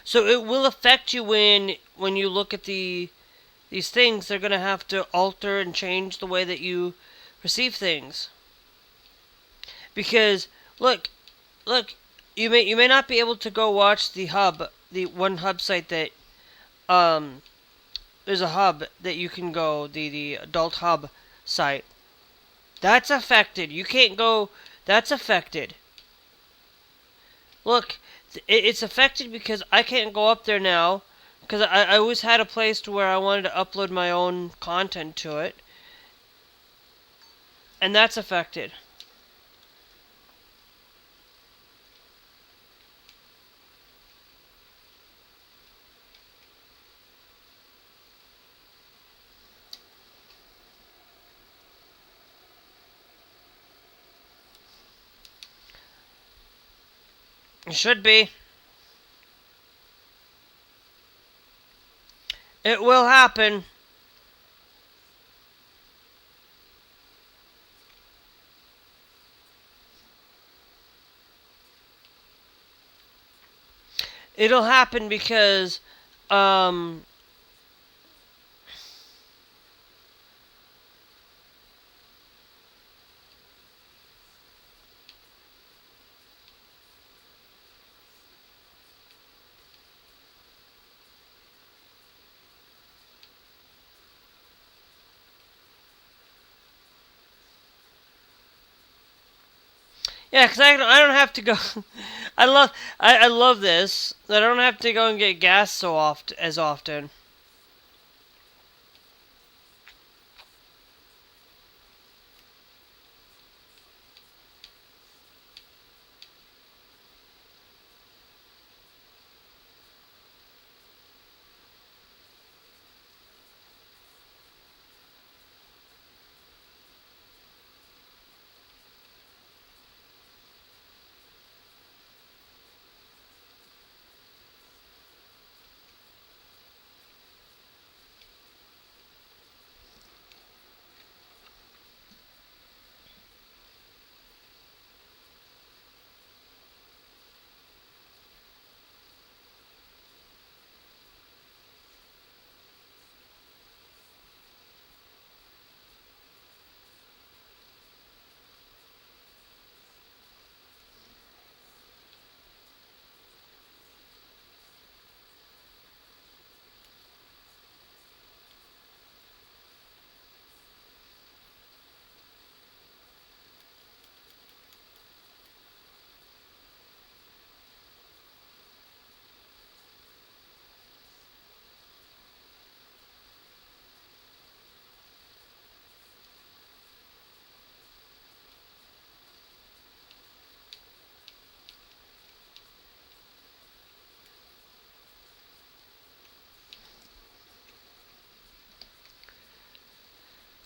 So it will affect you when you look at these things. They're gonna have to alter and change the way that you receive things. Because look, you may not be able to go watch the one hub site that um there's a hub that you can go, the adult hub site. That's affected. You can't go. That's affected. Look, it's affected because I can't go up there now because I always had a place to where I wanted to upload my own content to it, and that's affected. It should be. It will happen. It'll happen because um yeah, because I don't have to go. I love this. I don't have to go and get gas so oft as often.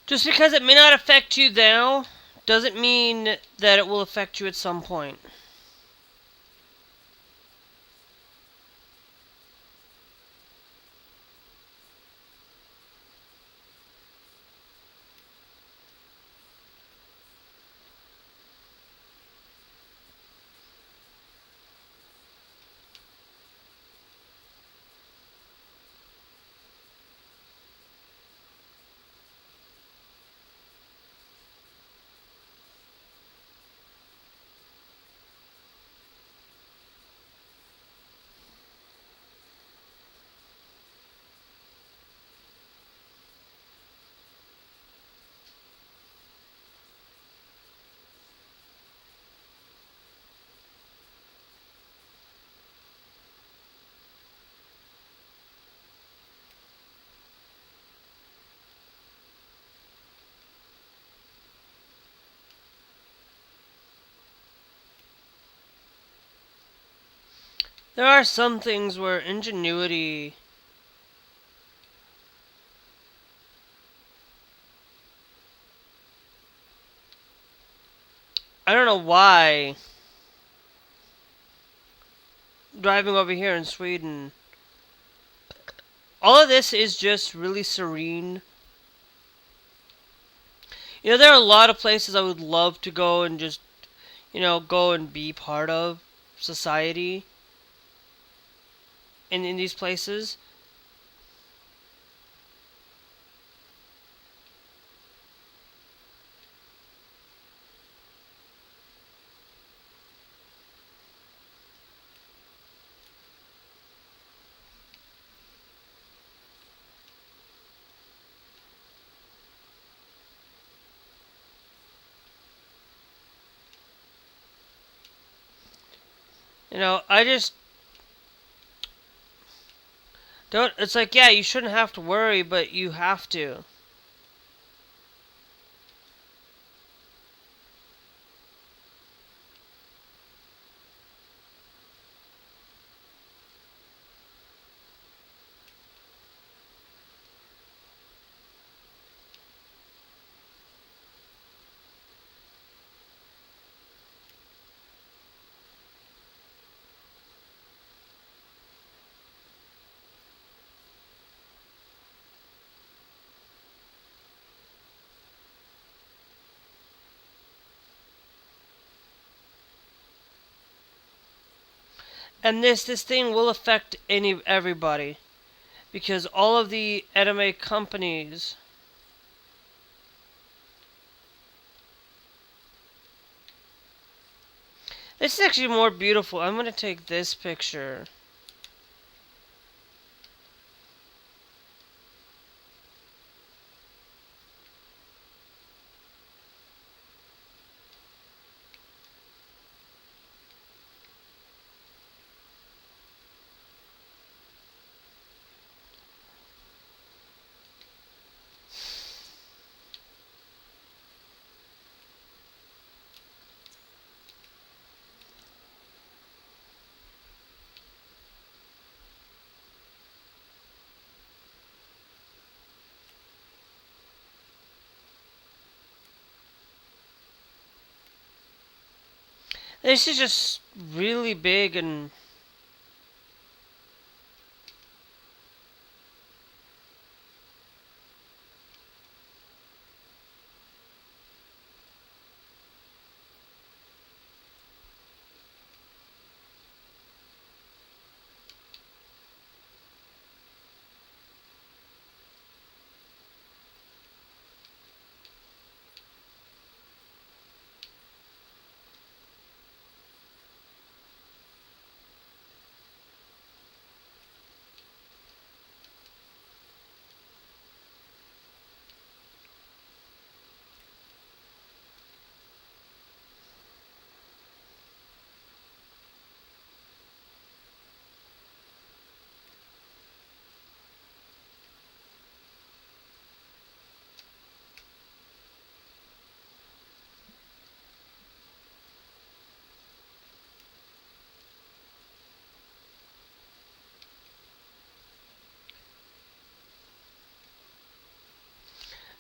Just because it may not affect you now doesn't mean that it will affect you at some point. There are some things where ingenuity. I don't know why driving over here in Sweden. All of this is just really serene. You know, there are a lot of places I would love to go and just, you know, go and be part of society in these places. You know, I just don't. It's like, yeah, you shouldn't have to worry, but you have to. And this thing will affect everybody, because all of the anime companies. This is actually more beautiful. I'm gonna take this picture. This is just really big and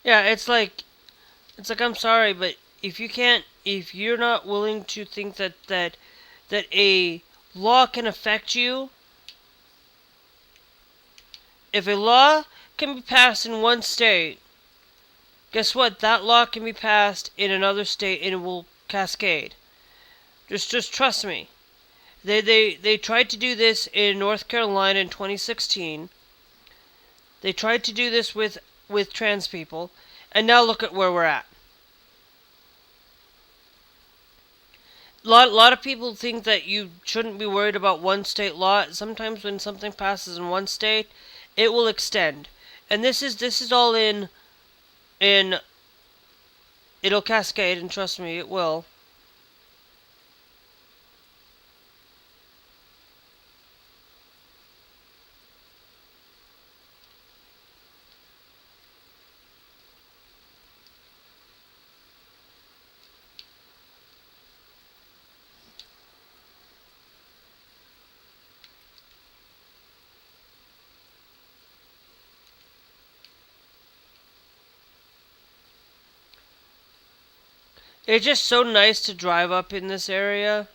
yeah, it's like I'm sorry, but if you're not willing to think that a law can affect you, if a law can be passed in one state, guess what? That law can be passed in another state and it will cascade. Just trust me. They tried to do this in North Carolina in 2016. They tried to do this with trans people, and now look at where we're at. Lot of people think that you shouldn't be worried about one state law. Sometimes when something passes in one state, it will extend. And this is all in it'll cascade, and trust me, it will. It's just so nice to drive up in this area.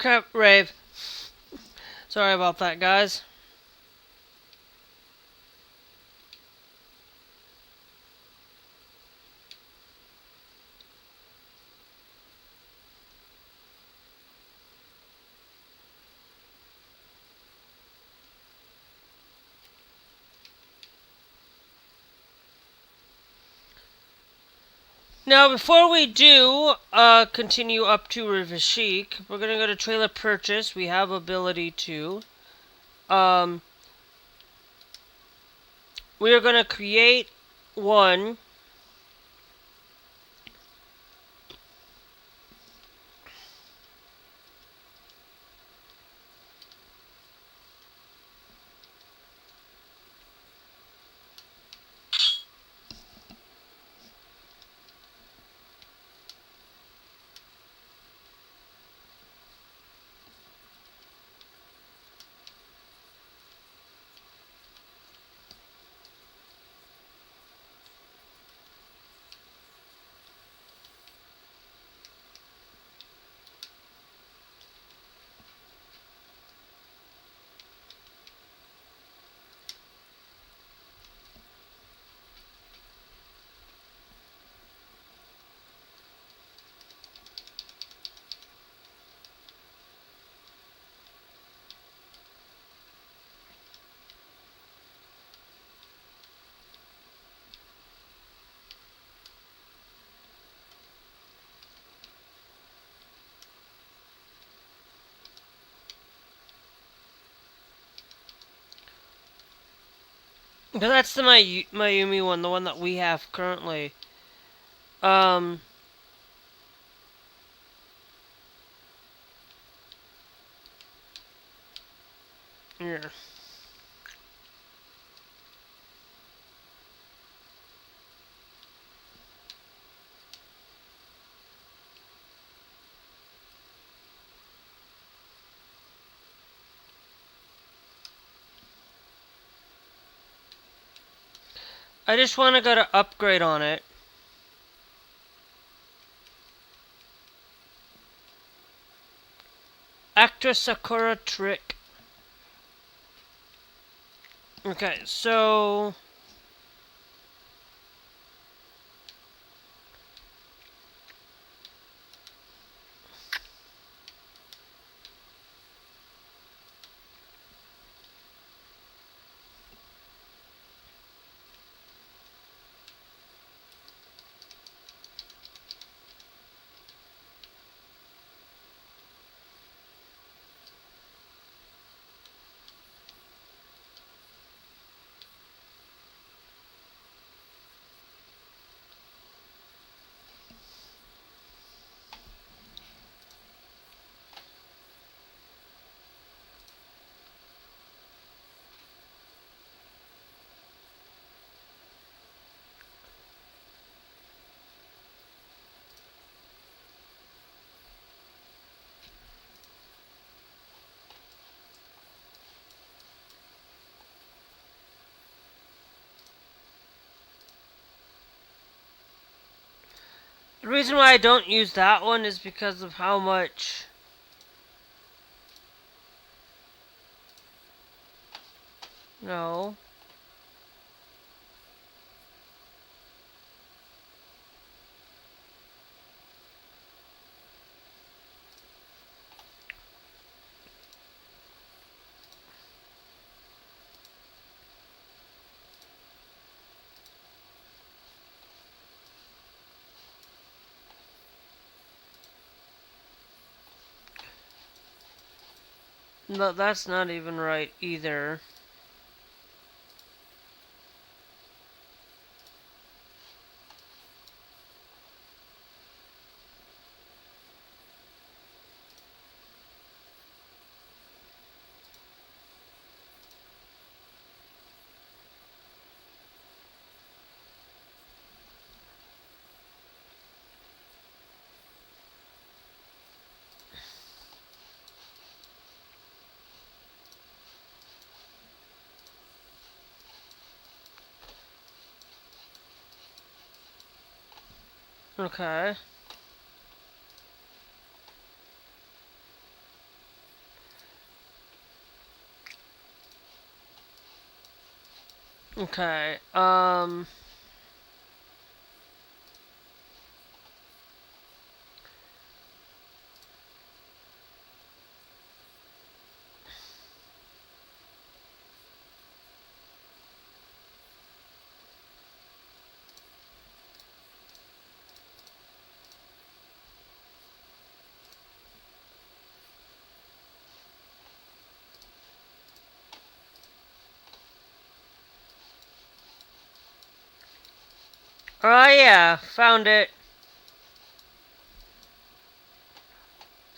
Crap, rave. Sorry about that, guys. Now, before we do continue up to Rivashik, we're gonna go to trailer purchase. We have ability to. We are gonna create one. But that's the Mayumi one, the one that we have currently. Yeah. I just want to go to upgrade on it. Actress Sakura Trick. Okay, so... The reason why I don't use that one is because of how much... No. No, that's not even right either. Okay. Okay. Oh yeah, found it.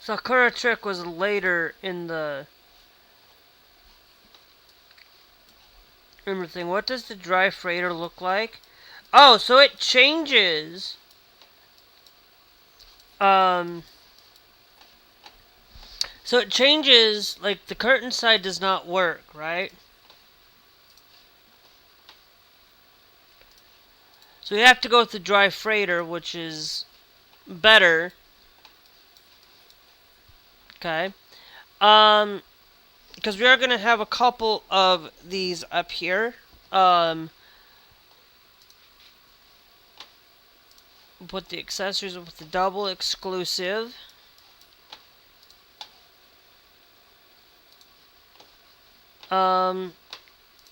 Sakura Trick was later in the thing. What does the dry freighter look like? Oh, so it changes. Um, so it changes, like the curtain side does not work, right? So we have to go with the dry freighter, which is better. Okay. Because we are going to have a couple of these up here. Put the accessories with the double exclusive. I'm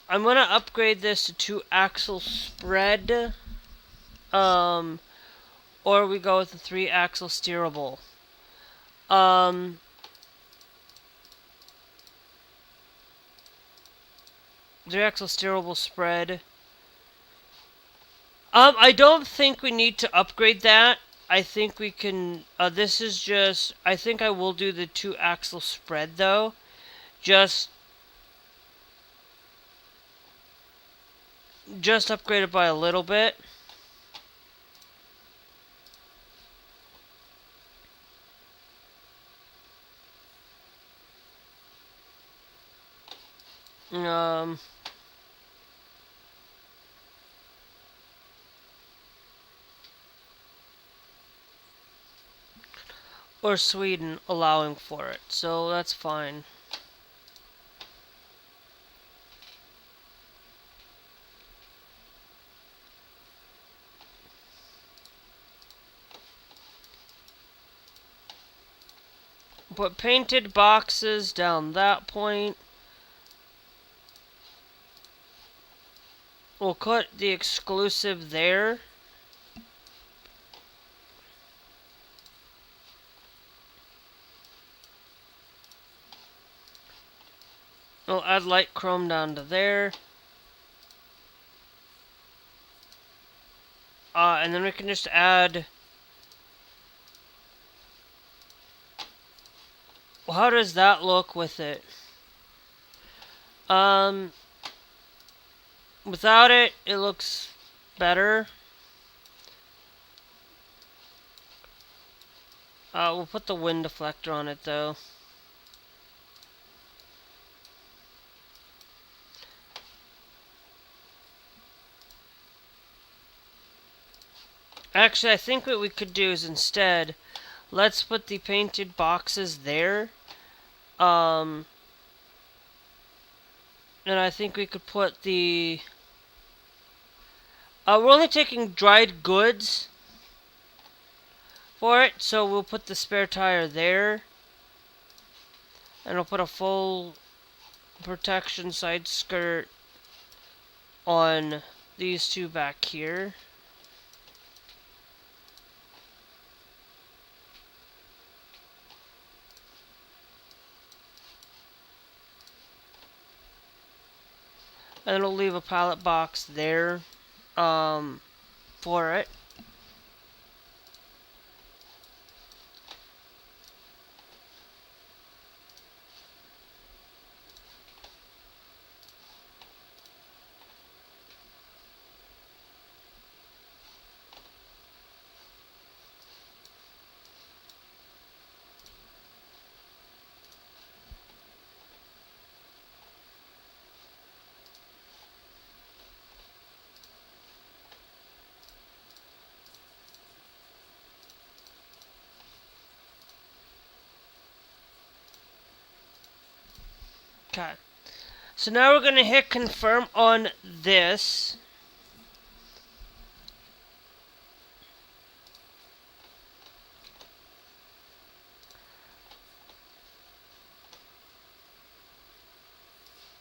going to upgrade this to 2-axle spread. Or we go with the 3-axle steerable. 3-axle steerable spread. I don't think we need to upgrade that. I think we can, this is just, I think I will do the 2-axle spread though. Just upgrade it by a little bit. Or Sweden allowing for it, so that's fine. Put painted boxes down that point. We'll put the exclusive there. We'll add light chrome down to there. And then we can just add... Well, how does that look with it? Without it, it looks better. We'll put the wind deflector on it though. Actually, I think what we could do is instead, let's put the painted boxes there. And I think we could put the... we're only taking dried goods for it, so we'll put the spare tire there. And we'll put a full protection side skirt on these two back here. And then we'll leave a pallet box there for it. Okay. So now we're going to hit confirm on this.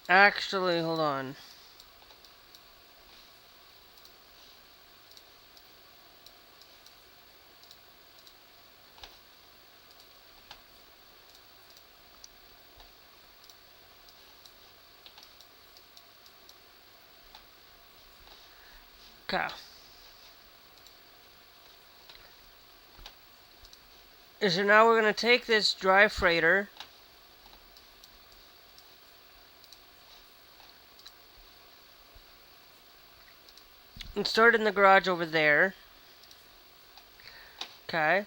Actually, hold on. Okay. So now we're going to take this dry freighter. And store it in the garage over there. Okay.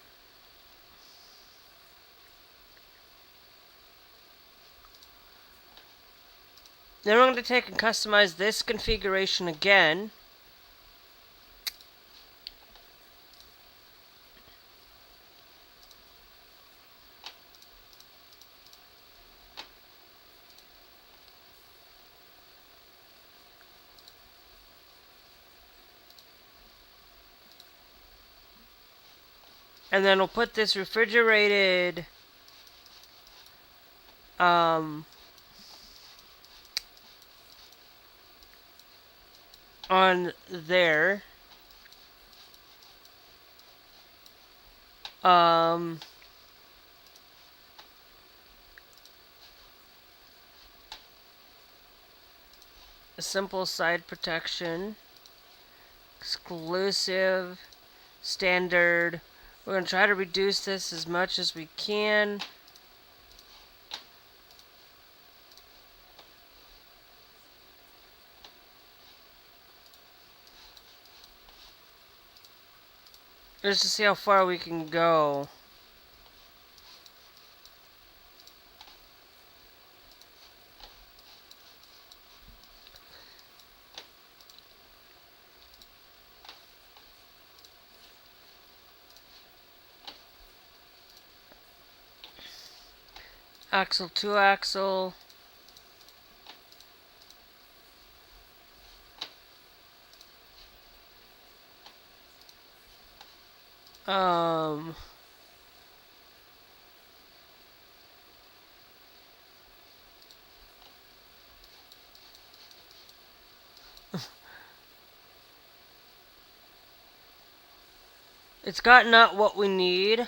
Then we're going to take and customize this configuration again. And then we'll put this refrigerated on there. A simple side protection, exclusive, standard. We're going to try to reduce this as much as we can. Just to see how far we can go. Axle to axle. It's got not what we need.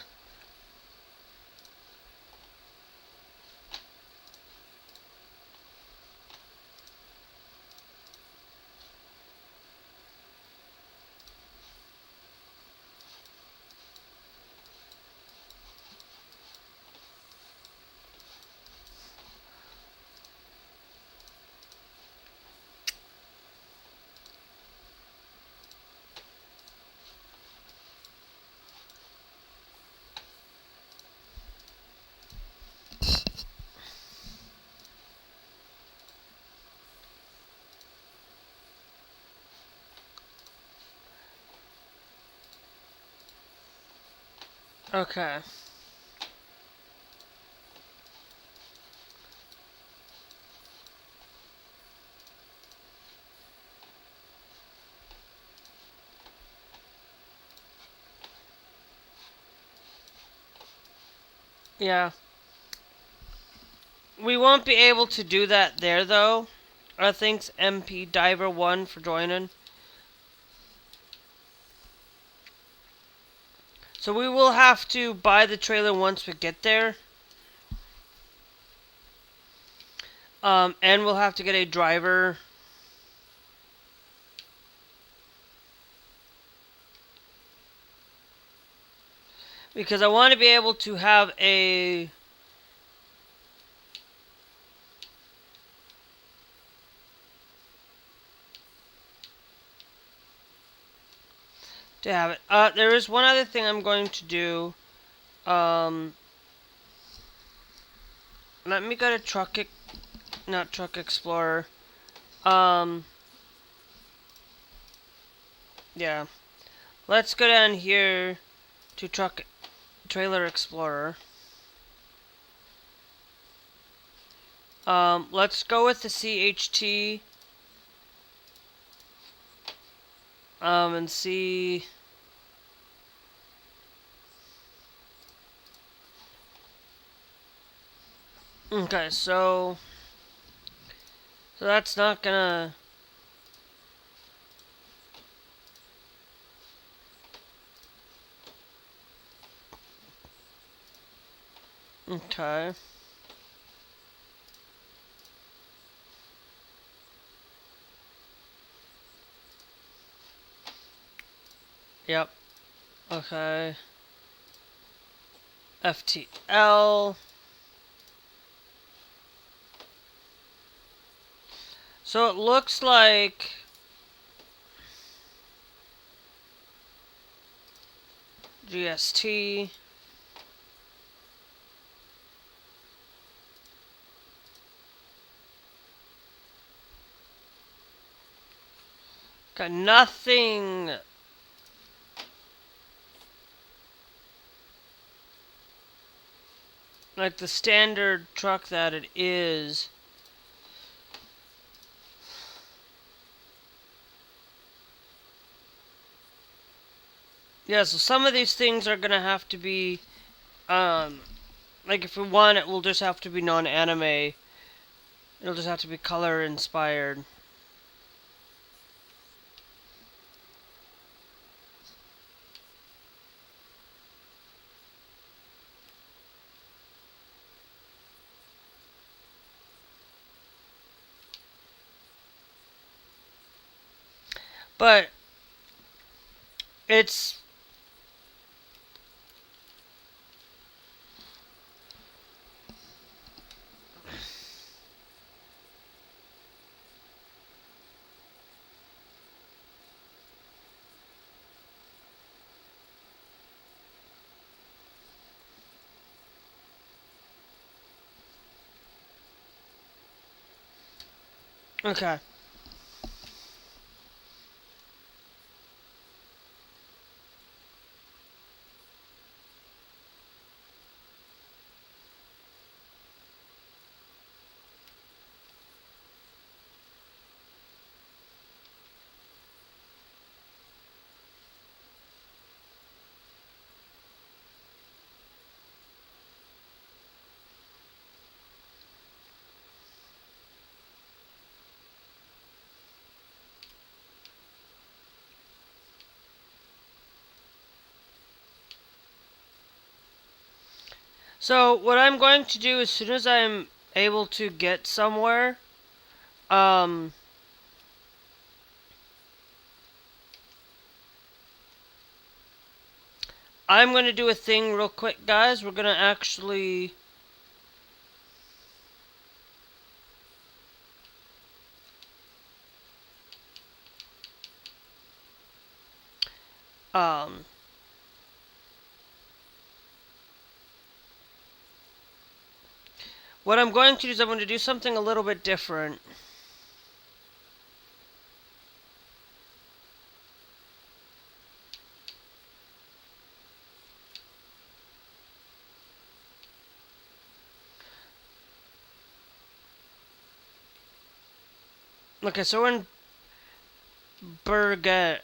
Okay. Yeah. We won't be able to do that there, though. Thanks, MP Diver 1, for joining. So we will have to buy the trailer once we get there. And we'll have to get a driver. Because I want to be able to have a... to have it. There is one other thing I'm going to do. Let me go to not Truck Explorer. Yeah. Let's go down here to Trailer Explorer. Let's go with the CHT. And see. Okay, so that's not gonna. Okay. Yep. Okay. FTL. So it looks like GST. Got nothing. Like the standard truck that it is. Yeah, so some of these things are gonna have to be, like if we want it, we'll just have to be non-anime. It'll just have to be color inspired. But it's okay. So what I'm going to do as soon as I'm able to get somewhere, um, I'm going to do a thing real quick, guys. We're going to actually um what I'm going to do is I'm going to do something a little bit different. Okay, so we're in Bergen.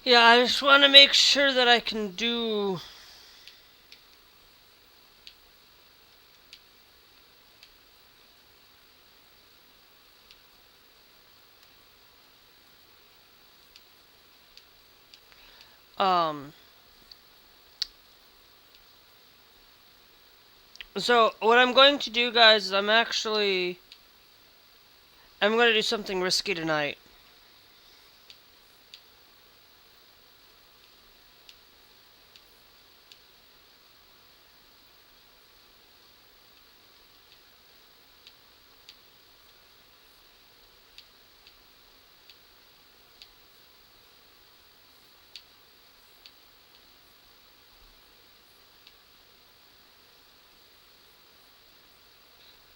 Yeah, I just want to make sure that I can do. Um, so what I'm going to do, guys, is I'm going to do something risky tonight.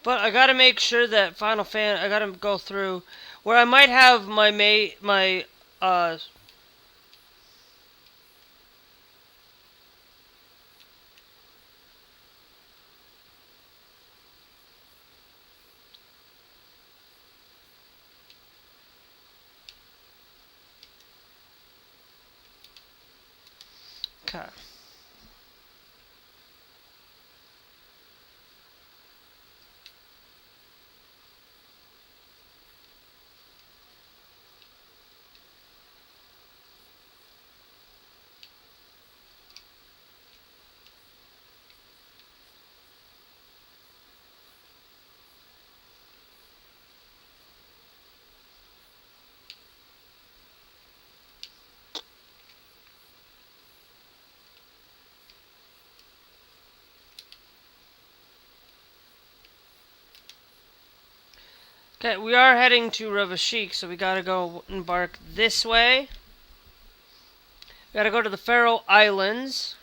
But I gotta make sure that I gotta go through where I might have uh okay. Okay, we are heading to ROG, so we gotta go embark this way. We gotta go to the Faroe Islands.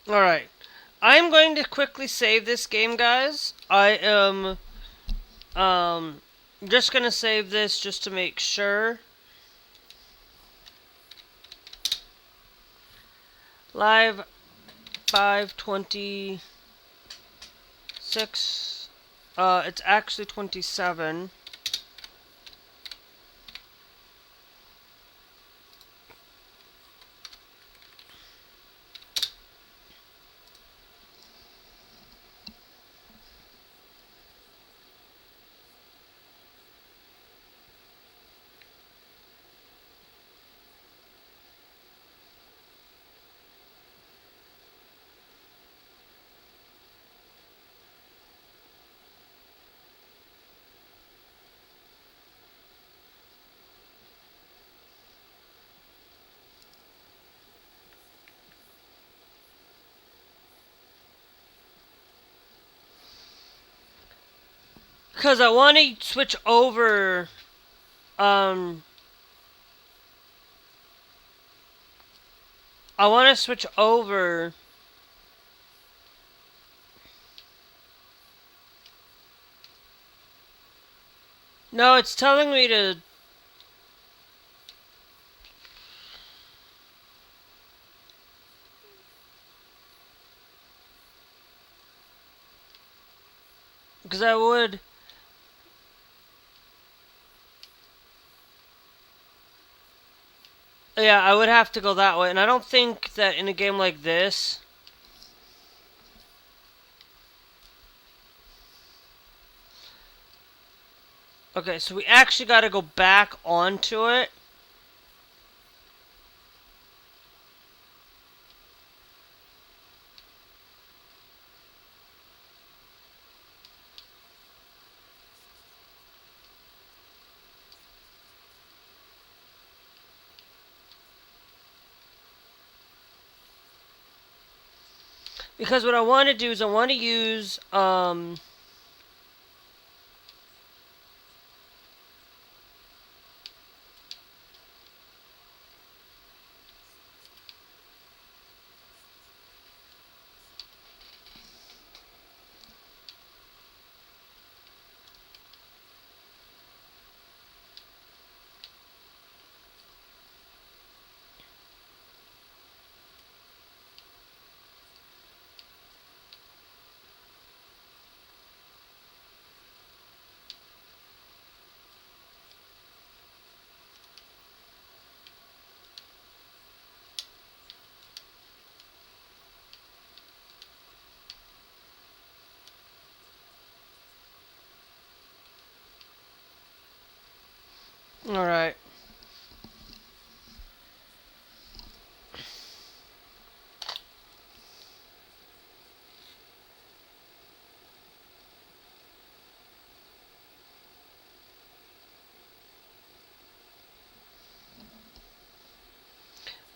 Alright. I'm going to quickly save this game, guys. I am just gonna save this just to make sure. Live 526. It's actually 27. Because I want to switch over, I want to switch over. No, it's telling me to. Because I would. Yeah, I would have to go that way. And I don't think that in a game like this. Okay, so we actually got to go back onto it. Because what I want to do is I want to use,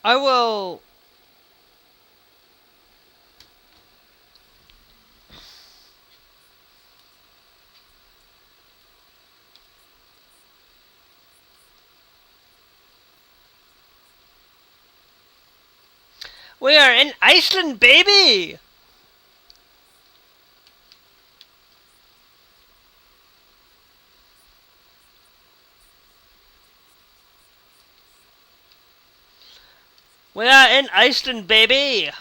I will. We are in Iceland, baby! We are in Iceland, baby!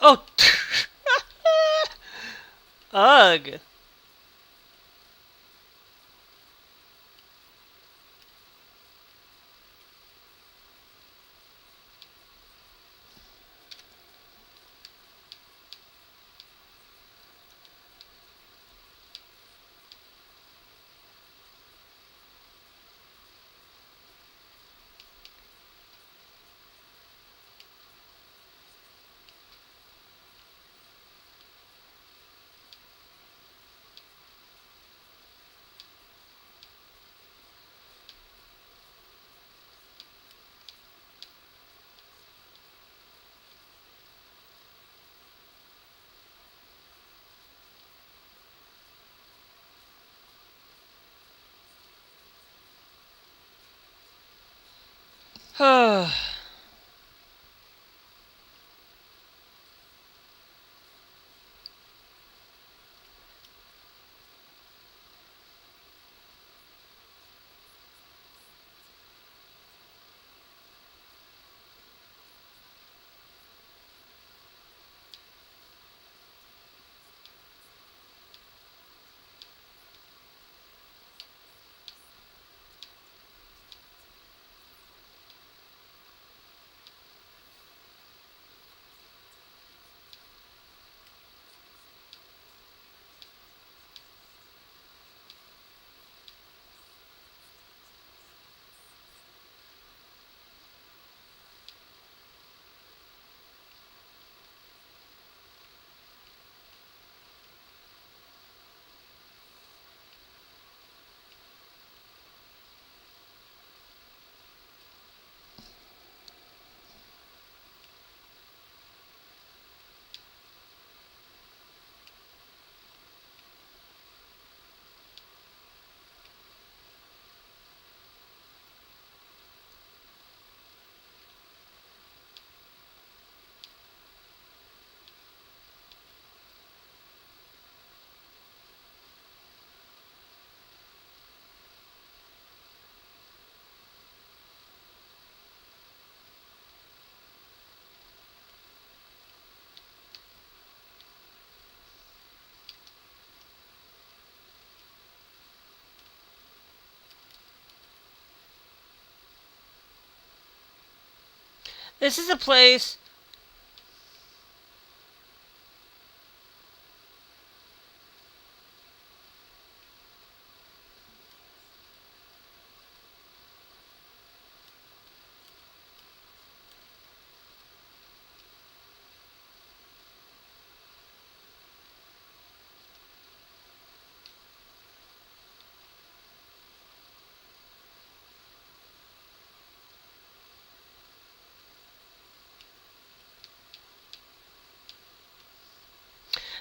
Oh! Ugh! This is a place.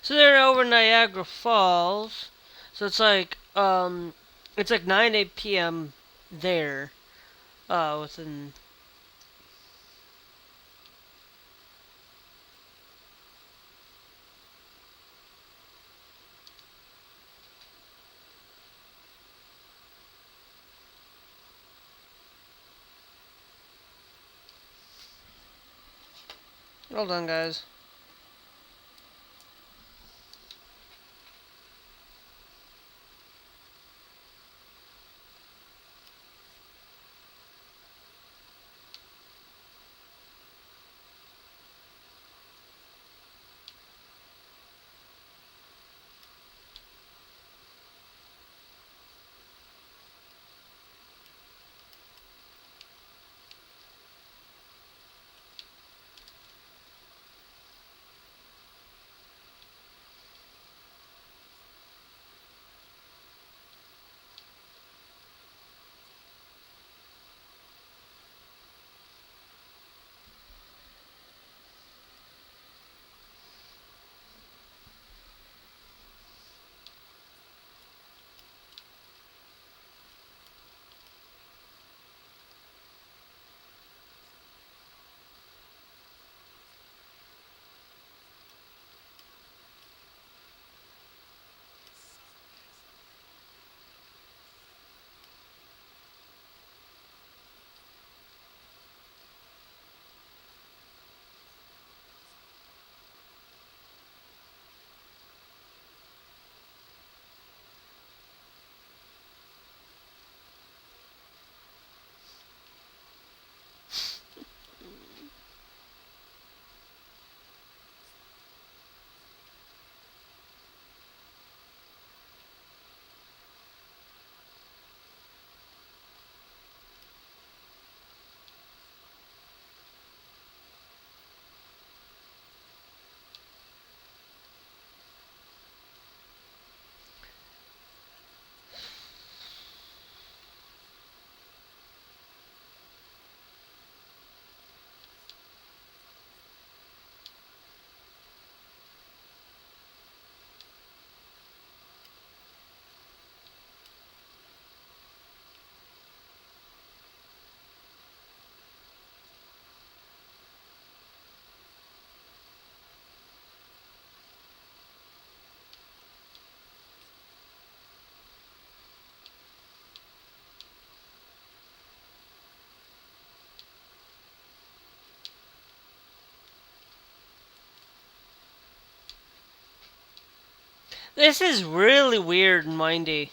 So they're over Niagara Falls. So it's like 9 p.m. there. Within. Hold on, guys. This is really weird and windy.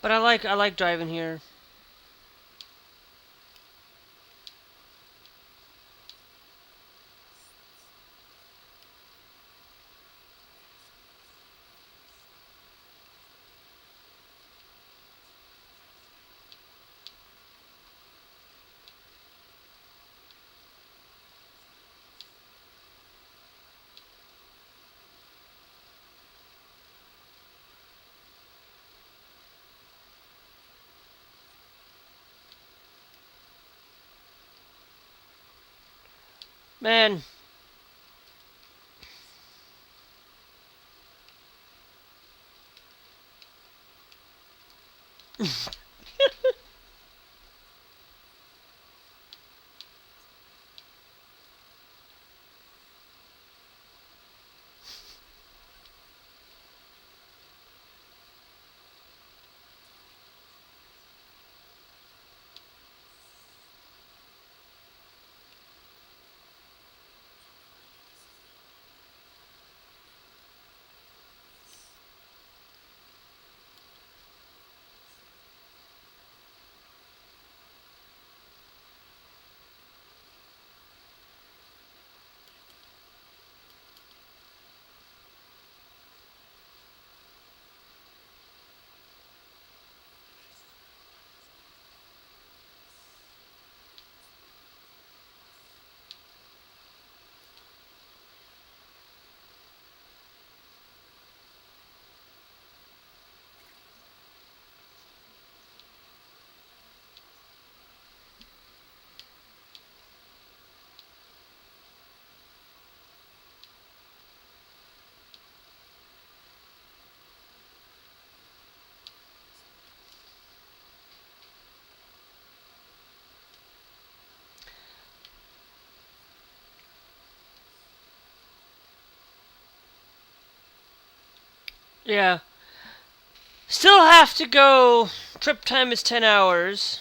But I like driving here. Man. Yeah. Still have to go trip time is 10 hours.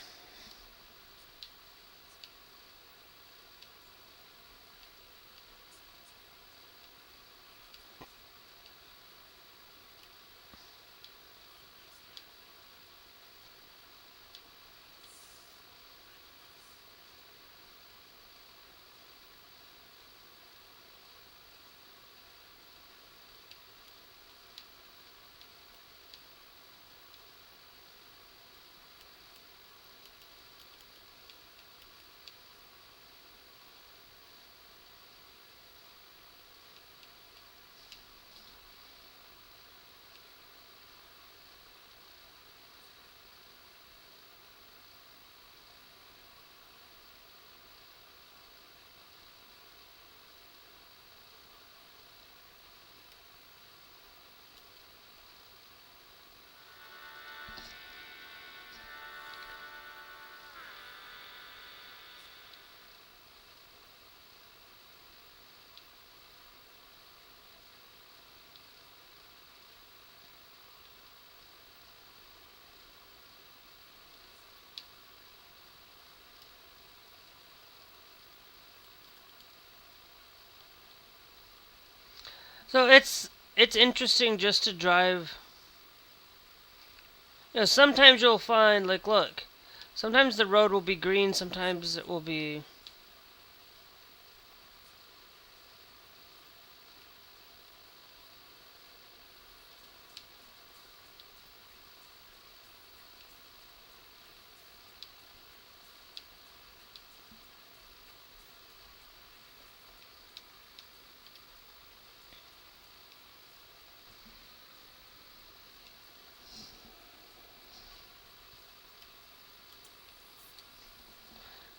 So it's interesting just to drive. You know, sometimes you'll find, like, look, sometimes the road will be green, sometimes it will be.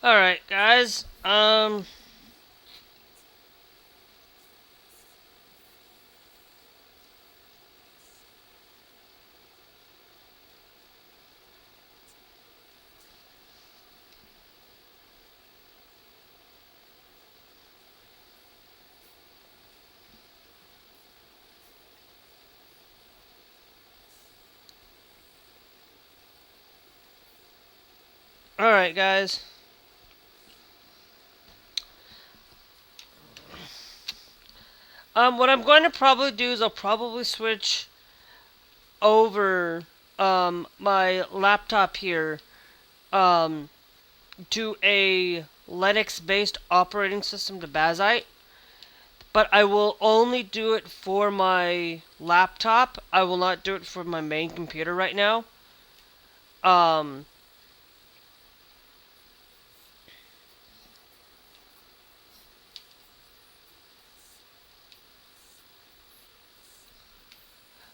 Alright, guys, alright, guys. What I'm going to probably do is I'll probably switch over my laptop here to a Linux-based operating system to Bazite, but I will only do it for my laptop. I will not do it for my main computer right now.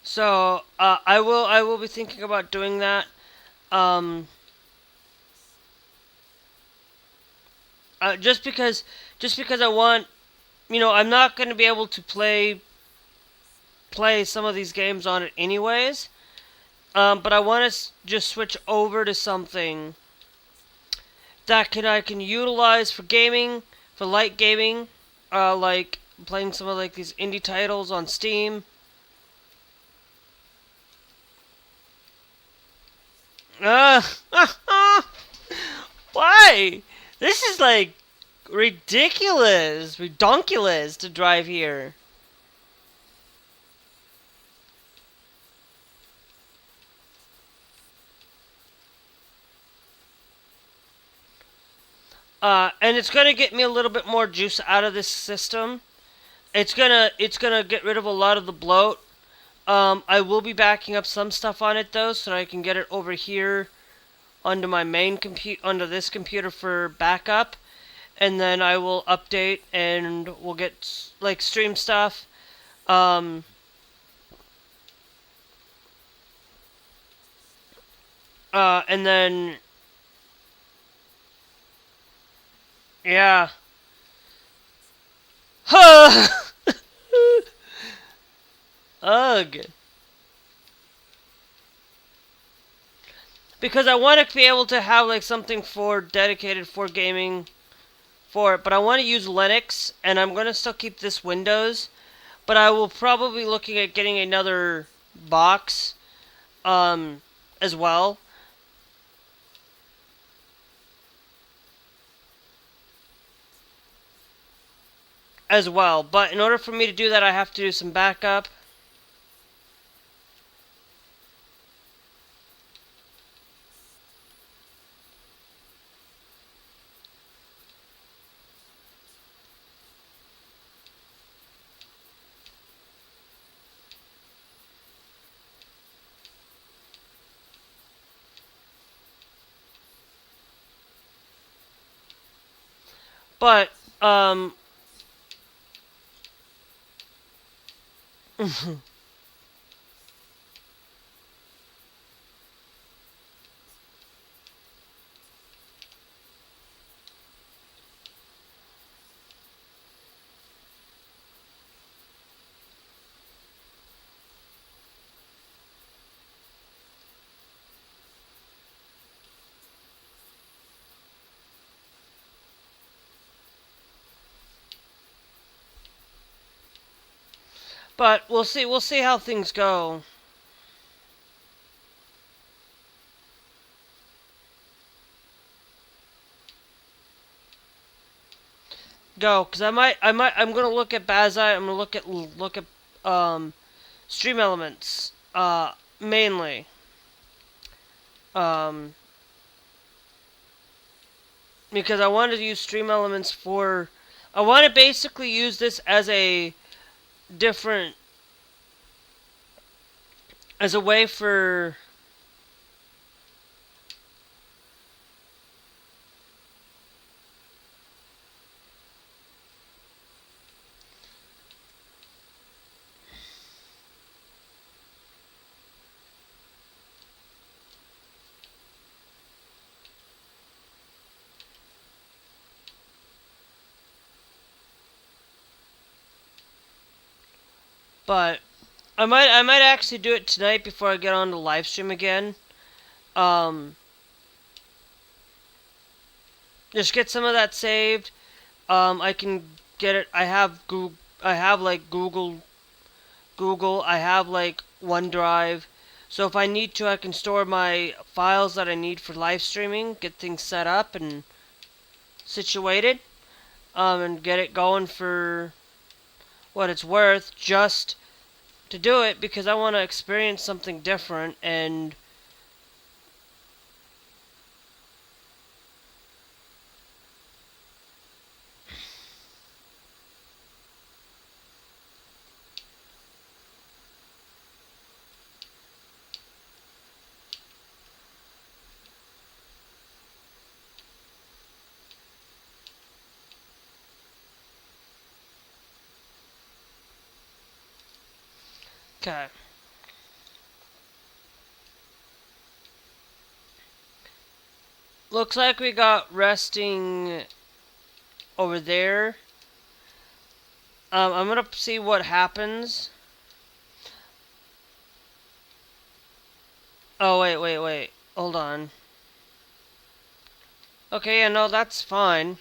So I will be thinking about doing that. Just because I want, you know, I'm not going to be able to play some of these games on it anyways. But I want to just switch over to something that I can utilize for gaming, for light gaming, like playing some of like these indie titles on Steam. Why? This is like ridiculous, redonkulous to drive here. And it's gonna get me a little bit more juice out of this system. It's gonna get rid of a lot of the bloat. I will be backing up some stuff on it though, so that I can get it over here onto my main onto this computer for backup, and then I will update and we'll get like stream stuff. And then yeah. Ugh. Because I want to be able to have like something for dedicated for gaming for it, but I want to use Linux, and I'm going to still keep this Windows, but I will probably be looking at getting another box as well, as well. But in order for me to do that, I have to do some backup. But, but we'll see how things go. Because I'm gonna look at Bazai. I'm gonna look at Stream Elements, mainly. Um, because I wanted to use Stream Elements for, I want to basically use this as a different, as a way for, but I might actually do it tonight before I get on to live stream again. Um, just get some of that saved. I can get it. I have Google. I have like Google. I have like OneDrive. So if I need to, I can store my files that I need for live streaming, get things set up and situated, and get it going for what it's worth, just to do it because I want to experience something different. And okay. Looks like we got resting over there. I'm gonna see what happens. Oh, wait. Hold on. Okay, yeah, no, that's fine.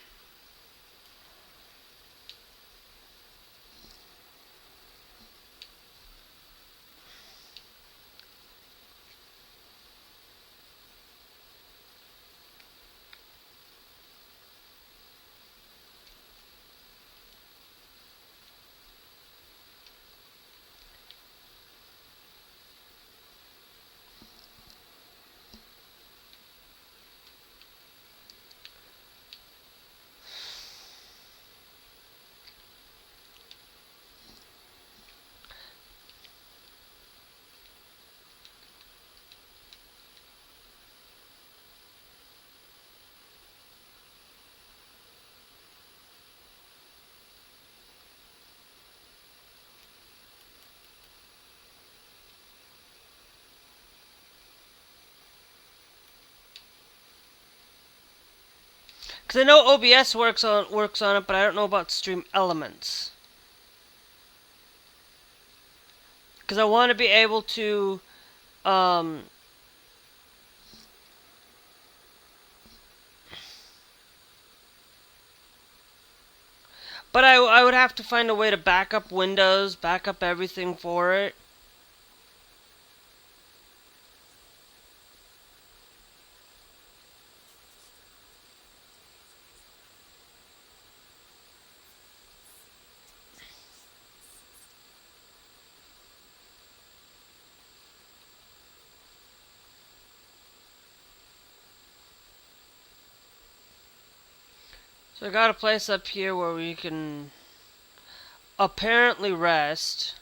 Because I know OBS works on it, but I don't know about Stream Elements. Because I want to be able to, um, but I would have to find a way to back up Windows, back up everything for it. So I got a place up here where we can apparently rest.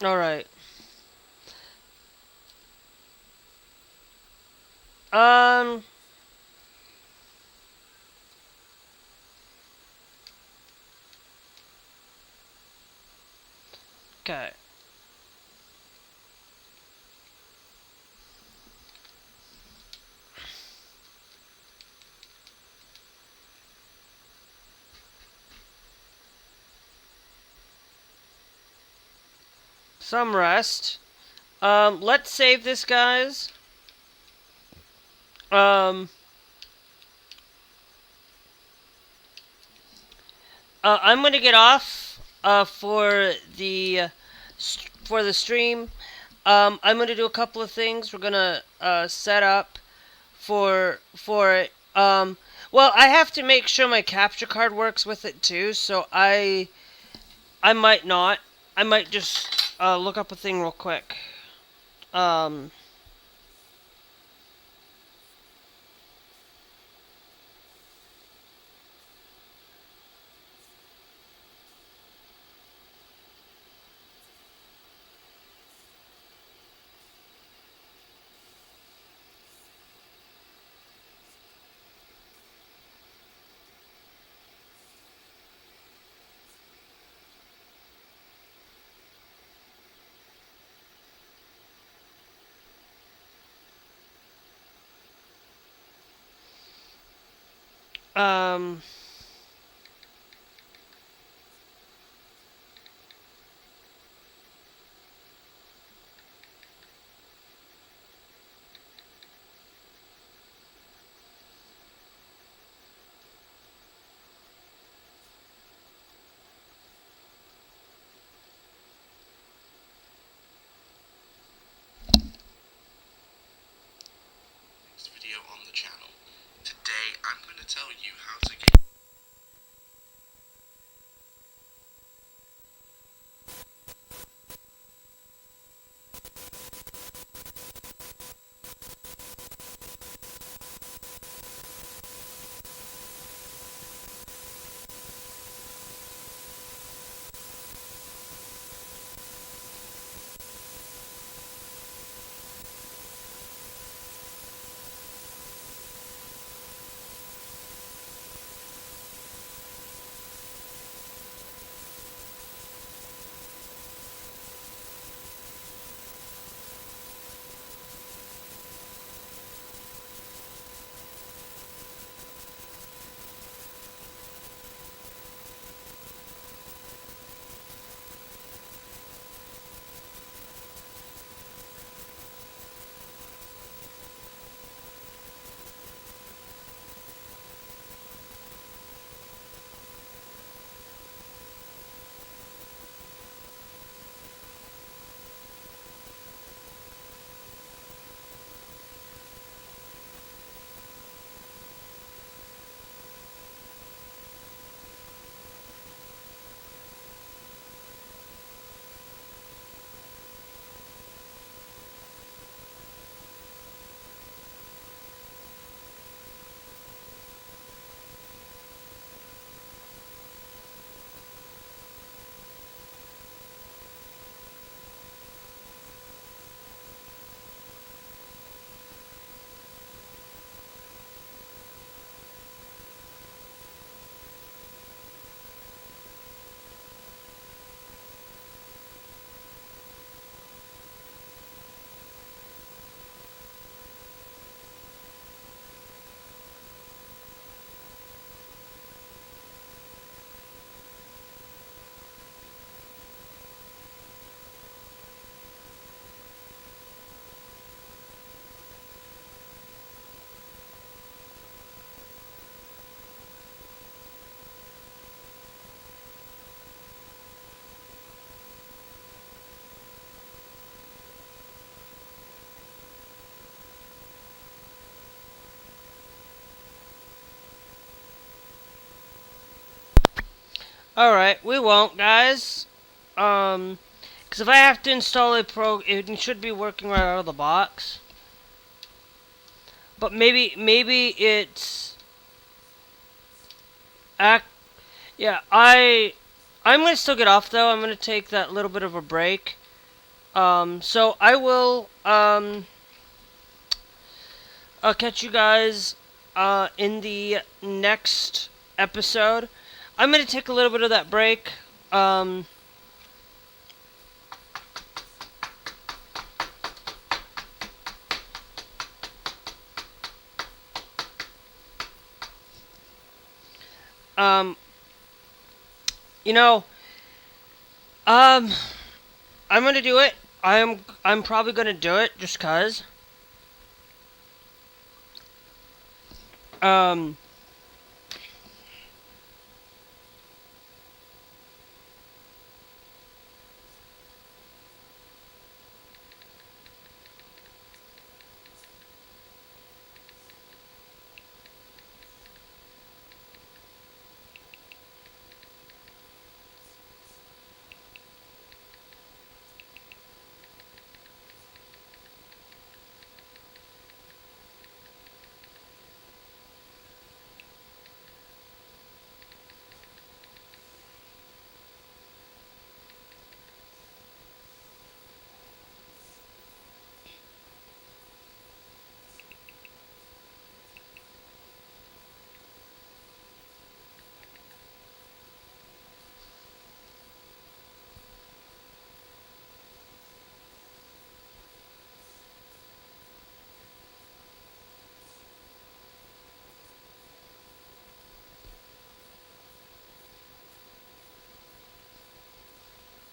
Alright. Um, okay. Some rest. Let's save this, guys. Um, I'm gonna get off for the stream. I'm gonna do a couple of things. We're gonna set up for it. Well, I have to make sure my capture card works with it too. So I might not. I might just look up a thing real quick. Um. Um.
Next video on the channel. Today I'm going to tell you how to get
Alright, we won't, guys. Because if I have to install a it should be working right out of the box. But maybe it's... Yeah, I'm gonna still get off, though. I'm gonna take that little bit of a break. So I will, I'll catch you guys, in the next episode. I'm gonna take a little bit of that break. Um, you know, um, I'm gonna do it. I'm probably gonna do it just cause. Um,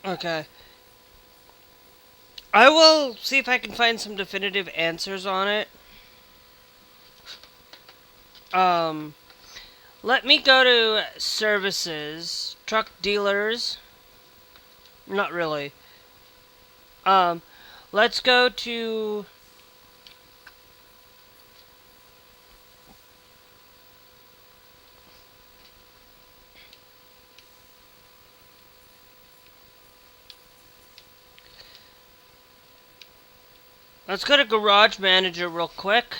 okay. I will see if I can find some definitive answers on it. Um, Let me go to services, truck dealers. Not really. Um, let's go to... Let's go to Garage Manager real quick.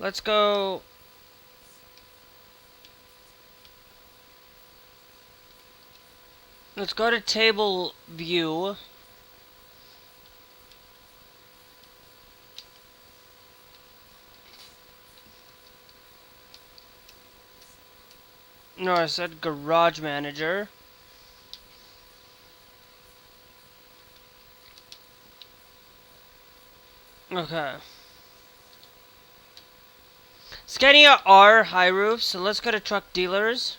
Let's go... Let's go to Table View. No, I said Garage Manager. Okay. Scania R high roofs, so let's go to truck dealers.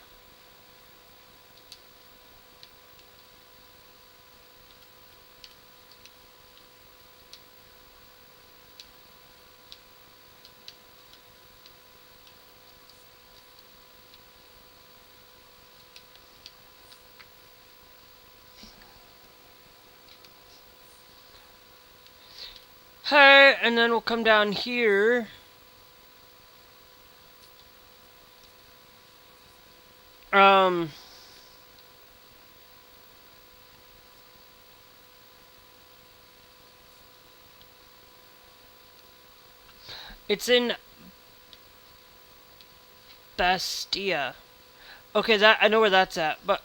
Hey, and then we'll come down here. It's in Bastia. Okay, that I know where that's at, but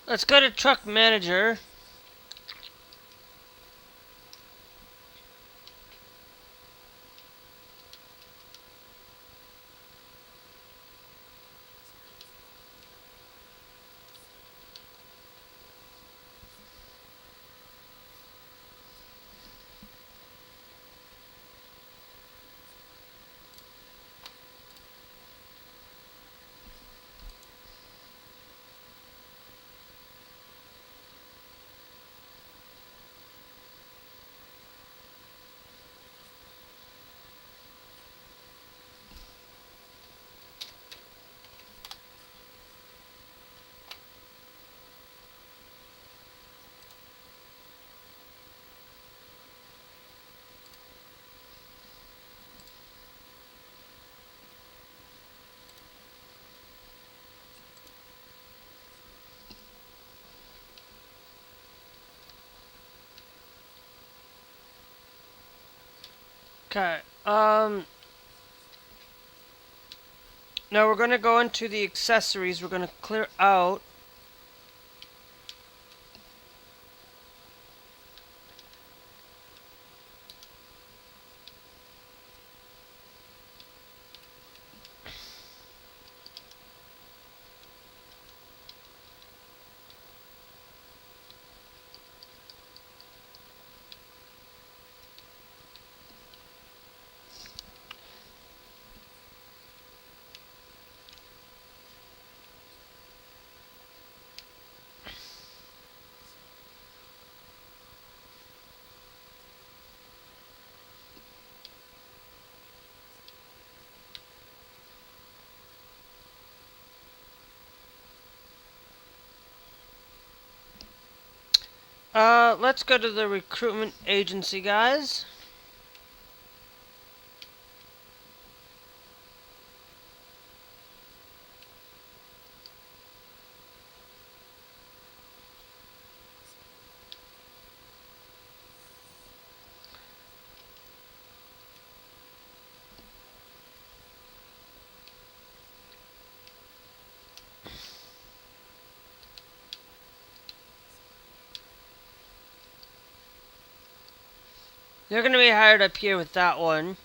Let's go to truck manager. Okay. Now we're gonna go into the accessories. We're gonna clear out. Let's go to the recruitment agency, guys. They're gonna be hired up here with that one.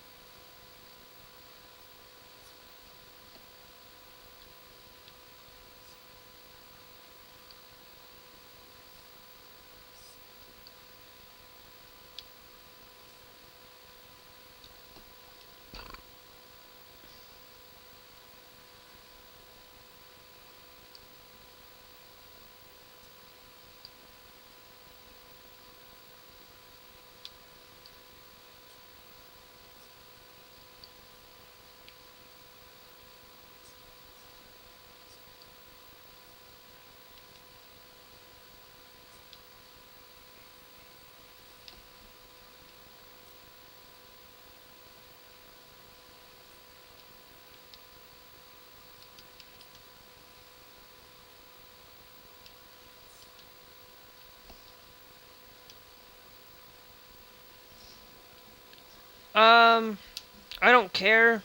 I don't care.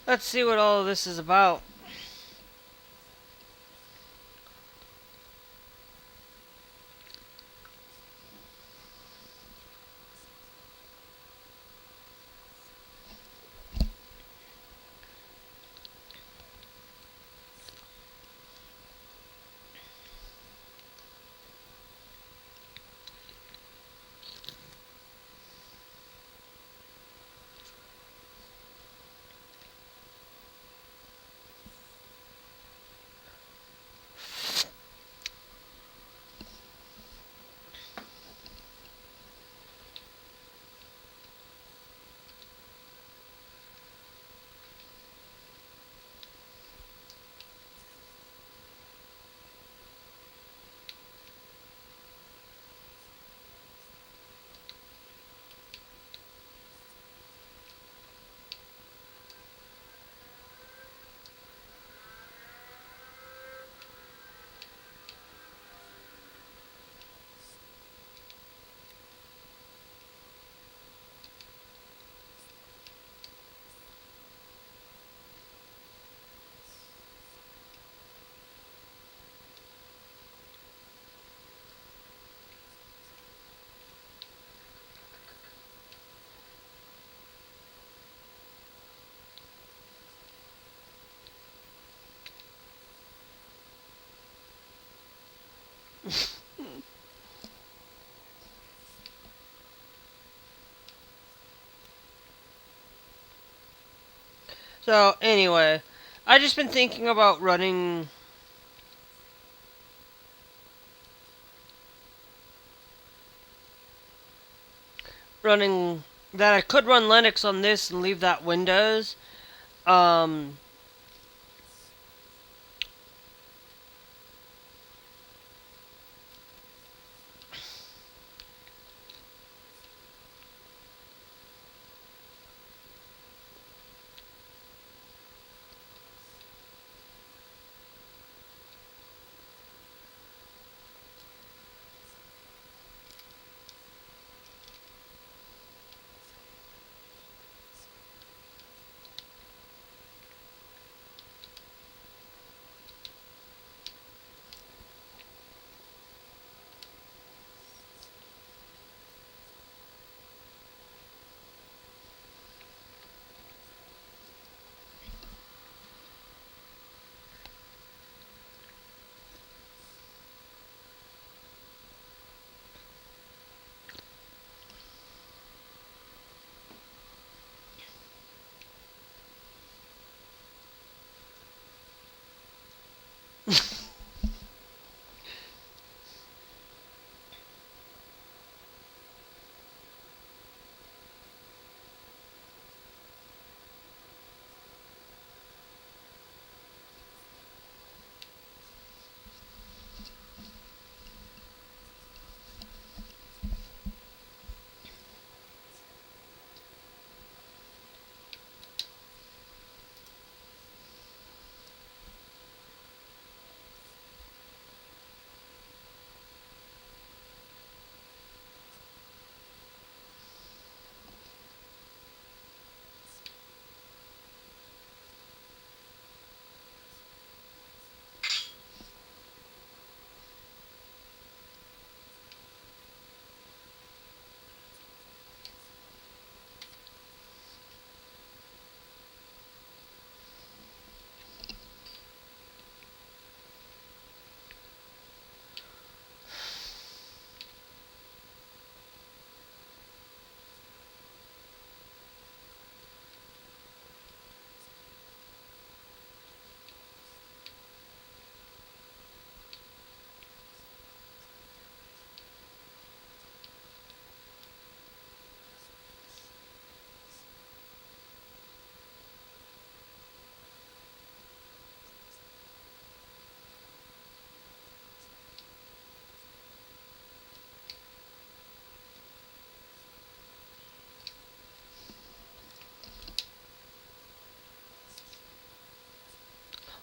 Let's see what all of this is about. So anyway, I just been thinking about running that I could run Linux on this and leave that Windows. Um,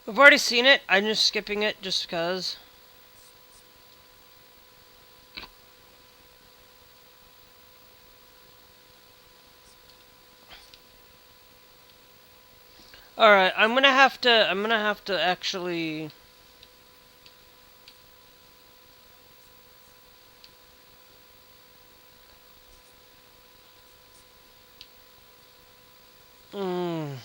we've already seen it. I'm just skipping it just because. All right, I'm gonna have to. I'm gonna have to actually. Mm.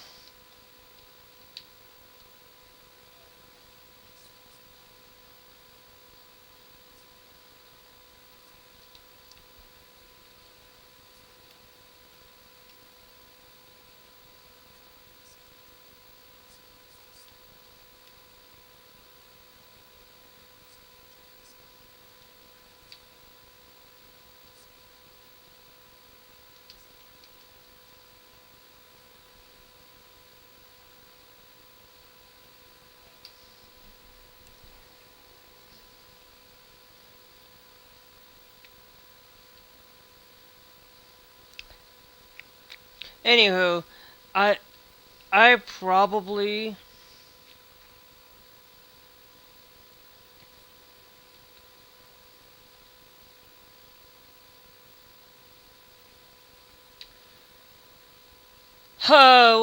Anywho, I I probably.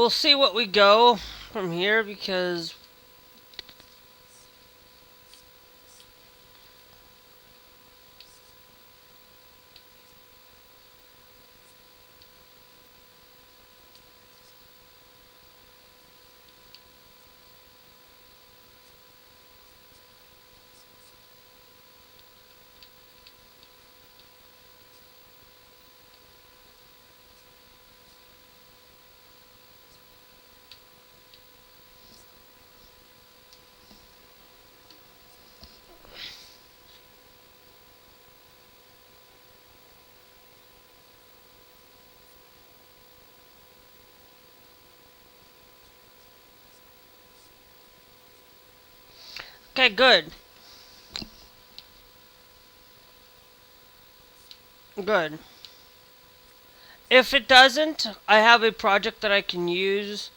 We'll see what we go from here because okay, good. Good. If it doesn't, I have a project that I can use.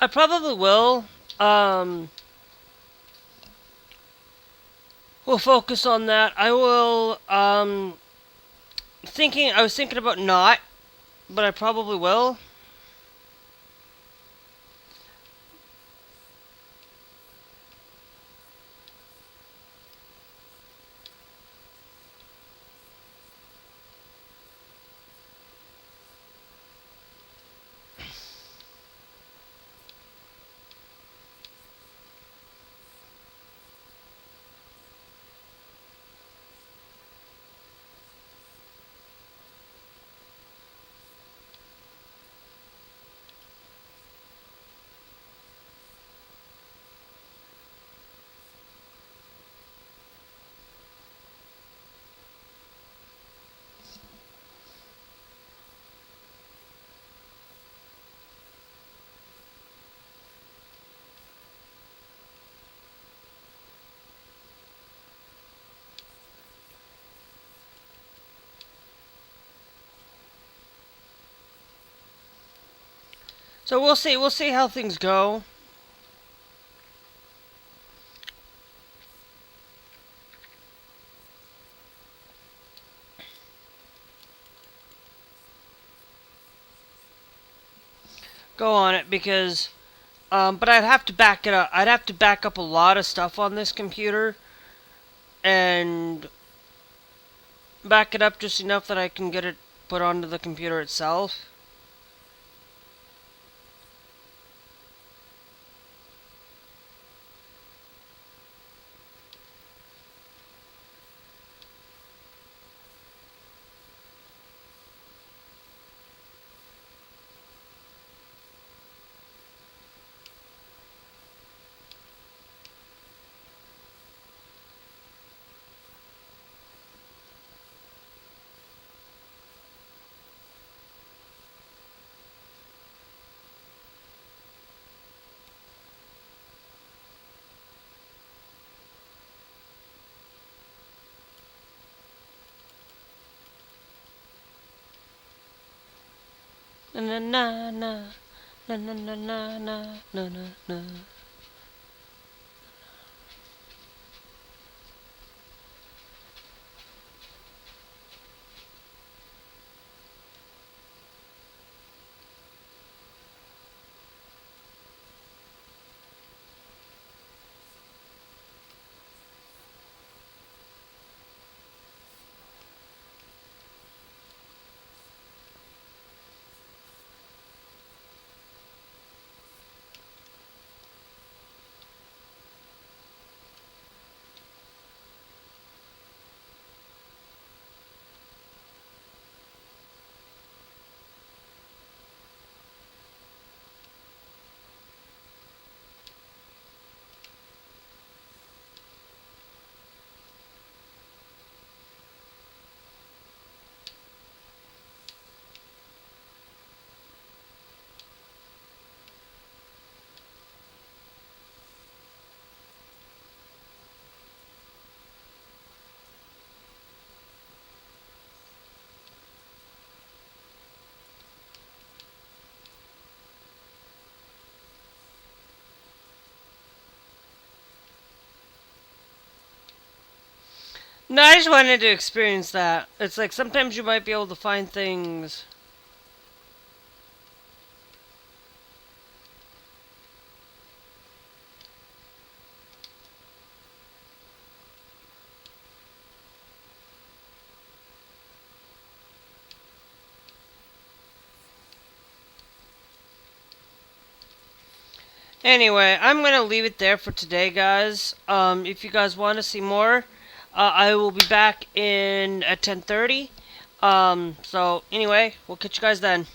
I probably will. Um, we'll focus on that. I will. Thinking. I was thinking about not, but I probably will. So we'll see. We'll see how things go. Go on it because, but I'd have to back it up. I'd have to back up a lot of stuff on this computer, and back it up just enough that I can get it put onto the computer itself. Na na na na na na na na na na na. No, I just wanted to experience that. It's like sometimes you might be able to find things. Anyway, I'm gonna leave it there for today, guys. If you guys want to see more, I will be back in at 10:30. So anyway, we'll catch you guys then.